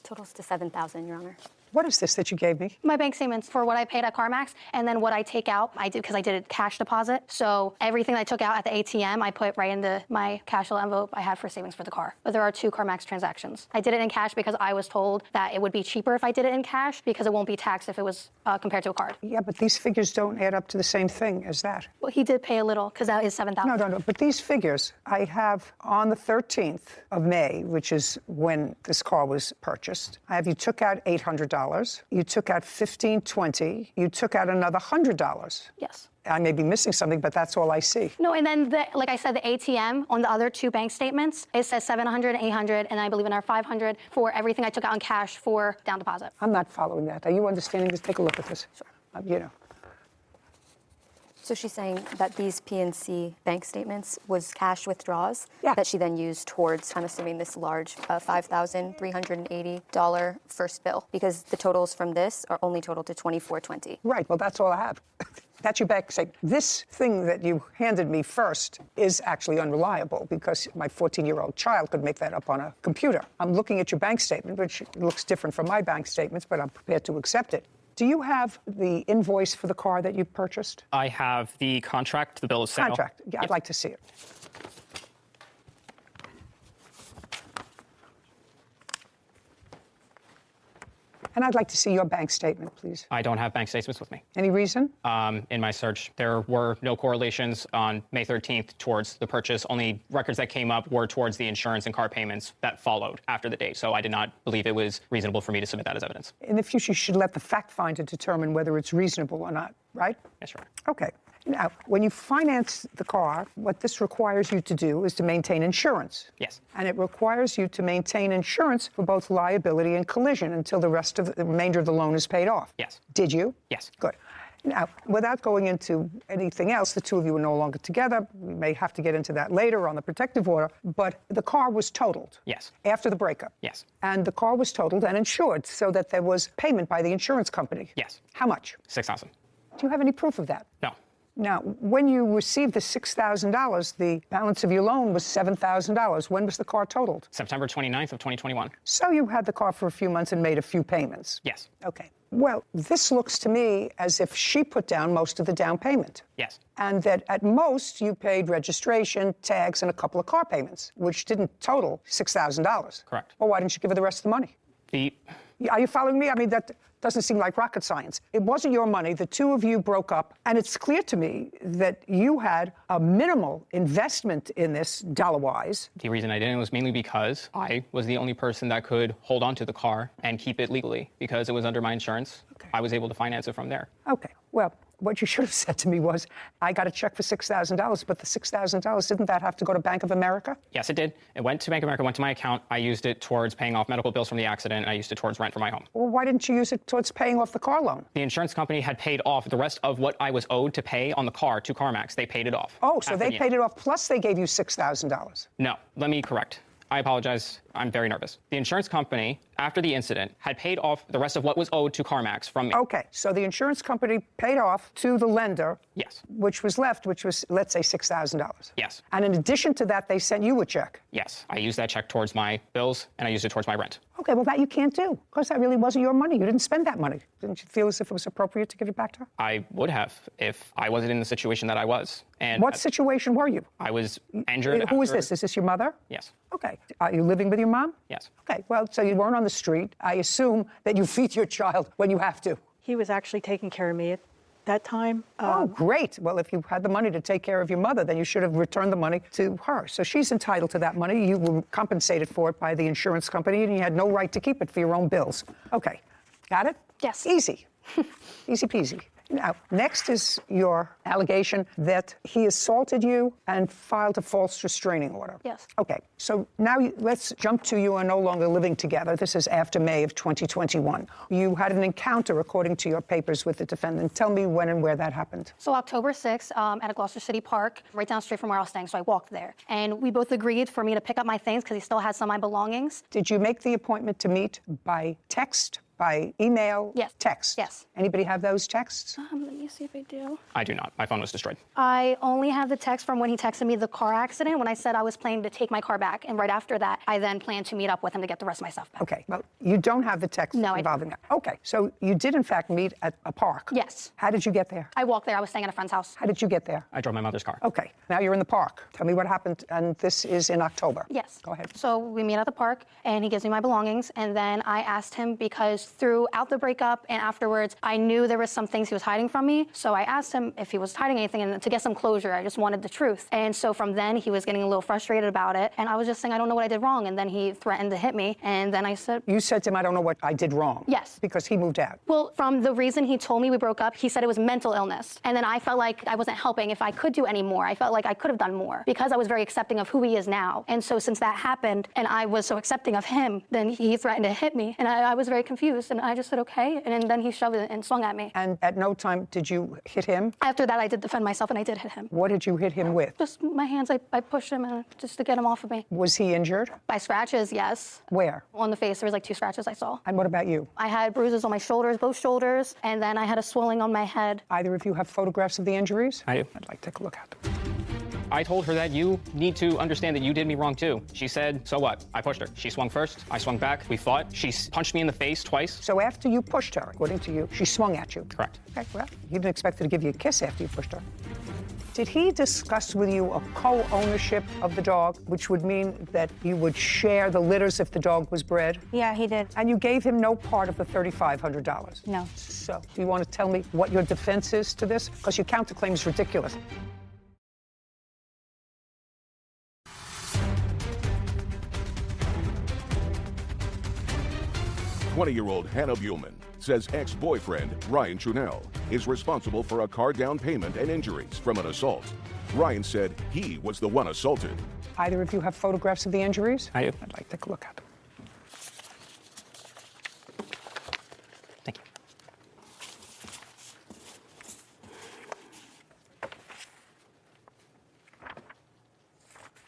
Totals to $7,000, Your Honor. What is this that you gave me? My bank statements for what I paid at CarMax, and then what I take out, I did because I did a cash deposit. So everything I took out at the ATM, I put right into my cash envelope I had for savings for the car. But there are 2 CarMax transactions. I did it in cash because I was told that it would be cheaper if I did it in cash because it won't be taxed if it was compared to a card. Yeah, but these figures don't add up to the same thing as that. Well, he did pay a little because that is $7,000. No. But these figures I have on the 13th of May, which is when this car was purchased. I have you took out $800. You took out $1,520. You took out another $100. Yes. I may be missing something, but that's all I see. No, and then, like I said, the ATM on the other 2 bank statements, it says $700, $800, and I believe another $500 for everything I took out in cash for down deposit. I'm not following that. Are you understanding this? Take a look at this. Sure. So she's saying that these PNC bank statements was cash withdrawals that she then used towards, I'm assuming, this large $5,380 first bill, because the totals from this are only total to $2,420. Right. Well, that's all I have. That's your bank statement. This thing that you handed me first is actually unreliable because my 14-year-old child could make that up on a computer. I'm looking at your bank statement, which looks different from my bank statements, but I'm prepared to accept it. Do you have the invoice for the car that you purchased? I have the contract, the bill of sale. Contract. Yeah, I'd like to see it. And I'd like to see your bank statement, please. I don't have bank statements with me. Any reason? In my search, there were no correlations on May 13th towards the purchase. Only records that came up were towards the insurance and car payments that followed after the date. So I did not believe it was reasonable for me to submit that as evidence. In the future, you should let the fact finder determine whether it's reasonable or not, right? Yes, sir. Okay. Now, when you finance the car, what this requires you to do is to maintain insurance. Yes. And it requires you to maintain insurance for both liability and collision until the remainder of the loan is paid off. Yes. Did you? Yes. Good. Now, without going into anything else, the 2 of you are no longer together. We may have to get into that later on the protective order, but the car was totaled. Yes. After the breakup. Yes. And the car was totaled and insured so that there was payment by the insurance company. Yes. How much? $6,000. Do you have any proof of that? No. Now, when you received the $6,000, the balance of your loan was $7,000. When was the car totaled? September 29th of 2021. So you had the car for a few months and made a few payments? Yes. Okay. Well, this looks to me as if she put down most of the down payment. Yes. And that at most you paid registration, tags, and a couple of car payments, which didn't total $6,000. Correct. Well, why didn't you give her the rest of the money? Are you following me? I mean, that doesn't seem like rocket science. It wasn't your money. The 2 of you broke up. And it's clear to me that you had a minimal investment in this dollar-wise. The reason I didn't was mainly because I was the only person that could hold on to the car and keep it legally because it was under my insurance. Okay. I was able to finance it from there. Okay. Well, what you should have said to me was, I got a check for $6,000, but the $6,000, didn't that have to go to Bank of America? Yes, it did. It went to Bank of America, went to my account. I used it towards paying off medical bills from the accident, and I used it towards rent for my home. Well, why didn't you use it towards paying off the car loan? The insurance company had paid off the rest of what I was owed to pay on the car to CarMax. They paid it off. Oh, so they paid it off, plus they gave you $6,000. No, let me correct. I apologize. I'm very nervous. The insurance company, after the incident, had paid off the rest of what was owed to CarMax from me. Okay, so the insurance company paid off to the lender. Yes. Which was left, which was, let's say, $6,000. Yes. And in addition to that, they sent you a check. Yes. I used that check towards my bills, and I used it towards my rent. Okay, well, that you can't do, because that really wasn't your money. You didn't spend that money. Didn't you feel as if it was appropriate to give it back to her? I would have if I wasn't in the situation that I was. And what situation were you? I was injured. Who is this? Is this your mother? Yes. Okay. Are you living with your mom? Yes. Okay, well, so you weren't on the street. I assume that you feed your child when you have to. He was actually taking care of me at that time. Oh, great. Well, if you had the money to take care of your mother, then you should have returned the money to her. So she's entitled to that money. You were compensated for it by the insurance company, and you had no right to keep it for your own bills. Okay. Got it? Yes. Easy. Easy peasy. Now, next is your allegation that he assaulted you and filed a false restraining order. Yes. Okay, so now let's jump to you are no longer living together. This is after May of 2021. You had an encounter, according to your papers, with the defendant. Tell me when and where that happened. So October 6th at a Gloucester City Park, right down the street from where I was staying, so I walked there. And we both agreed for me to pick up my things because he still had some of my belongings. Did you make the appointment to meet by text, By email? Yes. Text? Yes. Anybody have those texts? Let me see if I do. I do not. My phone was destroyed. I only have the text from when he texted me the car accident when I said I was planning to take my car back. And right after that, I then planned to meet up with him to get the rest of my stuff back. Okay, well, you don't have the text involving that. Okay, so you did in fact meet at a park? Yes. How did you get there? I walked there. I was staying at a friend's house. How did you get there? I drove my mother's car. Okay, now you're in the park. Tell me what happened, and this is in October. Yes. Go ahead. So we meet at the park, and he gives me my belongings, and then I asked him because throughout the breakup and afterwards, I knew there was some things he was hiding from me. So I asked him if he was hiding anything, and to get some closure, I just wanted the truth. And so from then, he was getting a little frustrated about it, and I was just saying, I don't know what I did wrong, and then he threatened to hit me, and then I said... You said to him, I don't know what I did wrong? Yes. Because he moved out? Well, from the reason he told me we broke up, he said it was mental illness. And then I felt like I wasn't helping if I could do any more. I felt like I could have done more because I was very accepting of who he is now. And so since that happened and I was so accepting of him, then he threatened to hit me. And I was very confused. And I just said, okay. And then he shoved it and swung at me. And at no time did you hit him? After that, I did defend myself and I did hit him. What did you hit him with? Just my hands. I pushed him just to get him off of me. Was he injured? By scratches, yes. Where? On the face. There was like 2 scratches I saw. And what about you? I had bruises on my shoulders, both shoulders, and then I had a swelling on my head. Either of you have photographs of the injuries? I do. I'd like to take a look at them. I told her that you need to understand that you did me wrong too. She said, so what? I pushed her. She swung first. I swung back. We fought. She punched me in the face twice. So after you pushed her, according to you, she swung at you? Correct. Okay, well, you didn't expect her to give you a kiss after you pushed her. Did he discuss with you a co-ownership of the dog, which would mean that you would share the litters if the dog was bred? Yeah, he did. And you gave him no part of the $3,500? No. So, do you want to tell me what your defense is to this? Because your counterclaim is ridiculous. "20-year-old Hannah Buhlman says ex-boyfriend Ryan Chunell is responsible for a car down payment and injuries from an assault. Ryan said he was the one assaulted. Either of you have photographs of the injuries? I do. I'd like to take a look at them. Thank you.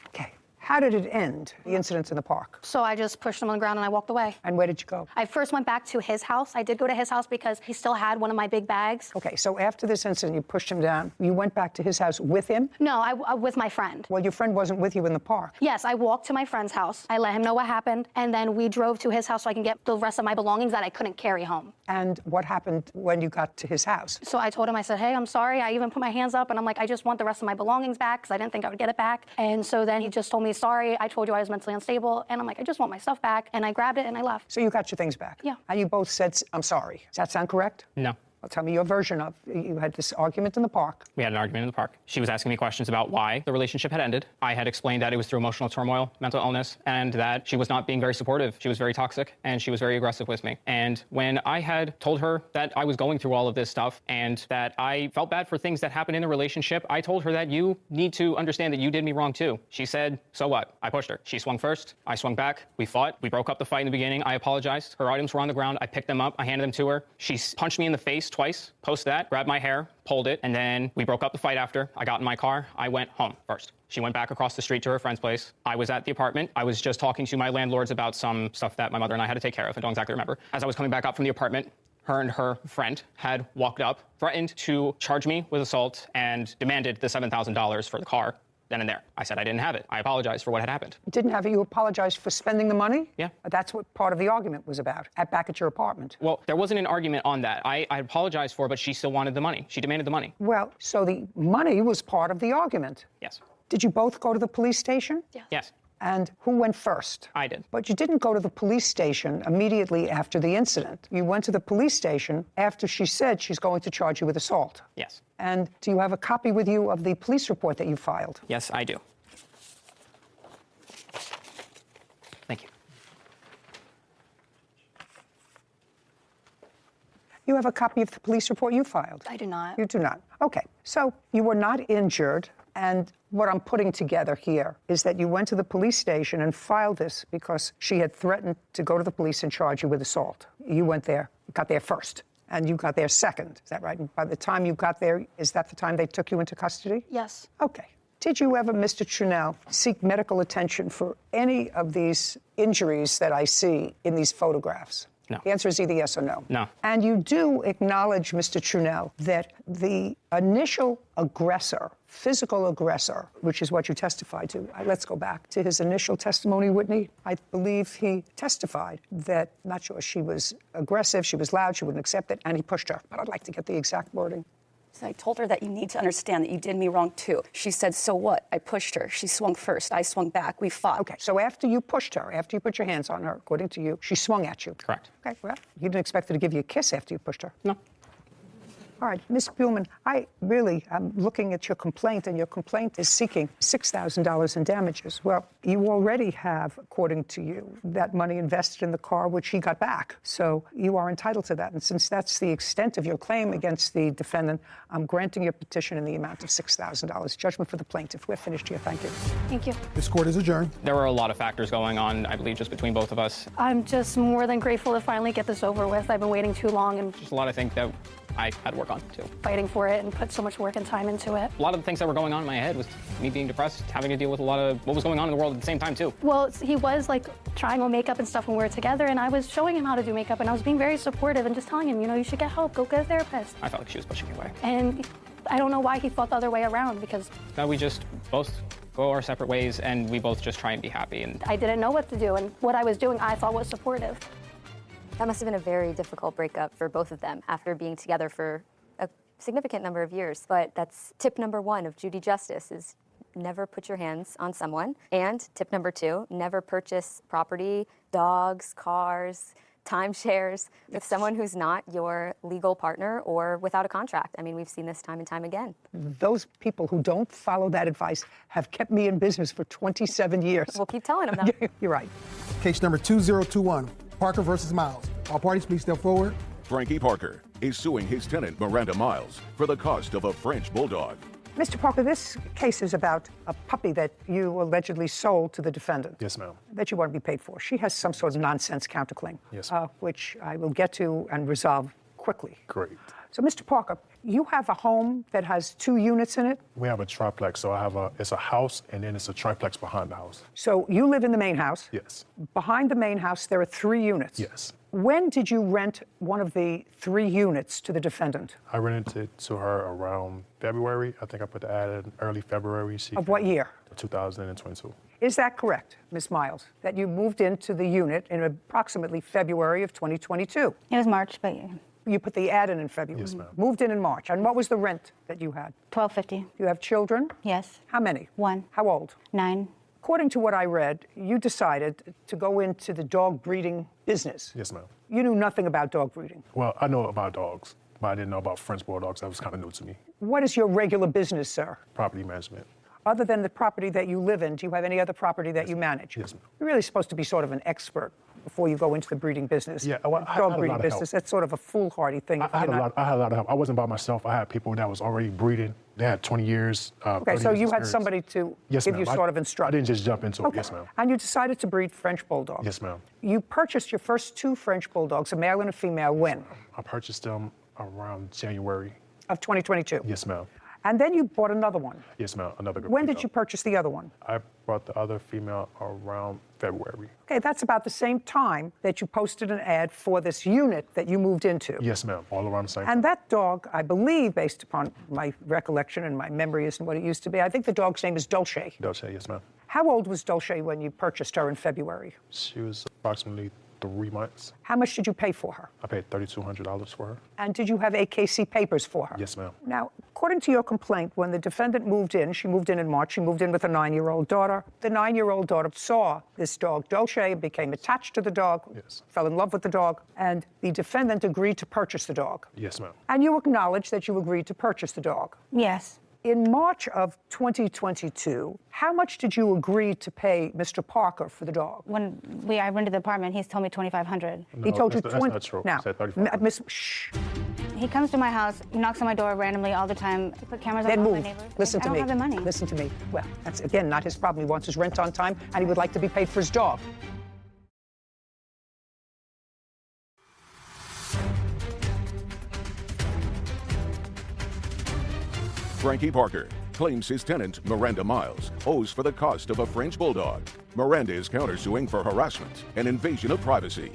Okay. How did it end, the incident in the park? So I just pushed him on the ground and I walked away. And where did you go? I first went back to his house. I did go to his house because he still had one of my big bags. Okay, so after this incident, you pushed him down. You went back to his house with him? No, I with my friend. Well, your friend wasn't with you in the park. Yes, I walked to my friend's house. I let him know what happened, and then we drove to his house so I can get the rest of my belongings that I couldn't carry home. And what happened when you got to his house? So I told him, I said, hey, I'm sorry. I even put my hands up, and I'm like, I just want the rest of my belongings back because I didn't think I would get it back. And so then he just told me, sorry, I told you I was mentally unstable. And I'm like, I just want my stuff back. And I grabbed it and I left. So you got your things back? Yeah. And you both said, I'm sorry. Does that sound correct? No. Well, tell me your version of, you had this argument in the park. We had an argument in the park. She was asking me questions about why the relationship had ended. I had explained that it was through emotional turmoil, mental illness, and that she was not being very supportive. She was very toxic, and she was very aggressive with me. And when I had told her that I was going through all of this stuff and that I felt bad for things that happened in the relationship, I told her that you need to understand that you did me wrong too. She said, so what? I pushed her. She swung first. I swung back. We fought. We broke up the fight in the beginning. I apologized. Her items were on the ground. I picked them up. I handed them to her. She punched me in the face twice. Post that, grabbed my hair, pulled it, and then we broke up the fight after. I got in my car. I went home first. She went back across the street to her friend's place. I was at the apartment. I was just talking to my landlords about some stuff that my mother and I had to take care of. I don't exactly remember. As I was coming back up from the apartment, her and her friend had walked up, threatened to charge me with assault, and demanded the $7,000 for the car. Then and there. I said I didn't have it. I apologized for what had happened. You didn't have it? You apologized for spending the money? Yeah. That's what part of the argument was about, back at your apartment. Well, there wasn't an argument on that. I apologized for it, but she still wanted the money. She demanded the money. Well, so the money was part of the argument. Yes. Did you both go to the police station? Yes. Yes. And who went first? I did. But you didn't go to the police station immediately after the incident. You went to the police station after she said she's going to charge you with assault. Yes. And do you have a copy with you of the police report that you filed? Yes, I do. Thank you. You have a copy of the police report you filed? I do not. You do not. Okay. So you were not injured. And what I'm putting together here is that you went to the police station and filed this because she had threatened to go to the police and charge you with assault. You went there, got there first, and you got there second. Is that right? And by the time you got there, is that the time they took you into custody? Yes. Okay. Did you ever, Mr. Chunell, seek medical attention for any of these injuries that I see in these photographs? No. The answer is either yes or no. No. And you do acknowledge, Mr. Trunell, that the initial aggressor, physical aggressor, which is what you testified to. Let's go back to his initial testimony, Whitney. I believe he testified that, not sure, she was aggressive, she was loud, she wouldn't accept it, and he pushed her. But I'd like to get the exact wording. So I told her that you need to understand that you did me wrong too. She said, so what? I pushed her. She swung first. I swung back. We fought. Okay, so after you pushed her, after you put your hands on her, according to you, she swung at you. Correct. Okay, well, you didn't expect her to give you a kiss after you pushed her. No. All right, Ms. Buhlman, I'm looking at your complaint, and your complaint is seeking $6,000 in damages. Well, you already have, according to you, that money invested in the car, which he got back. So you are entitled to that. And since that's the extent of your claim against the defendant, I'm granting your petition in the amount of $6,000. Judgment for the plaintiff. We're finished here. Thank you. Thank you. This court is adjourned. There were a lot of factors going on, I believe, just between both of us. I'm just more than grateful to finally get this over with. I've been waiting too long and Just a lot of things that I had to work on, too. fighting for it and put so much work and time into it. A lot of the things that were going on in my head was me being depressed, having to deal with a lot of what was going on in the world at the same time, too. Well, he was like trying on makeup and stuff when we were together, and I was showing him how to do makeup, and I was being very supportive and just telling him, you should get help, go get a therapist. I felt like she was pushing me away. And I don't know why he thought the other way around, because Now we just both go our separate ways, and we both just try and be happy. And I didn't know what to do, and what I was doing I thought was supportive. That must have been a very difficult breakup for both of them after being together for a significant number of years. But that's tip number 1 of Judy Justice is never put your hands on someone. And tip number 2, never purchase property, dogs, cars, timeshares with someone who's not your legal partner or without a contract. I mean, we've seen this time and time again. Those people who don't follow that advice have kept me in business for 27 years. We'll keep telling them that. You're right. Case number 2021, Parker versus Miles. All parties, please step forward. Frankie Parker is suing his tenant, Miranda Miles, for the cost of a French bulldog. Mr. Parker, this case is about a puppy that you allegedly sold to the defendant. Yes, ma'am. That you want to be paid for. She has some sort of nonsense counterclaim. Yes, which I will get to and resolve quickly. Great. So, Mr. Parker, you have a home that has 2 units in it? We have a triplex, so it's a house, and then it's a triplex behind the house. So you live in the main house? Yes. Behind the main house, there are 3 units? Yes. When did you rent one of the 3 units to the defendant? I rented it to her around February. I think I put the ad in early February. Of what year? 2022. Is that correct, Ms. Miles, that you moved into the unit in approximately February of 2022? It was March, but yeah. You put the ad in February? Yes, ma'am. Moved in March. And what was the rent that you had? $12.50. You have children? Yes. How many? 1. How old? 9. According to what I read, you decided to go into the dog breeding business. Yes, ma'am. You knew nothing about dog breeding. Well, I know about dogs, but I didn't know about French bulldogs. That was kind of new to me. What is your regular business, sir? Property management. Other than the property that you live in, do you have any other property that you manage? Yes, ma'am. You're really supposed to be sort of an expert before you go into the breeding business. Yeah, well, I had dog a breeding lot of business. help. That's sort of a foolhardy thing. I had a lot of help. I wasn't by myself. I had people that was already breeding. They had 20 years. Okay, so you had somebody to Yes, give ma'am. you sort of instruction. I didn't just jump into it. Okay. Yes, ma'am. And you decided to breed French bulldogs. Yes, ma'am. You purchased your first 2 French bulldogs, a male and a female, when? I purchased them around January. Of 2022? Yes, ma'am. And then you bought another one. Yes, ma'am. Another good When female. did you purchase the other one? I bought the other female around February. Okay, that's about the same time that you posted an ad for this unit that you moved into. Yes, ma'am. All around the same And that dog, I believe, based upon my recollection and my memory isn't what it used to be, I think the dog's name is Dolce. Dolce, yes, ma'am. How old was Dolce when you purchased her in February? She was approximately 3 months. How much did you pay for her? I paid $3,200 for her. And did you have AKC papers for her? Yes, ma'am. Now, according to your complaint, when the defendant moved in, she moved in March, she moved in with a 9-year-old daughter. The 9-year-old daughter saw this dog, Dolce, became attached to the dog, fell in love with the dog, and the defendant agreed to purchase the dog. Yes, ma'am. And you acknowledge that you agreed to purchase the dog. Yes. In March of 2022, how much did you agree to pay Mr. Parker for the dog? When I rented the apartment, he's told me $2,500. He told you that's 20. not true. Now, He said 35. Miss, shh. He comes to my house, knocks on my door randomly all the time. I put cameras Then on all move. my neighbors. Listen I to don't me. have the money. Listen to me. Well, that's again not his problem. He wants his rent on time, and he would like to be paid for his dog. Frankie Parker claims his tenant, Miranda Miles, owes for the cost of a French bulldog. Miranda is countersuing for harassment and invasion of privacy.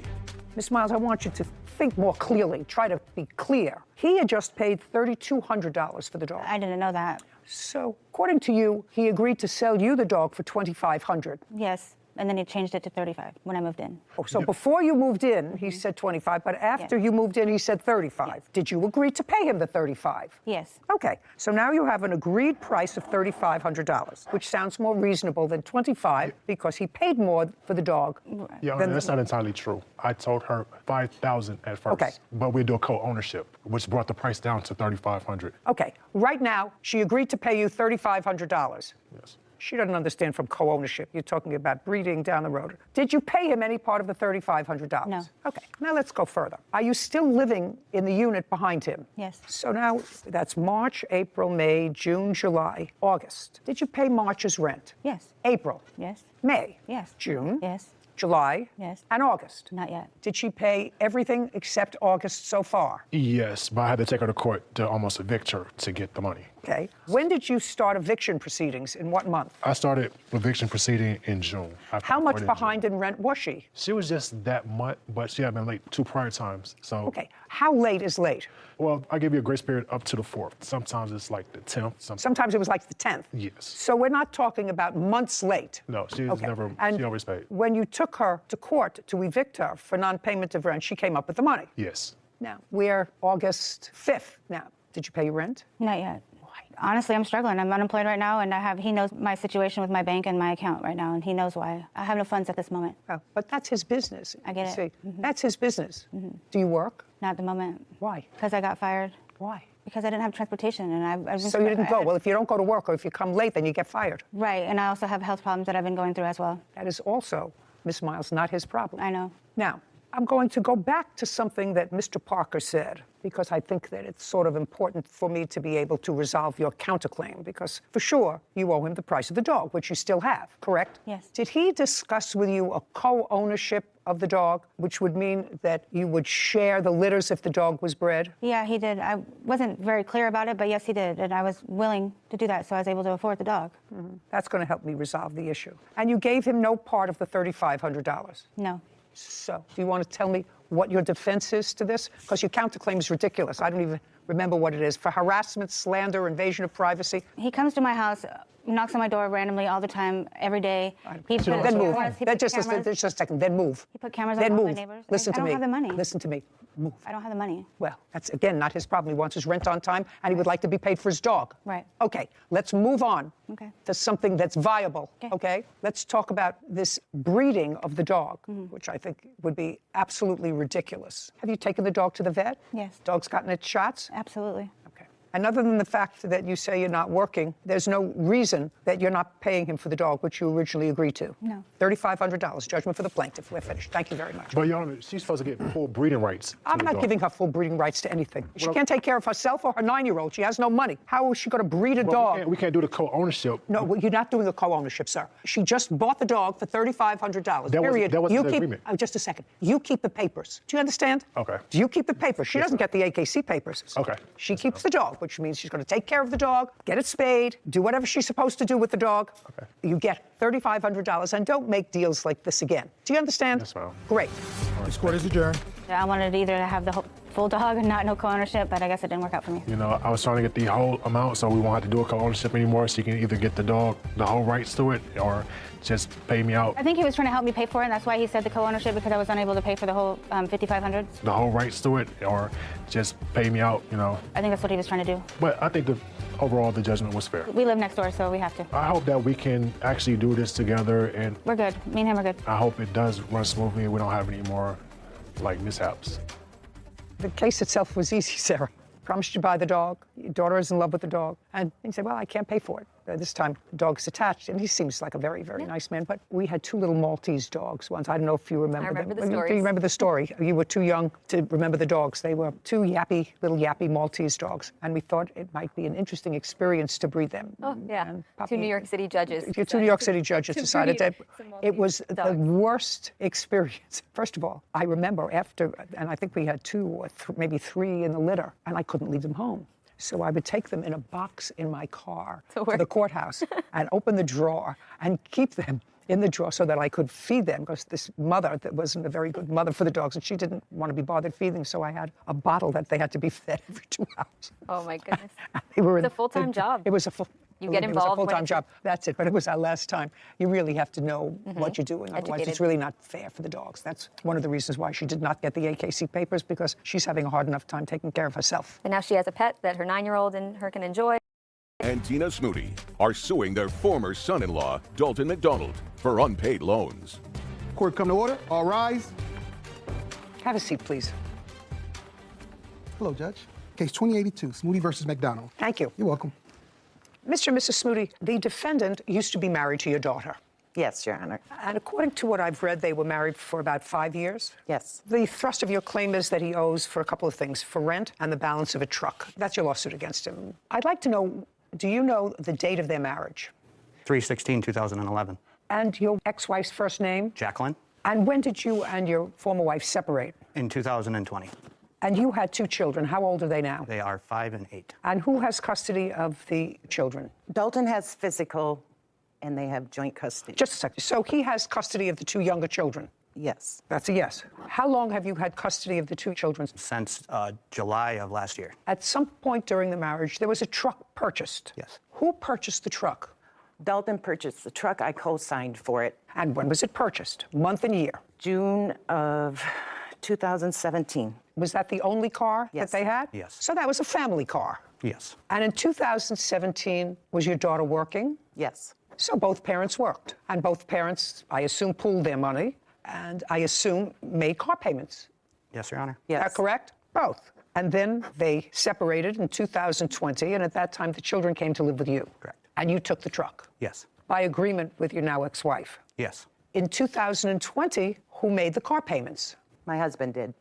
Ms. Miles, I want you to think more clearly. Try to be clear. He had just paid $3,200 for the dog. I didn't know that. So, according to you, he agreed to sell you the dog for $2,500. Yes. And then he changed it to 35 when I moved in. Oh, so before you moved in, he said 25, but after you moved in, he said 35. Did you agree to pay him the 35? Yes. Okay, so now you have an agreed price of $3,500, which sounds more reasonable than 25 because he paid more for the dog. Yeah, that's not entirely true. I told her $5,000 at first, but we do a co-ownership, which brought the price down to $3,500. Okay, right now, she agreed to pay you $3,500. Yes. She doesn't understand from co-ownership. You're talking about breeding down the road. Did you pay him any part of the $3,500? No. Okay, now let's go further. Are you still living in the unit behind him? Yes. So now that's March, April, May, June, July, August. Did you pay March's rent? Yes. April? Yes. May? Yes. June? Yes. July? Yes. And August? Not yet. Did she pay everything except August so far? Yes, but I had to take her to court to almost evict her to get the money. Okay. When did you start eviction proceedings? In what month? I started eviction proceeding in June. How much behind in rent was she? She was just that much, but she had been late 2 prior times. So. Okay. How late is late? Well, I give you a grace period up to the 4th. Sometimes it's like the 10th. Sometimes it was like the 10th? Yes. So we're not talking about months late? No, she was never, she always paid. When you took her to court to evict her for non-payment of rent, she came up with the money? Yes. Now, we're August 5th now. Did you pay your rent? Not yet. Honestly, I'm struggling. I'm unemployed right now, and he knows my situation with my bank and my account right now, and he knows why. I have no funds at this moment. Oh, but that's his business. I get it. See, that's his business. Do you work? Not at the moment. Why? Because I got fired. Why? Because I didn't have transportation, and I've So you didn't go. Well, if you don't go to work or if you come late, then you get fired. Right, and I also have health problems that I've been going through as well. That is also, Miss Miles, not his problem. I know. Now, I'm going to go back to something that Mr. Parker said, because I think that it's sort of important for me to be able to resolve your counterclaim, because for sure you owe him the price of the dog, which you still have, correct? Yes. Did he discuss with you a co-ownership of the dog, which would mean that you would share the litters if the dog was bred? Yeah, he did. I wasn't very clear about it, but yes, he did, and I was willing to do that, so I was able to afford the dog. Mm-hmm. That's going to help me resolve the issue. And you gave him no part of the $3,500? No. So, do you want to tell me what your defense is to this? Because your counterclaim is ridiculous. I don't even remember what it is. For harassment, slander, invasion of privacy? He comes to my house, knocks on my door randomly all the time, every day. Then move. Just a second. Then move. He put cameras on all move. my neighbors. Listen to me. I don't have the money. Listen to me. Move. I don't have the money. Well, that's, again, not his problem. He wants his rent on time, and he would like to be paid for his dog. Right. Okay, let's move on Okay. to something that's viable, okay? Let's talk about this breeding of the dog, which I think would be absolutely ridiculous. Have you taken the dog to the vet? Yes. Dog's gotten its shots? Absolutely. And other than the fact that you say you're not working, there's no reason that you're not paying him for the dog, which you originally agreed to. No. $3,500, judgment for the plaintiff. We're finished. Thank you very much. But, Your Honor, she's supposed to get full breeding rights. I'm not giving her full breeding rights to anything. She can't take care of herself or her 9-year-old. She has no money. How is she going to breed a dog? We can't do the co-ownership. No, well, you're not doing a co-ownership, sir. She just bought the dog for $3,500. Period. That wasn't the agreement. Just a second. You keep the papers. Do you understand? Okay. Do you keep the papers? She doesn't get the AKC papers. Okay. She keeps the dog, which means she's going to take care of the dog, get it spayed, do whatever she's supposed to do with the dog. Okay. You get $3,500, and don't make deals like this again. Do you understand? Yes, ma'am. Great. This court is adjourned. I wanted either to have the full dog and not no co-ownership, but I guess it didn't work out for me. You know, I was trying to get the whole amount so we won't have to do a co-ownership anymore, so you can either get the dog, the whole rights to it, or just pay me out. I think he was trying to help me pay for it, and that's why he said the co-ownership, because I was unable to pay for the whole $5,500. The whole rights to it, or just pay me out, you know. I think that's what he was trying to do. But I think overall the judgment was fair. We live next door, so we have to. I hope that we can actually do this together, and We're good. Me and him are good. I hope it does run smoothly and we don't have any more like mishaps. The case itself was easy, Sarah. Promised you buy the dog. Your daughter is in love with the dog. And he said, well, I can't pay for it. This time, the dog is attached, and he seems like a very, very nice man. But we had 2 little Maltese dogs once. I don't know if you remember them. I remember the Do stories. you remember the story? You were too young to remember the dogs. They were 2 little yappy Maltese dogs. And we thought it might be an interesting experience to breed them. Oh, yeah. 2 New York City judges. 2 New York City judges To decided breed that some it was Maltese the dogs. worst experience. First of all, I remember after, and I think we had 2 or maybe 3 in the litter, and I couldn't leave them home. So I would take them in a box in my car to the courthouse and open the drawer and keep them in the drawer so that I could feed them, because this mother that wasn't a very good mother for the dogs, and she didn't want to be bothered feeding, so I had a bottle that they had to be fed every 2 hours. Oh my goodness. It's a full-time job. It was a full. You get It was involved a when full-time it's- job. That's it. But it was our last time. You really have to know what you're doing. Otherwise, it's Educated. really not fair for the dogs. That's one of the reasons why she did not get the AKC papers, because she's having a hard enough time taking care of herself. And now she has a pet that her 9-year-old and her can enjoy. And Tina Smootey are suing their former son-in-law, Dalton McDonald, for unpaid loans. Court come to order. All rise. Have a seat, please. Hello, Judge. Case 2082, Smootey versus McDonald. Thank you. You're welcome. Mr. and Mrs. Smootey, the defendant used to be married to your daughter. Yes, Your Honor. And according to what I've read, they were married for about 5 years. Yes. The thrust of your claim is that he owes for a couple of things, for rent and the balance of a truck. That's your lawsuit against him. I'd like to know, do you know the date of their marriage? 3/16/2011. And your ex-wife's first name? Jacqueline. And when did you and your former wife separate? In 2020. And you had 2 children. How old are they now? They are 5 and 8. And who has custody of the children? Dalton has physical, and they have joint custody. Just a second. So he has custody of the 2 younger children? Yes. That's a yes. How long have you had custody of the 2 children? Since July of last year. At some point during the marriage, there was a truck purchased. Yes. Who purchased the truck? Dalton purchased the truck. I co-signed for it. And when was it purchased? Month and year? June of 2017. Was that the only car Yes. that they had? Yes. So that was a family car. Yes. And in 2017, was your daughter working? Yes. So both parents worked. And both parents, I assume, pooled their money, and I assume made car payments. Yes, Your Honor. Is that correct? Both. And then they separated in 2020, and at that time, the children came to live with you. Correct. And you took the truck. Yes. By agreement with your now ex-wife. Yes. In 2020, who made the car payments? My husband did.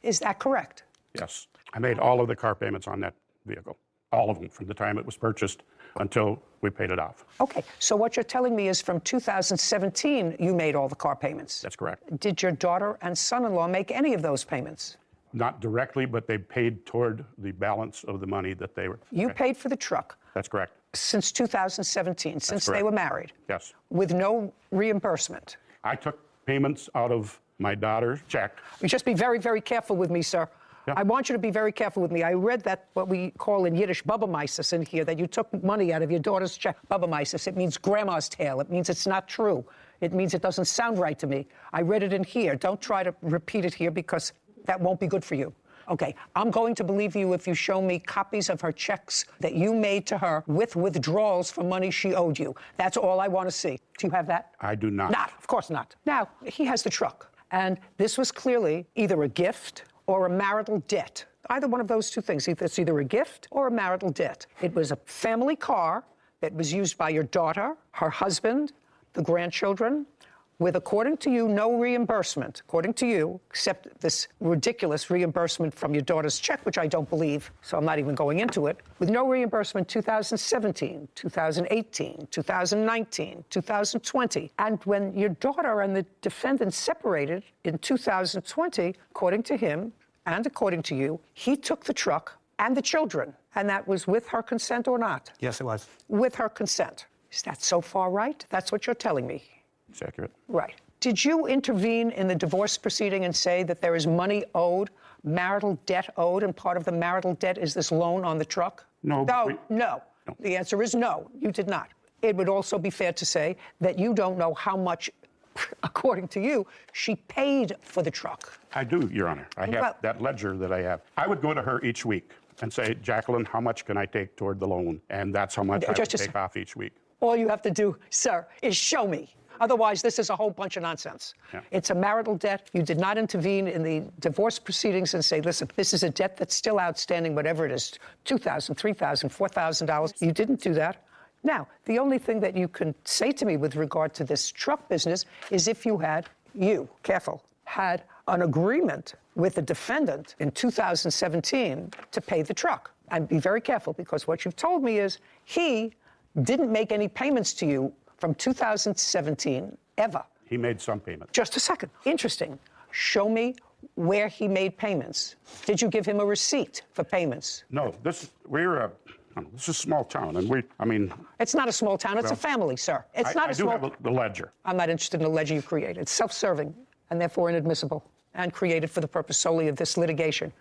Is that correct? Yes. I made all of the car payments on that vehicle, all of them, from the time it was purchased until we paid it off. Okay, so what you're telling me is from 2017, you made all the car payments. That's correct. Did your daughter and son-in-law make any of those payments? Not directly, but they paid toward the balance of the money that they were. You paid for the truck That's correct. since 2017, since they were married, Yes. with no reimbursement. I took payments out of my daughter's check. You just be very, very careful with me, sir. I want you to be very careful with me. I read that, what we call in Yiddish, babameises in here, that you took money out of your daughter's check. Babameises, it means grandma's tale. It means it's not true. It means it doesn't sound right to me. I read it in here. Don't try to repeat it here, because that won't be good for you. Okay, I'm going to believe you if you show me copies of her checks that you made to her with withdrawals for money she owed you. That's all I want to see. Do you have that? I do not. Not, of course not. Now, he has the truck, and this was clearly either a gift or a marital debt. Either one of those two things. It's either a gift or a marital debt. It was a family car that was used by your daughter, her husband, the grandchildren, with, according to you, no reimbursement, according to you, except this ridiculous reimbursement from your daughter's check, which I don't believe, so I'm not even going into it, with no reimbursement 2017, 2018, 2019, 2020. And when your daughter and the defendant separated in 2020, according to him and according to you, he took the truck and the children, and that was with her consent or not? Yes, it was. With her consent. Is that so far right? That's what you're telling me. It's accurate. Right. Did you intervene in the divorce proceeding and say that there is money owed, marital debt owed, and part of the marital debt is this loan on the truck? No. No. The answer is no, you did not. It would also be fair to say that you don't know how much, according to you, she paid for the truck. I do, Your Honor. I have Well- that ledger that I have. I would go to her each week and say, Jacqueline, how much can I take toward the loan? And that's how much I would take off each week. All you have to do, sir, is show me. Otherwise, this is a whole bunch of nonsense. Yeah. It's a marital debt. You did not intervene in the divorce proceedings and say, listen, this is a debt that's still outstanding, whatever it is, $2,000, $3,000, $4,000. You didn't do that. Now, the only thing that you can say to me with regard to this truck business is if you had, had an agreement with the defendant in 2017 to pay the truck. And be very careful, because what you've told me is he didn't make any payments to you from 2017, ever. He made some payments. Just a second. Interesting. Show me where he made payments. Did you give him a receipt for payments? No, This is a small town, and It's not a small town. It's a family, sir. It's not a small. I do have the ledger. I'm not interested in the ledger you created. It's self-serving and therefore inadmissible and created for the purpose solely of this litigation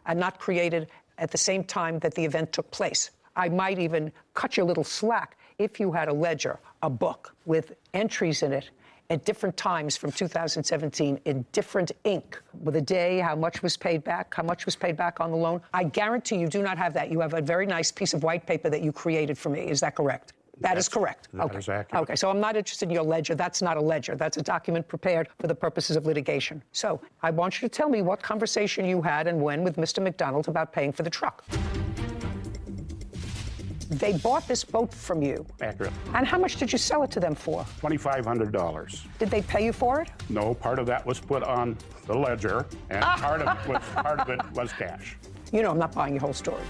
and not created at the same time that the event took place. I might even cut you a little slack if you had a ledger, a book with entries in it at different times from 2017 in different ink, with a day, how much was paid back on the loan. I guarantee you do not have that. You have a very nice piece of white paper that you created for me. Is that correct? That is correct. That is accurate. Okay, so I'm not interested in your ledger. That's not a ledger. That's a document prepared for the purposes of litigation. So I want you to tell me what conversation you had and when with Mr. McDonald about paying for the truck. They bought this boat from you. Accurate. And how much did you sell it to them for? $2,500. Did they pay you for it? No, part of that was put on the ledger, and part of it was cash. You know I'm not buying your whole story.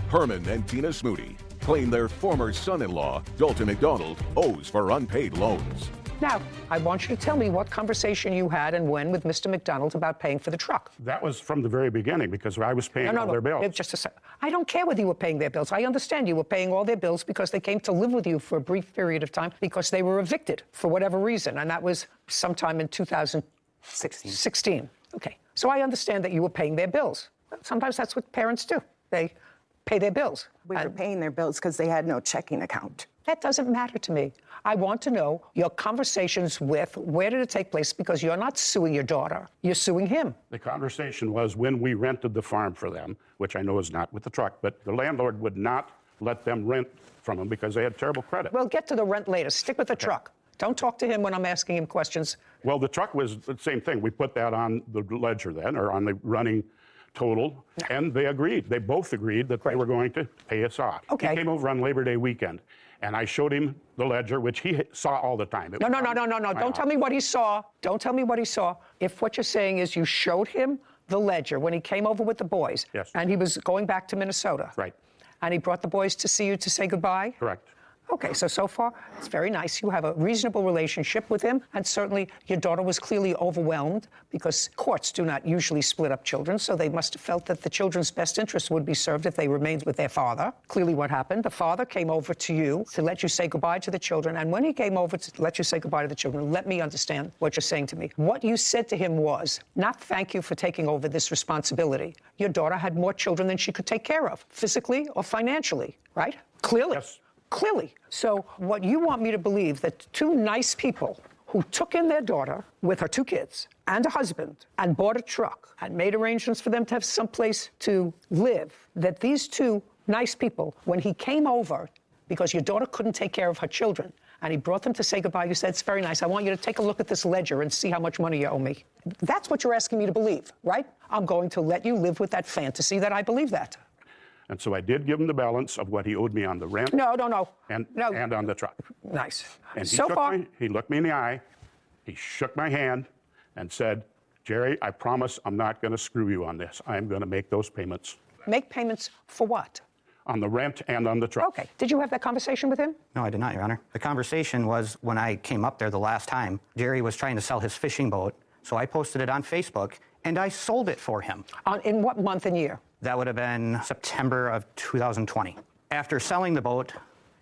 Herman and Tina Smoody claim their former son-in-law, Dalton McDonald, owes for unpaid loans. Now, I want you to tell me what conversation you had and when with Mr. McDonald about paying for the truck. That was from the very beginning because I was paying all their bills. Just a second. I don't care whether you were paying their bills. I understand you were paying all their bills because they came to live with you for a brief period of time because they were evicted for whatever reason, and that was sometime in 2016. Okay. So I understand that you were paying their bills. Sometimes that's what parents do. They pay their bills. We were paying their bills because they had no checking account. That doesn't matter to me. I want to know your conversations with, where did it take place? Because you're not suing your daughter, you're suing him. The conversation was when we rented the farm for them, which I know is not with the truck, but the landlord would not let them rent from them because they had terrible credit. We'll get to the rent later. Stick with the truck. Don't talk to him when I'm asking him questions. Well, the truck was the same thing. We put that on the ledger then, or on the running total, and they agreed. They both agreed that they were going to pay us off. Okay. He came over on Labor Day weekend, and I showed him the ledger, which he saw all the time. No. Don't tell me what he saw. Don't tell me what he saw. If what you're saying is you showed him the ledger when he came over with the boys, yes, and he was going back to Minnesota. Right. And he brought the boys to see you to say goodbye? Correct. Okay, so far, it's very nice. You have a reasonable relationship with him, and certainly your daughter was clearly overwhelmed because courts do not usually split up children, so they must have felt that the children's best interest would be served if they remained with their father. Clearly what happened, the father came over to you to let you say goodbye to the children, and when he came over to let you say goodbye to the children, let me understand what you're saying to me. What you said to him was, not thank you for taking over this responsibility. Your daughter had more children than she could take care of, physically or financially, right? Clearly. Yes. Clearly. So what you want me to believe that two nice people who took in their daughter with her two kids and a husband and bought a truck and made arrangements for them to have someplace to live, that these two nice people, when he came over, because your daughter couldn't take care of her children, and he brought them to say goodbye, you said, it's very nice. I want you to take a look at this ledger and see how much money you owe me. That's what you're asking me to believe, right? I'm going to let you live with that fantasy that I believe that. And so I did give him the balance of what he owed me on the rent. No. And on the truck. Nice. And he he looked me in the eye, he shook my hand and said, Jerry, I promise I'm not going to screw you on this. I'm going to make those payments. Make payments for what? On the rent and on the truck. Okay. Did you have that conversation with him? No, I did not, Your Honor. The conversation was when I came up there the last time, Jerry was trying to sell his fishing boat, so I posted it on Facebook, and I sold it for him. In what month and year? That would have been September of 2020. After selling the boat,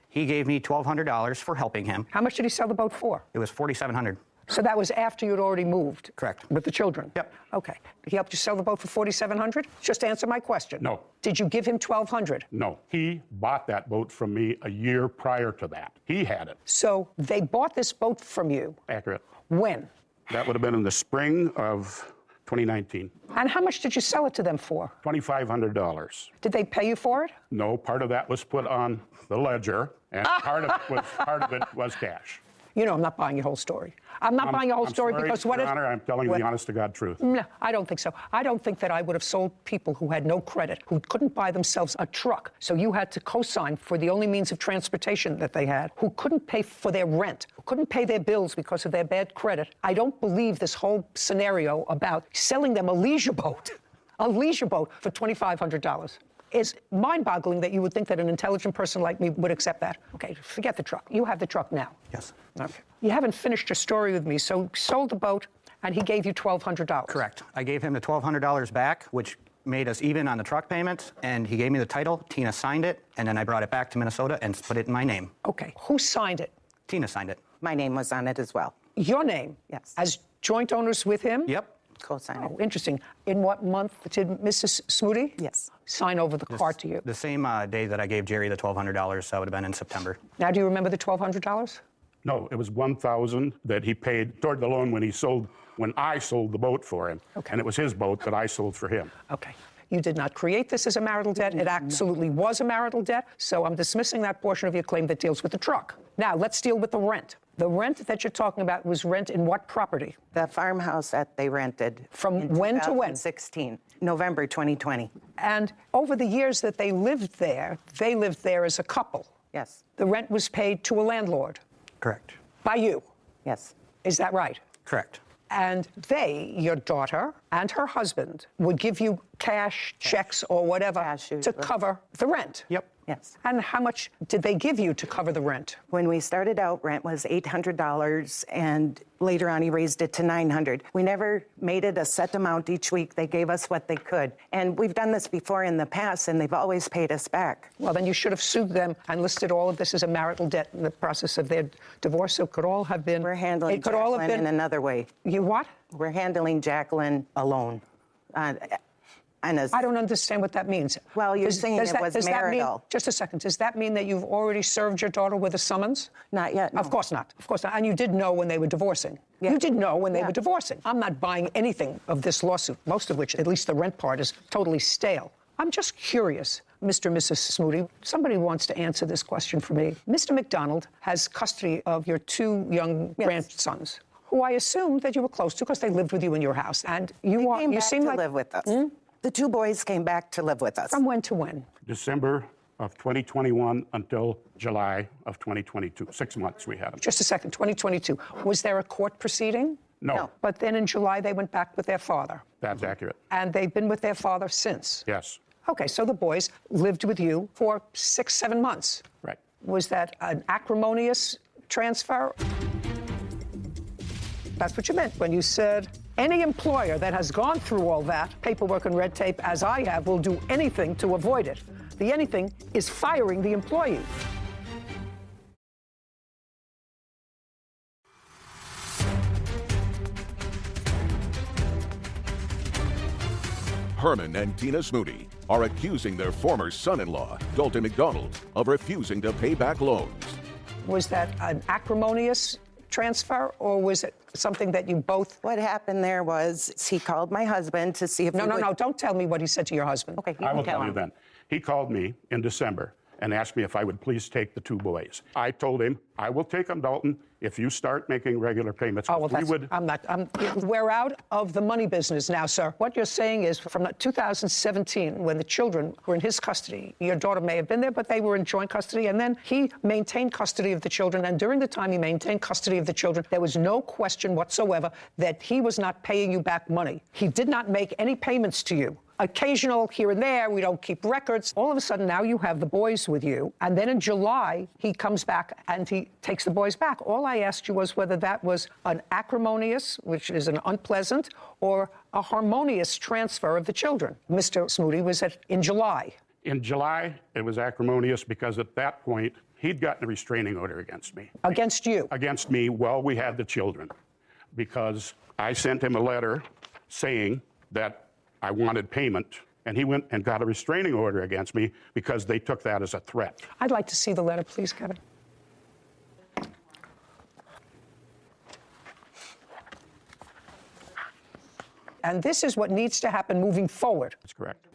he gave me $1,200 for helping him. How much did he sell the boat for? It was $4,700. So that was after you'd already moved? Correct. With the children? Yep. Okay. He helped you sell the boat for $4,700? Just answer my question. No. Did you give him $1,200? No. He bought that boat from me a year prior to that. He had it. So they bought this boat from you? Accurate. When? That would have been in the spring of 2019. And how much did you sell it to them for? $2,500. Did they pay you for it? No, part of that was put on the ledger, and part of it was cash. You know I'm not buying your whole story. I'm not buying your whole story sorry, because what Your if... Honor, I'm telling you the honest-to-God truth. No, I don't think so. I don't think that I would have sold people who had no credit, who couldn't buy themselves a truck, so you had to co-sign for the only means of transportation that they had, who couldn't pay for their rent, who couldn't pay their bills because of their bad credit. I don't believe this whole scenario about selling them a leisure boat for $2,500. is mind-boggling that you would think that an intelligent person like me would accept that. Okay, forget the truck. You have the truck now. Yes. Okay. You haven't finished your story with me, so you sold the boat, and he gave you $1,200. Correct. I gave him the $1,200 back, which made us even on the truck payments, and he gave me the title. Tina signed it, and then I brought it back to Minnesota and put it in my name. Okay. Who signed it? Tina signed it. My name was on it as well. Your name? Yes. As joint owners with him? Yep. Co-signed it. Oh, interesting. In what month did Mrs. Smoody? Yes. Sign over the car to you? The same day that I gave Jerry the $1,200, so that would have been in September. Now, do you remember the $1,200? No, it was $1,000 that he paid toward the loan when I sold the boat for him. Okay. And it was his boat that I sold for him. Okay. You did not create this as a marital debt. It absolutely was a marital debt. So I'm dismissing that portion of your claim that deals with the truck. Now, let's deal with the rent. The rent that you're talking about was rent in what property? The farmhouse that they rented. From when to when? 2016, November 2020. And over the years that they lived there as a couple. Yes. The rent was paid to a landlord. Correct. By you. Yes. Is that right? Correct. And they, your daughter and her husband, would give you cash, checks, or whatever to cover the rent. Yep. Yes. And how much did they give you to cover the rent? When we started out, rent was $800, and later on he raised it to $900. We never made it a set amount each week. They gave us what they could. And we've done this before in the past, and they've always paid us back. Well, then you should have sued them and listed all of this as a marital debt in the process of their divorce. So it could all have been... We're handling Jacqueline in another way. You what? We're handling Jacqueline alone. I don't understand what that means. Well, you're saying it was marital. Just a second. Does that mean that you've already served your daughter with a summons? Not yet. No. Of course not. Of course not. And you did know when they were divorcing. Yeah. You did know when they were divorcing. I'm not buying anything of this lawsuit, most of which, at least the rent part, is totally stale. I'm just curious, Mr. and Mrs. Smoody. Somebody wants to answer this question for me. Mr. McDonald has custody of your two young grandsons, who I assume that you were close to because they lived with you in your house. And you seem like live with us. The two boys came back to live with us. From when to when? December of 2021 until July of 2022. 6 months we had them. Just a second, 2022. Was there a court proceeding? No. But then in July, they went back with their father. That's accurate. And they've been with their father since? Yes. Okay, so the boys lived with you for 6, 7 months. Right. Was that an acrimonious transfer? That's what you meant when you said any employer that has gone through all that paperwork and red tape, as I have, will do anything to avoid it. The anything is firing the employee. Herman and Tina Smoody are accusing their former son-in-law, Dalton McDonald, of refusing to pay back loans. Was that an acrimonious transfer, or was it something that you both... What happened there was he called my husband to see if No, don't tell me what he said to your husband. Okay, I will tell you then. He called me in December and asked me if I would please take the two boys. I told him, I will take them, Dalton, if you start making regular payments. Oh, well, we're out of the money business now, sir. What you're saying is from 2017, when the children were in his custody, your daughter may have been there, but they were in joint custody, and then he maintained custody of the children, and during the time he maintained custody of the children, there was no question whatsoever that he was not paying you back money. He did not make any payments to you. Occasional here and there, we don't keep records. All of a sudden, now you have the boys with you. And then in July, he comes back and he takes the boys back. All I asked you was whether that was an acrimonious, which is an unpleasant, or a harmonious transfer of the children. Mr. Smoody was in July. In July, it was acrimonious because at that point, he'd gotten a restraining order against me. Against you? Against me while we had the children. Because I sent him a letter saying that I wanted payment, and he went and got a restraining order against me because they took that as a threat. I'd like to see the letter, please, Kevin. And this is what needs to happen moving forward. That's correct.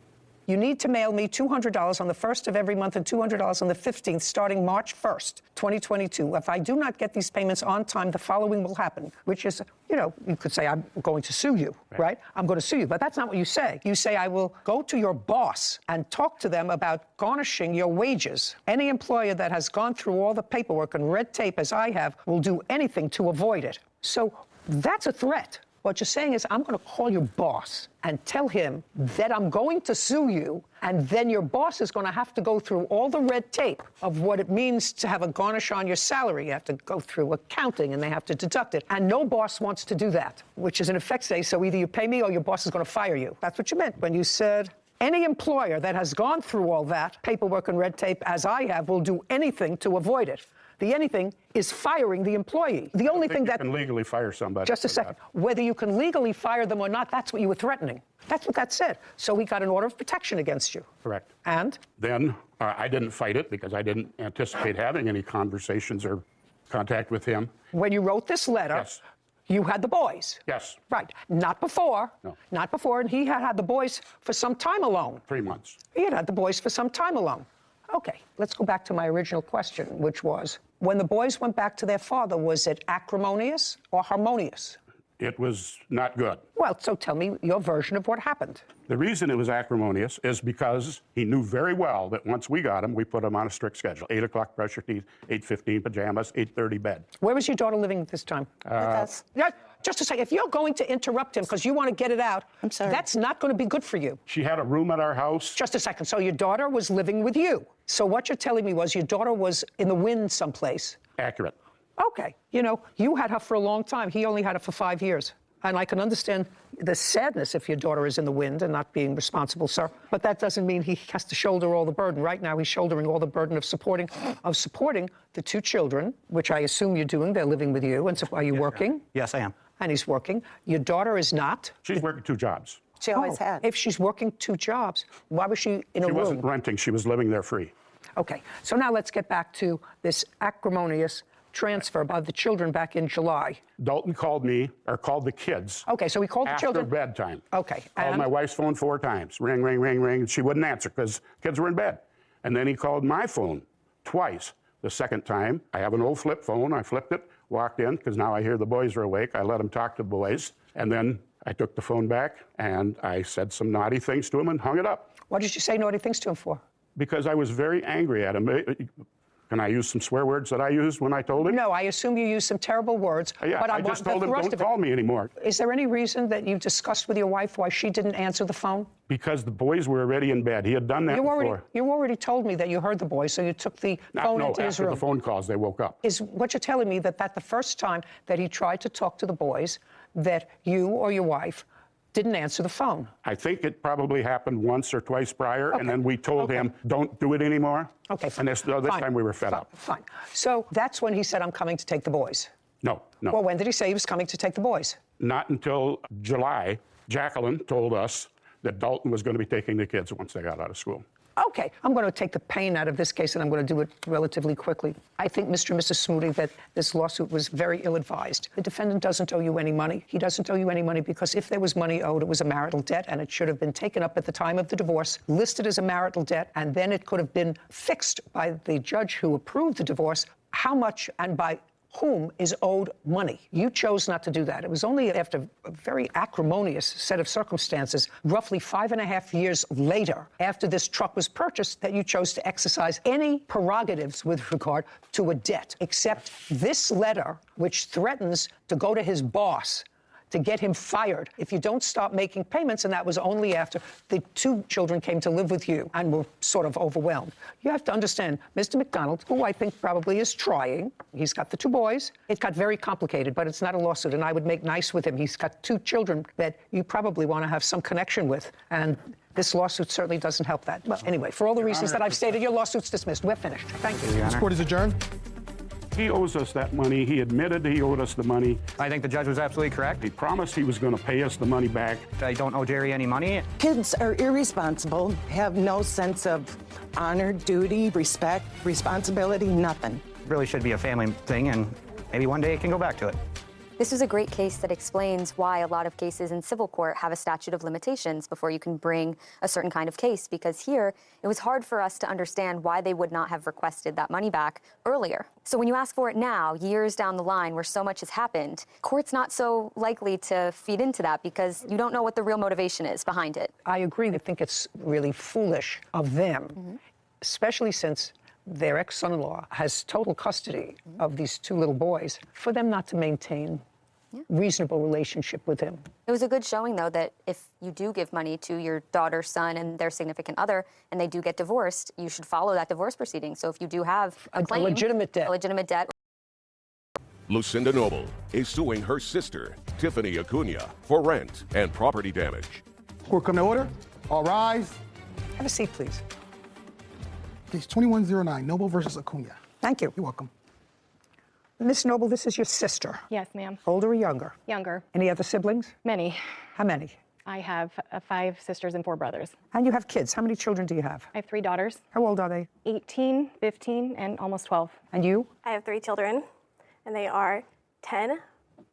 You need to mail me $200 on the 1st of every month and $200 on the 15th, starting March 1st, 2022. If I do not get these payments on time, the following will happen, which is, you could say, I'm going to sue you, right? I'm going to sue you, but that's not what you say. You say, I will go to your boss and talk to them about garnishing your wages. Any employer that has gone through all the paperwork and red tape as I have will do anything to avoid it. So that's a threat. What you're saying is, I'm going to call your boss and tell him that I'm going to sue you, and then your boss is going to have to go through all the red tape of what it means to have a garnish on your salary. You have to go through accounting, and they have to deduct it. And no boss wants to do that, which is in effect say, so either you pay me or your boss is going to fire you. That's what you meant when you said, any employer that has gone through all that paperwork and red tape, as I have, will do anything to avoid it. The anything is firing the employee. The only thing that you can legally fire somebody. Just a second. Whether you can legally fire them or not, that's what you were threatening. That's what that said. So we got an order of protection against you. Correct. And? Then I didn't fight it because I didn't anticipate having any conversations or contact with him. When you wrote this letter, yes, you had the boys. Yes. Right. Not before. No. Not before. And he had the boys for some time alone. 3 months. He had the boys for some time alone. Okay, let's go back to my original question, which was, when the boys went back to their father, was it acrimonious or harmonious? It was not good. Well, so tell me your version of what happened. The reason it was acrimonious is because he knew very well that once we got him, we put him on a strict schedule. 8 o'clock, brush your teeth, 8:15 pajamas, 8:30 bed. Where was your daughter living at this time? With us. Yeah, just a second. If you're going to interrupt him because you want to get it out, I'm sorry. That's not going to be good for you. She had a room at our house. Just a second. So your daughter was living with you. So what you're telling me was your daughter was in the wind someplace. Accurate. Okay. You know, you had her for a long time. He only had her for 5 years. And I can understand the sadness if your daughter is in the wind and not being responsible, sir. But that doesn't mean he has to shoulder all the burden. Right now, he's shouldering all the burden of supporting the 2 children, which I assume you're doing. They're living with you. And so are you working? Yes, I am. And he's working. Your daughter is not. She's working 2 jobs. She always had. If she's working 2 jobs, why was she in a room? She wasn't renting. She was living there free. Okay. So now let's get back to this acrimonious transfer by the children back in July. Dalton called me, or called the kids. Okay, so he called the children. After bedtime. Okay. Called my wife's phone 4 times. Ring, ring, ring, ring. And she wouldn't answer because kids were in bed. And then he called my phone twice. The second time, I have an old flip phone. I flipped it, walked in, because now I hear the boys are awake. I let him talk to the boys. And then I took the phone back, and I said some naughty things to him and hung it up. What did you say naughty things to him for? Because I was very angry at him. Can I use some swear words that I used when I told him? No, I assume you used some terrible words. Yeah, but I just told him, don't call me anymore. Is there any reason that you discussed with your wife why she didn't answer the phone? Because the boys were already in bed. He had done that before. You already told me that you heard the boys, so you took the phone into his room. No, after the phone calls, they woke up. Is what you're telling me that the first time that he tried to talk to the boys, that you or your wife didn't answer the phone? I think it probably happened once or twice prior, and then we told him, don't do it anymore. Okay, fine. And this time we were fed up. Fine. So that's when he said, I'm coming to take the boys. No. Well, when did he say he was coming to take the boys? Not until July. Jacqueline told us that Dalton was going to be taking the kids once they got out of school. Okay, I'm going to take the pain out of this case, and I'm going to do it relatively quickly. I think, Mr. and Mrs. Smoody, that this lawsuit was very ill-advised. The defendant doesn't owe you any money. He doesn't owe you any money because if there was money owed, it was a marital debt, and it should have been taken up at the time of the divorce, listed as a marital debt, and then it could have been fixed by the judge who approved the divorce, how much and by whom is owed money. You chose not to do that. It was only after a very acrimonious set of circumstances, roughly 5.5 years later, after this truck was purchased, that you chose to exercise any prerogatives with regard to a debt, except this letter, which threatens to go to his boss to get him fired if you don't stop making payments, and that was only after the 2 children came to live with you and were sort of overwhelmed. You have to understand, Mr. McDonald, who I think probably is trying, he's got the 2 boys. It got very complicated, but it's not a lawsuit, and I would make nice with him. He's got 2 children that you probably want to have some connection with, and this lawsuit certainly doesn't help that. Well, anyway, for all the reasons that I've stated, your lawsuit's dismissed. We're finished. Thank you. This court is adjourned. He owes us that money. He admitted he owed us the money. I think the judge was absolutely correct. He promised he was going to pay us the money back. I don't owe Jerry any money. Kids are irresponsible, have no sense of honor, duty, respect, responsibility, nothing. Really should be a family thing, and maybe one day it can go back to it. This is a great case that explains why a lot of cases in civil court have a statute of limitations before you can bring a certain kind of case, because here it was hard for us to understand why they would not have requested that money back earlier. So when you ask for it now, years down the line where so much has happened, court's not so likely to feed into that because you don't know what the real motivation is behind it. I agree. I think it's really foolish of them, especially since their ex-son-in-law has total custody of these 2 little boys, for them not to maintain reasonable relationship with him. It was a good showing, though, that if you do give money to your daughter, son, and their significant other, and they do get divorced, you should follow that divorce proceeding. So if you do have a claim, legitimate debt. a legitimate debt. Lucinda Noble is suing her sister, Tiffany Acuna, for rent and property damage. Court come to order. All rise. Have a seat, please. Case 2109, Noble versus Acuna. Thank you. You're welcome. Miss Noble, this is your sister. Yes, ma'am. Older or younger? Younger. Any other siblings? Many. How many? I have 5 sisters and 4 brothers. And you have kids. How many children do you have? I have 3 daughters. How old are they? 18, 15, and almost 12. And you? I have 3 children, and they are 10,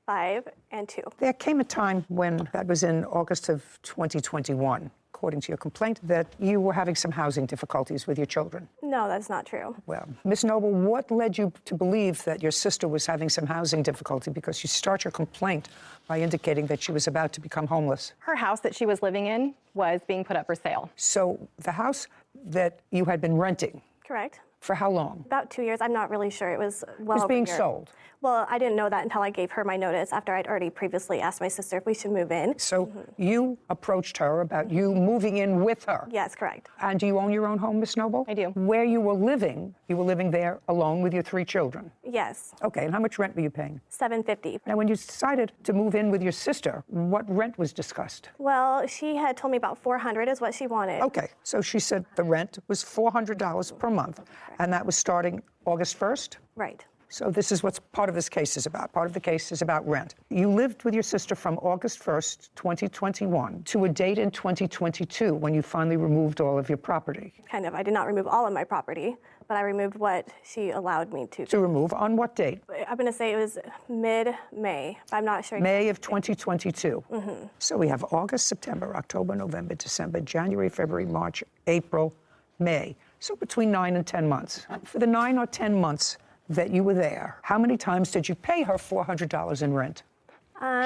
5, and 2. There came a time when, that was in August of 2021, according to your complaint, that you were having some housing difficulties with your children. No, that's not true. Well, Miss Noble, what led you to believe that your sister was having some housing difficulty? Because you start your complaint by indicating that she was about to become homeless. Her house that she was living in was being put up for sale. So the house that you had been renting, Correct. for how long? About 2 years. I'm not really sure. It was well Was over being a year. sold. Well, I didn't know that until I gave her my notice after I'd already previously asked my sister if we should move in. So you approached her about you moving in with her. Yes, correct. And do you own your own home, Miss Noble? I do. Where you were living there alone with your 3 children. Yes. Okay, and how much rent were you paying? $750. Now, when you decided to move in with your sister, what rent was discussed? Well, she had told me about $400 is what she wanted. Okay, so she said the rent was $400 per month, and that was starting August 1st? Right. So this is what part of this case is about. Part of the case is about rent. You lived with your sister from August 1st, 2021, to a date in 2022 when you finally removed all of your property. Kind of. I did not remove all of my property, but I removed what she allowed me to. To remove on what date? I'm going to say it was mid-May. I'm not sure. May of 2022. Mm-hmm. So we have August, September, October, November, December, January, February, March, April, May. So between 9 and 10 months. For the 9 or 10 months that you were there, how many times did you pay her $400 in rent?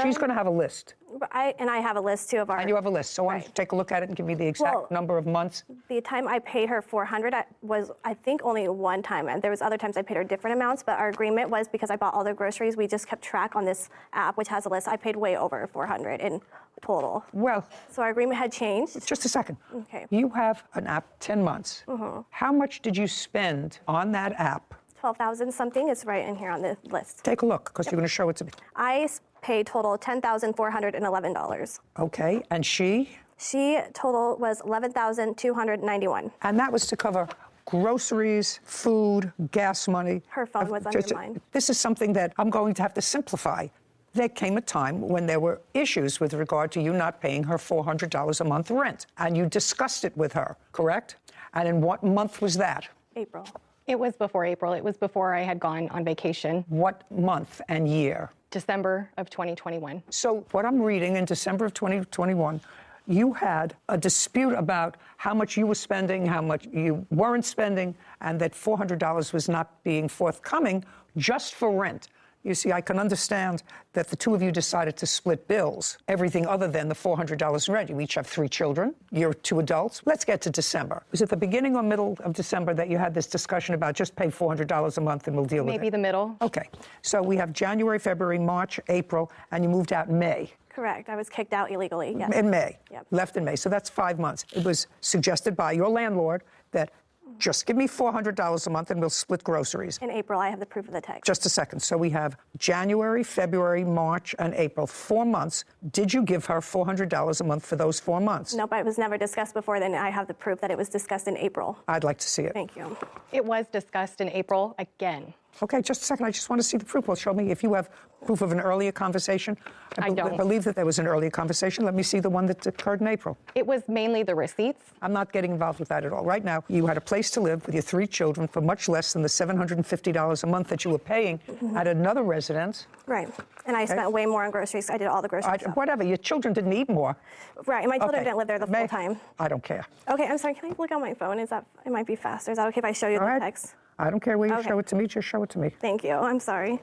She's going to have a list. I have a list too of our. And you have a list. So why don't you take a look at it and give me the exact number of months? The time I paid her $400 was, I think, only one time. And there was other times I paid her different amounts, but our agreement was because I bought all the groceries, we just kept track on this app, which has a list. I paid way over $400 in total. Well. So our agreement had changed. Just a second. Okay. You have an app 10 months. Mm-hmm. How much did you spend on that app? 12,000 something. It's right in here on the list. Take a look, because you're going to show it to me. I paid total $10,411. Okay, and she? She total was $11,291. And that was to cover groceries, food, gas money. Her phone was under mine. This is something that I'm going to have to simplify. There came a time when there were issues with regard to you not paying her $400 a month rent, and you discussed it with her, correct? And in what month was that? April. It was before April. It was before I had gone on vacation. What month and year? December of 2021. So what I'm reading in December of 2021, you had a dispute about how much you were spending, how much you weren't spending, and that $400 was not being forthcoming just for rent. You see, I can understand that the two of you decided to split bills, everything other than the $400 in rent. You each have 3 children. You're 2 adults. Let's get to December. Was it the beginning or middle of December that you had this discussion about just pay $400 a month and we'll deal with it? Maybe the middle. Okay. So we have January, February, March, April, and you moved out in May. Correct. I was kicked out illegally. Yes. In May. Yep. Left in May. So that's 5 months. It was suggested by your landlord that just give me $400 a month and we'll split groceries. In April, I have the proof of the text. Just a second. So we have January, February, March, and April. 4 months. Did you give her $400 a month for those 4 months? Nope, it was never discussed before. Then I have the proof that it was discussed in April. I'd like to see it. Thank you. It was discussed in April again. Okay, just a second. I just want to see the proof. Well, show me if you have proof of an earlier conversation. I don't. Believe that there was an earlier conversation. Let me see the one that occurred in April. It was mainly the receipts. I'm not getting involved with that at all. Right now, you had a place to live with your 3 children for much less than the $750 a month that you were paying at another residence. Right. And I spent way more on groceries. I did all the groceries. Whatever. Your children didn't eat more. Right. And my children didn't live there the full time. I don't care. Okay, I'm sorry. Can I look on my phone? It might be faster. Is that okay if I show you the text? I don't care where you show it to me. Just show it to me. Thank you. I'm sorry.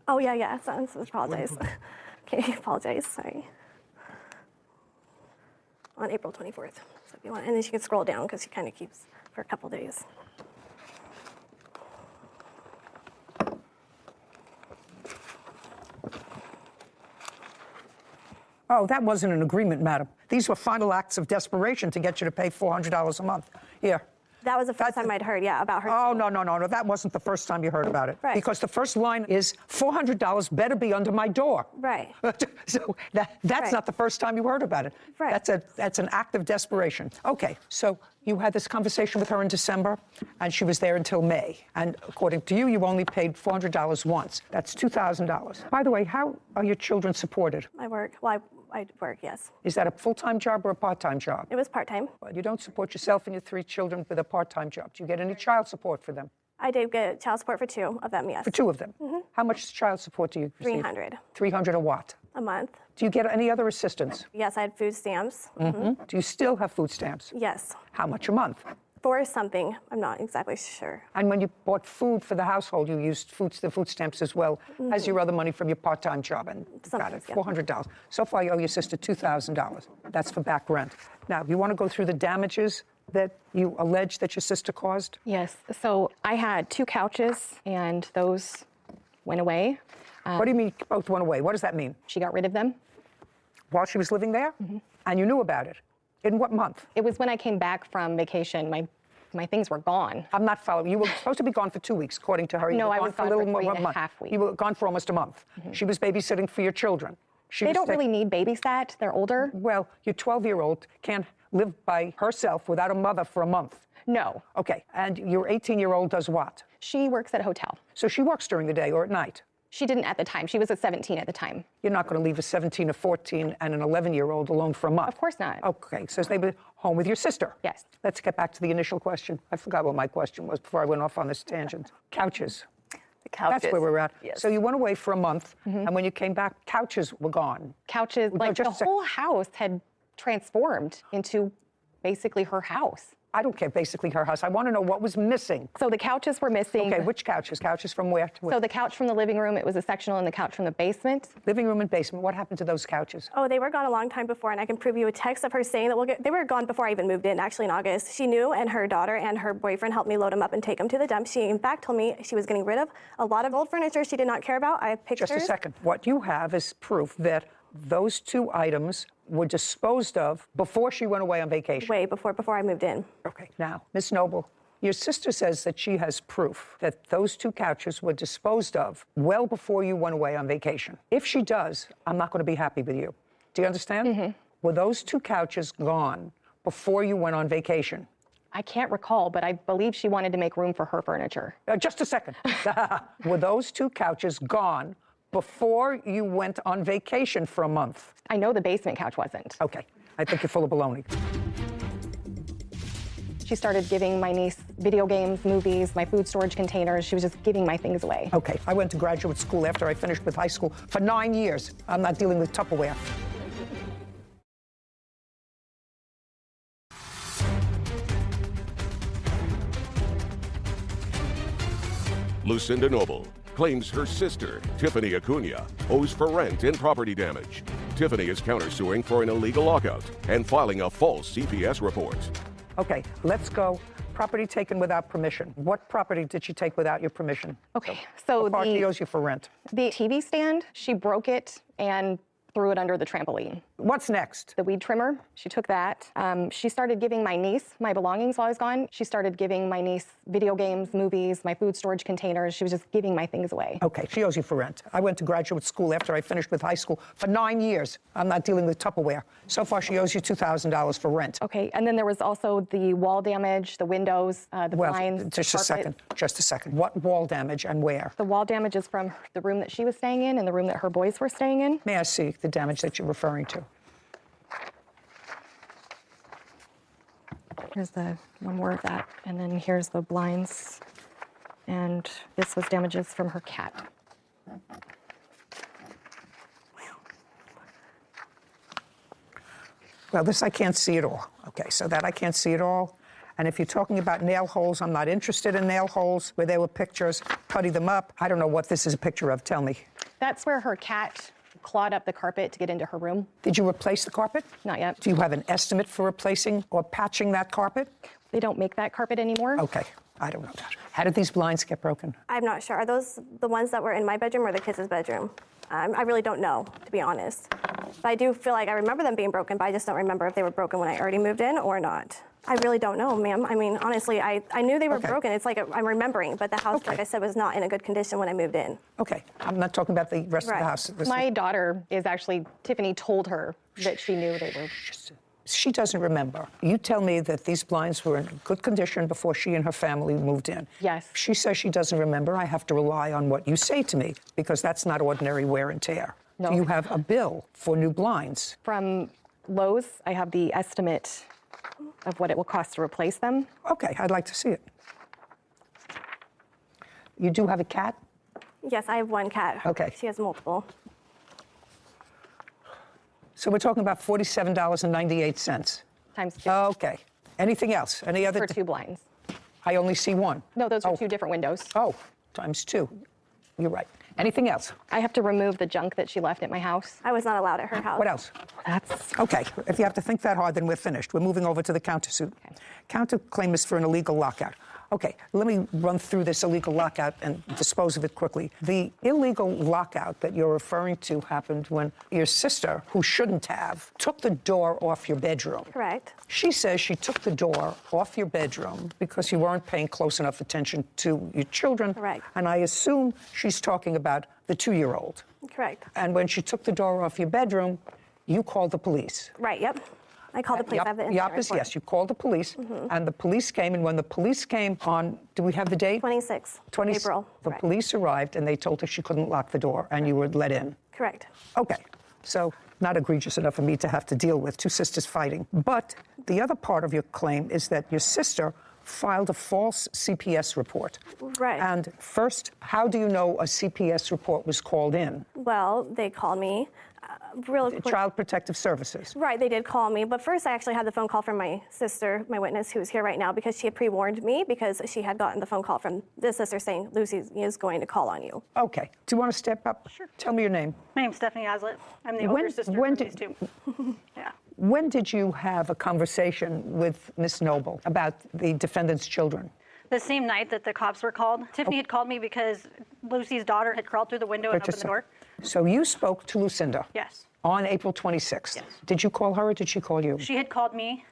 Oh, yeah. I apologize. Okay, apologize. Sorry. On April 24th. So if you want, and then she can scroll down because she kind of keeps for a couple days. Oh, that wasn't an agreement, madam. These were final acts of desperation to get you to pay $400 a month. Here. That was the first time I'd heard, about her. Oh, no. That wasn't the first time you heard about it. Right. Because the first line is $400 better be under my door. Right. So that's not the first time you heard about it. Right. That's an act of desperation. Okay, so you had this conversation with her in December, and she was there until May. And according to you, you only paid $400 once. That's $2,000. By the way, how are your children supported? I work. Well, I work, yes. Is that a full-time job or a part-time job? It was part-time. Well, you don't support yourself and your 3 children with a part-time job. Do you get any child support for them? I did get child support for 2 of them, yes. For 2 of them? Mm-hmm. How much child support do you receive? $300. $300 a what? A month. Do you get any other assistance? Yes, I had food stamps. Mm-hmm. Do you still have food stamps? Yes. How much a month? For something, I'm not exactly sure. And when you bought food for the household, you used the food stamps as well as your other money from your part-time job, and got it, $400. So far, you owe your sister $2,000. That's for back rent. Now, you want to go through the damages that you allege that your sister caused? Yes. So I had 2 couches, and those went away. What do you mean both went away? What does that mean? She got rid of them. While she was living there? Mm-hmm. And you knew about it? In what month? It was when I came back from vacation. My things were gone. I'm not following. You were supposed to be gone for 2 weeks, according to her. No, I was gone for 3.5 weeks. You were gone for almost a month. Mm-hmm. She was babysitting for your children. They don't really need babysat. They're older. Well, your 12-year-old can't live by herself without a mother for a month. No. Okay. And your 18-year-old does what? She works at a hotel. So she works during the day or at night? She didn't at the time. She was at 17 at the time. You're not going to leave a 17, a 14, and an 11-year-old alone for a month? Of course not. Okay, so they were home with your sister? Yes. Let's get back to the initial question. I forgot what my question was before I went off on this tangent. Couches. The couches. That's where we're at. Yes. So you went away for a month, and when you came back, couches were gone. Couches, like the whole house had transformed into basically her house. I don't care, basically her house. I want to know what was missing. So the couches were missing. Okay, which couches? Couches from where to where? So the couch from the living room, it was a sectional, and the couch from the basement. Living room and basement. What happened to those couches? Oh, they were gone a long time before, and I can prove you a text of her saying that they were gone before I even moved in, actually in August. She knew, and her daughter and her boyfriend helped me load them up and take them to the dump. She, in fact, told me she was getting rid of a lot of old furniture she did not care about. I have pictures. Just a second. What you have is proof that those 2 items were disposed of before she went away on vacation. Way before I moved in. Okay. Now, Miss Noble, your sister says that she has proof that those 2 couches were disposed of well before you went away on vacation. If she does, I'm not going to be happy with you. Do you understand? Mm-hmm. Were those 2 couches gone before you went on vacation? I can't recall, but I believe she wanted to make room for her furniture. Just a second. Were those 2 couches gone before you went on vacation for a month? I know the basement couch wasn't. Okay. I think you're full of baloney. She started giving my niece video games, movies, my food storage containers. She was just giving my things away. Okay. I went to graduate school after I finished with high school for 9 years. I'm not dealing with Tupperware. Lucinda Noble claims her sister, Tiffany Acuna, owes for rent and property damage. Tiffany is countersuing for an illegal lockout and filing a false CPS report. Okay, let's go. Property taken without permission. What property did she take without your permission? Okay, so what part she owes you for rent? The TV stand, she broke it and threw it under the trampoline. What's next? The weed trimmer, she took that. She started giving my niece my belongings while I was gone. She started giving my niece video games, movies, my food storage containers. She was just giving my things away. Okay, she owes you for rent. I went to graduate school after I finished with high school for 9 years. I'm not dealing with Tupperware. So far, she owes you $2,000 for rent. Okay, and then there was also the wall damage, the windows, the blinds, just carpet. Just a second. What wall damage and where? The wall damage is from the room that she was staying in and the room that her boys were staying in. May I see the damage that you're referring to? Here's the one more of that, and then here's the blinds, and this was damages from her cat. Well, this I can't see at all. Okay, so that I can't see at all. And if you're talking about nail holes, I'm not interested in nail holes where there were pictures, putty them up. I don't know what this is a picture of. Tell me. That's where her cat clawed up the carpet to get into her room. Did you replace the carpet? Not yet. Do you have an estimate for replacing or patching that carpet? They don't make that carpet anymore. Okay, I don't know that. How did these blinds get broken? I'm not sure. Are those the ones that were in my bedroom or the kids' bedroom? I really don't know, to be honest. But I do feel like I remember them being broken, but I just don't remember if they were broken when I already moved in or not. I really don't know, ma'am. I mean, honestly, I knew they were broken. It's like I'm remembering, but the house, like I said, was not in a good condition when I moved in. Okay, I'm not talking about the rest of the house. My daughter is actually, Tiffany told her that she knew they were. She doesn't remember. You tell me that these blinds were in good condition before she and her family moved in. Yes. She says she doesn't remember. I have to rely on what you say to me because that's not ordinary wear and tear. No. Do you have a bill for new blinds? From Lowe's, I have the estimate of what it will cost to replace them. Okay, I'd like to see it. You do have a cat? Yes, I have one cat. Okay. She has multiple. So we're talking about $47.98. Times 2. Okay. Anything else? Any other? For 2 blinds. I only see one. No, those are 2 different windows. Oh, times 2. You're right. Anything else? I have to remove the junk that she left at my house. I was not allowed at her house. What else? That's okay. If you have to think that hard, then we're finished. We're moving over to the countersuit. Okay. Counterclaim is for an illegal lockout. Okay, let me run through this illegal lockout and dispose of it quickly. The illegal lockout that you're referring to happened when your sister, who shouldn't have, took the door off your bedroom. Correct. She says she took the door off your bedroom because you weren't paying close enough attention to your children. Correct. And I assume she's talking about the 2-year-old. Correct. And when she took the door off your bedroom, you called the police. Right, yep. I called the police. I have the incident report. Yes, you called the police, and the police came, and when the police came on, do we have the date? 26 April. The police arrived, and they told her she couldn't lock the door, and you were let in. Correct. Okay, so not egregious enough for me to have to deal with 2 sisters fighting. But the other part of your claim is that your sister filed a false CPS report. Right. And first, how do you know a CPS report was called in? Well, they called me. Real quick. Child Protective Services. Right, they did call me. But first, I actually had the phone call from my sister, my witness, who's here right now, because she had pre-warned me because she had gotten the phone call from this sister saying, Lucy is going to call on you. Okay. Do you want to step up? Sure. Tell me your name. My name's Stephanie Aslett. I'm the older sister from these 2. Yeah. When did you have a conversation with Miss Noble about the defendant's children? The same night that the cops were called. Tiffany had called me because Lucy's daughter had crawled through the window and opened the door. So you spoke to Lucinda? Yes. On April 26th? Yes. Did you call her or did she call you? She had called me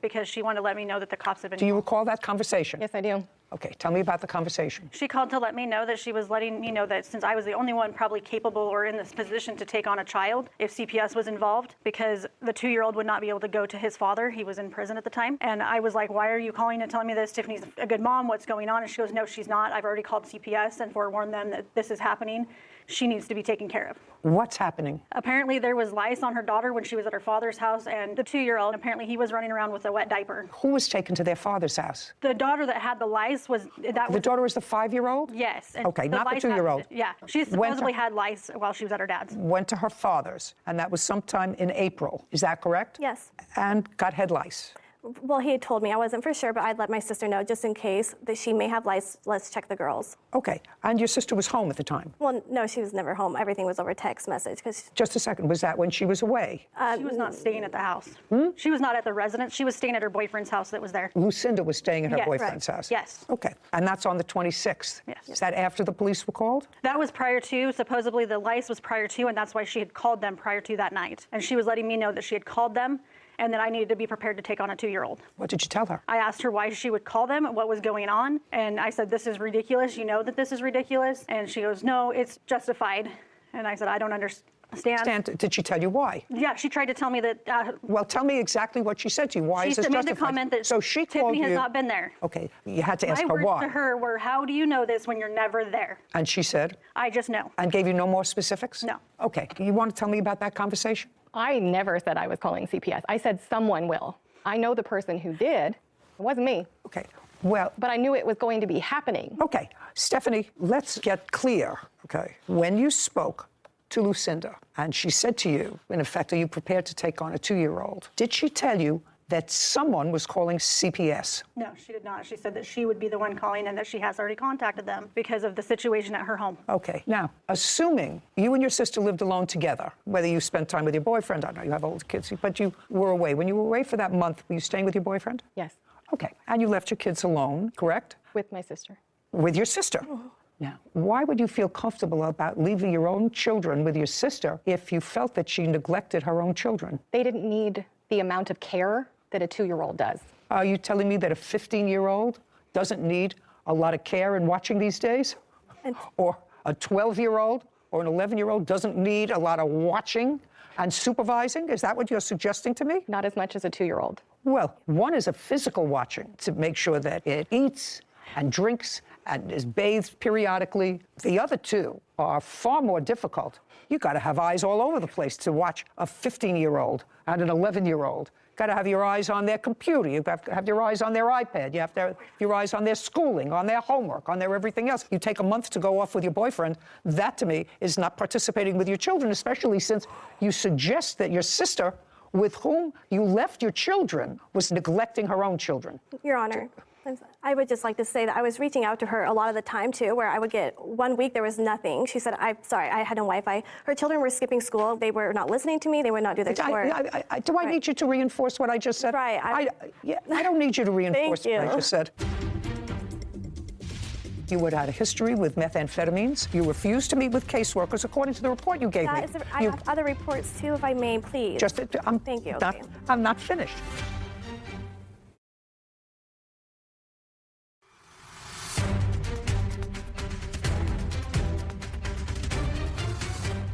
because she wanted to let me know that the cops had been Do you recall that conversation? Yes, I do. Okay, tell me about the conversation. She called to let me know that she was letting me know that since I was the only one probably capable or in this position to take on a child if CPS was involved, because the 2-year-old would not be able to go to his father. He was in prison at the time. And I was like, why are you calling and telling me this? Tiffany's a good mom. What's going on? And she goes, no, she's not. I've already called CPS and forewarned them that this is happening. She needs to be taken care of. What's happening? Apparently there was lice on her daughter when she was at her father's house, and the 2-year-old, apparently he was running around with a wet diaper. Who was taken to their father's house? The daughter that had the lice was... The daughter was the 5-year-old? Yes. And Okay, not the 2-year-old. Yeah. She supposedly had lice while she was at her dad's. Went to her father's, and that was sometime in April. Is that correct? Yes. And got head lice. Well, he had told me. I wasn't for sure, but I'd let my sister know just in case that she may have lice. Let's check the girls. Okay. And your sister was home at the time? Well, no, she was never home. Everything was over text message. Just a second. Was that when she was away? She was not staying at the house. She was not at the residence. She was staying at her boyfriend's house that was there. Lucinda was staying at her Yes. boyfriend's Right. house? Yes. Okay. And that's on the 26th? Yes. Is that after the police were called? That was prior to. Supposedly the lice was prior to, and that's why she had called them prior to that night. And she was letting me know that she had called them and that I needed to be prepared to take on a 2-year-old. What did you tell her? I asked her why she would call them, what was going on, and I said, this is ridiculous. You know that this is ridiculous? And she goes, no, it's justified. And I said, I don't understand. Did she tell you why? Yeah, she tried to tell me that... well, tell me exactly what she said to you. Why is this She made justified? the comment that so she called Tiffany has you. not been there. Okay, you had to ask My her words why. to her were, how do you know this when you're never there? And she said? I just know. And gave you no more specifics? No. Okay, you want to tell me about that conversation? I never said I was calling CPS. I said someone will. I know the person who did. It wasn't me. Okay, well... But I knew it was going to be happening. Okay, Stephanie, let's get clear, okay? When you spoke to Lucinda and she said to you, in effect, are you prepared to take on a 2-year-old? Did she tell you that someone was calling CPS? No, she did not. She said that she would be the one calling and that she has already contacted them because of the situation at her home. Okay. Now, assuming you and your sister lived alone together, whether you spent time with your boyfriend, I know you have older kids, but you were away. When you were away for that month, were you staying with your boyfriend? Yes. Okay, and you left your kids alone, correct? With my sister. With your sister. Now, why would you feel comfortable about leaving your own children with your sister if you felt that she neglected her own children? They didn't need the amount of care that a 2-year-old does. Are you telling me that a 15-year-old doesn't need a lot of care and watching these days? Or a 12-year-old or an 11-year-old doesn't need a lot of watching and supervising? Is that what you're suggesting to me? Not as much as a 2-year-old. Well, one is a physical watching to make sure that it eats and drinks and is bathed periodically. The other two are far more difficult. You got to have eyes all over the place to watch a 15-year-old and an 11-year-old. Got to have your eyes on their computer. You have to have your eyes on their iPad. You have to have your eyes on their schooling, on their homework, on their everything else. You take a month to go off with your boyfriend. That, to me, is not participating with your children, especially since you suggest that your sister, with whom you left your children, was neglecting her own children. Your Honor, I would just like to say that I was reaching out to her a lot of the time, too, where I would get 1 week there was nothing. She said, I'm sorry, I had no Wi-Fi. Her children were skipping school. They were not listening to me. They would not do their work. Do I need you to reinforce what I just said? Right. I don't need you to reinforce what I just said. You had had a history with methamphetamines. You refused to meet with caseworkers, according to the report you gave me. I have other reports, too, if I may, please. Thank you. I'm not finished.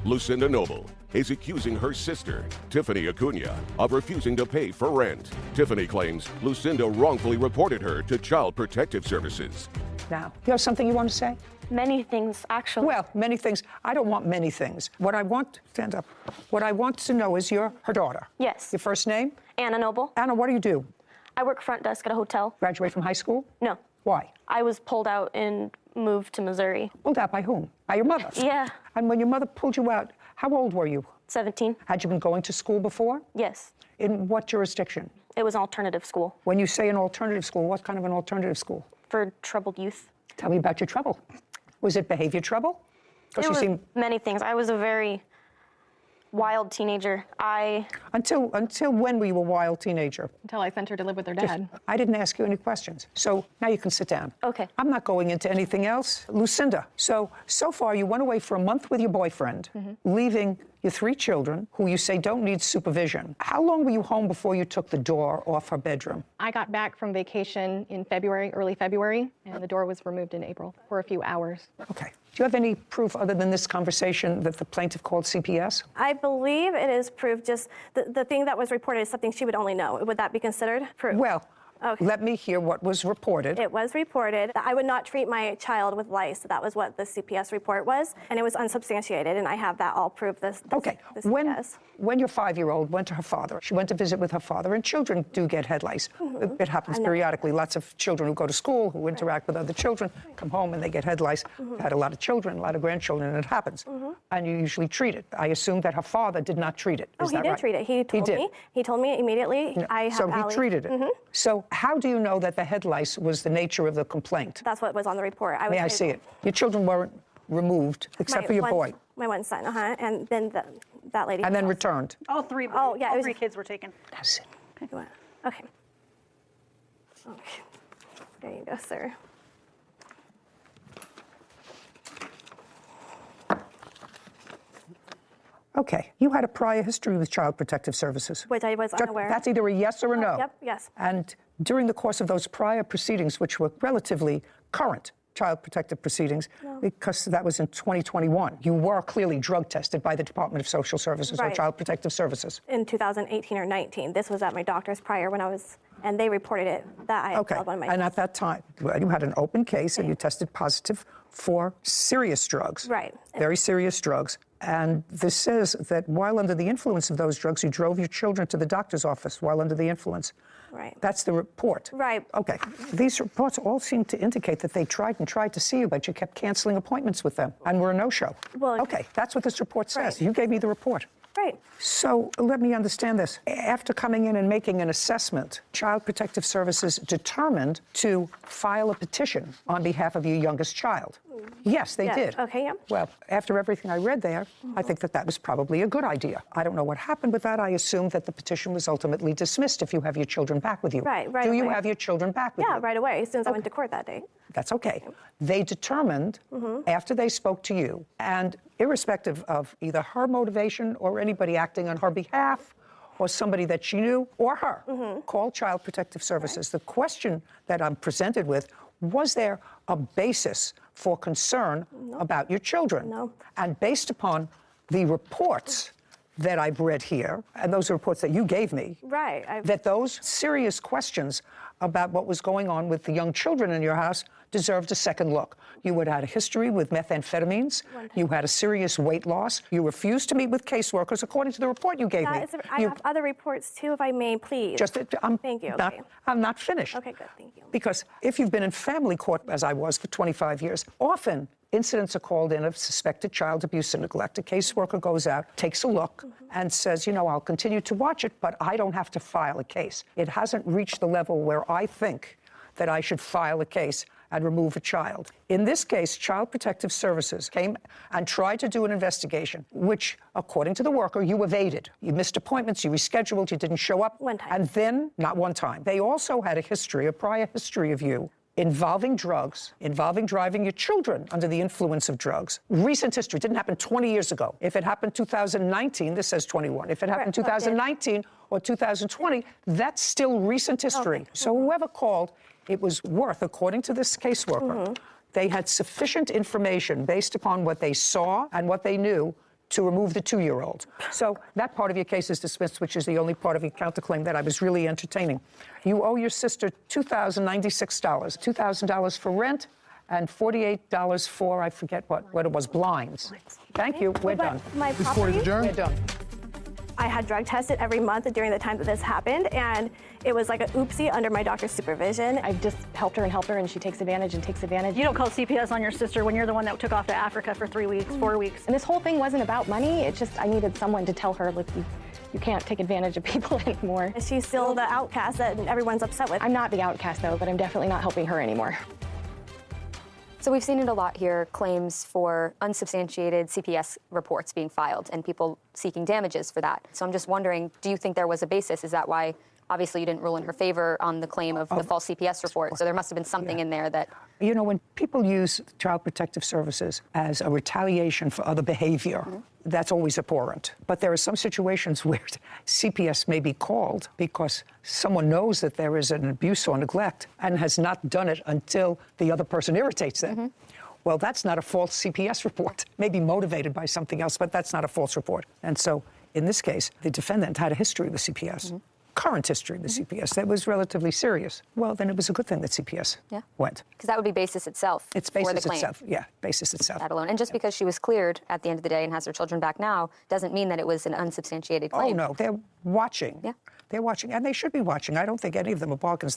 Lucinda Noble is accusing her sister, Tiffany Acuna, of refusing to pay for rent. Tiffany claims Lucinda wrongfully reported her to Child Protective Services. Now, you have something you want to say? Many things, actually. Well, many things. I don't want many things. What I want, stand up. What I want to know is you're her daughter. Yes. Your first name? Anna Noble. Anna, what do you do? I work front desk at a hotel. Graduate from high school? No. Why? I was pulled out and moved to Missouri. Pulled out by whom? By your mother? Yeah. And when your mother pulled you out, how old were you? 17. Had you been going to school before? Yes. In what jurisdiction? It was an alternative school. When you say an alternative school, what kind of an alternative school? For troubled youth. Tell me about your trouble. Was it behavior trouble? It was many things. I was a very wild teenager. Until when were you a wild teenager? Until I sent her to live with her dad. I didn't ask you any questions. So now you can sit down. Okay. I'm not going into anything else. Lucinda, so far you went away for a month with your boyfriend, leaving your 3 children, who you say don't need supervision. How long were you home before you took the door off her bedroom? I got back from vacation in February, early February, and the door was removed in April for a few hours. Okay. Do you have any proof other than this conversation that the plaintiff called CPS? I believe it is proof. Just the thing that was reported is something she would only know. Would that be considered proof? Well, let me hear what was reported. It was reported that I would not treat my child with lice. That was what the CPS report was, and it was unsubstantiated, and I have that all proof. Okay. When your 5-year-old went to her father, she went to visit with her father, and children do get head lice. It happens periodically. Lots of children who go to school, who interact with other children, come home and they get head lice. I've had a lot of children, a lot of grandchildren, and it happens. And you usually treat it. I assume that her father did not treat it. He did treat it. He told me. He told me immediately. So he treated it. So how do you know that the head lice was the nature of the complaint? That's what was on the report. May I see it? Your children weren't removed, except for your boy. My one son, and then that lady. And then returned. All 3. Oh, yeah. All 3 kids were taken. That's it. Okay. There you go, sir. Okay. You had a prior history with Child Protective Services. Which I was unaware. That's either a yes or a no. Yep, yes. And during the course of those prior proceedings, which were relatively current Child Protective Proceedings, because that was in 2021, you were clearly drug tested by the Department of Social Services or Child Protective Services. In 2018 or 19. This was at my doctor's prior when I was, and they reported it that I had failed on my And at that time, you had an open case and you tested positive for serious drugs. Right. Very serious drugs. And this says that while under the influence of those drugs, you drove your children to the doctor's office while under the influence. Right. That's the report. Right. Okay. These reports all seem to indicate that they tried to see you, but you kept canceling appointments with them and were a no-show. Well, okay. That's what this report says. You gave me the report. right. So let me understand this. After coming in and making an assessment, Child Protective Services determined to file a petition on behalf of your youngest child. Yes, they did. Okay, yeah. Well, after everything I read there, I think that was probably a good idea. I don't know what happened with that. I assume that the petition was ultimately dismissed if you have your children back with you. Right Do you away. have your children back with you? Yeah, right away, as soon as I went to court that day. That's okay. They determined, after they spoke to you, and irrespective of either her motivation or anybody acting on her behalf, or somebody that she knew, or her, call Child Protective Services. The question that I'm presented with, was there a basis for concern about your children? No. And based upon the reports that I've read here, and those are reports that you gave me, Right. that those serious questions about what was going on with the young children in your house deserved a second look. You had had a history with methamphetamines. You had a serious weight loss. You refused to meet with caseworkers, according to the report you gave me. I have other reports, too, if I may, please. Thank you. I'm not finished. Okay, good. Thank you. Because if you've been in family court, as I was for 25 years, often incidents are called in of suspected child abuse and neglect. A caseworker goes out, takes a look, and says, I'll continue to watch it, but I don't have to file a case. It hasn't reached the level where I think that I should file a case and remove a child. In this case, Child Protective Services came and tried to do an investigation, which, according to the worker, you evaded. You missed appointments, you rescheduled, you didn't show up. One time. And then, not one time, they also had a prior history of you involving drugs, involving driving your children under the influence of drugs. Recent history. Didn't happen 20 years ago. If it happened 2019, this says 21. If it happened 2019 or 2020, that's still recent history. So whoever called, it was worth, according to this caseworker, they had sufficient information based upon what they saw and what they knew to remove the 2-year-old. So that part of your case is dismissed, which is the only part of your counterclaim that I was really entertaining. You owe your sister $2,096, $2,000 for rent and $48 for, I forget what it was, blinds. Thank you. We're done. My This court is adjourned. We're done. I had drug tested every month during the time that this happened, and it was like an oopsie under my doctor's supervision. I've just helped her, and she takes advantage and takes advantage. You don't call CPS on your sister when you're the one that took off to Africa for 3 weeks, 4 weeks. And this whole thing wasn't about money. It's just I needed someone to tell her, look, you can't take advantage of people anymore. She's still the outcast that everyone's upset with. I'm not the outcast, though, but I'm definitely not helping her anymore. So we've seen it a lot here, claims for unsubstantiated CPS reports being filed and people seeking damages for that. So I'm just wondering, do you think there was a basis? Is that why, obviously, you didn't rule in her favor on the claim of the false CPS report? So there must have been something in there that... When people use Child Protective Services as a retaliation for other behavior, that's always abhorrent. But there are some situations where CPS may be called because someone knows that there is an abuse or neglect and has not done it until the other person irritates them. Well, that's not a false CPS report. Maybe motivated by something else, but that's not a false report. And so, in this case, the defendant had a history with CPS. Current history with CPS that was relatively serious. Well, then it was a good thing that CPS went. Because that would be basis itself. It's for basis the claim. itself. Yeah, basis itself. That alone. And just because she was cleared at the end of the day and has her children back now doesn't mean that it was an unsubstantiated claim. Oh, no, they're watching. Yeah. They're watching, and they should be watching. I don't think any of them are bargains.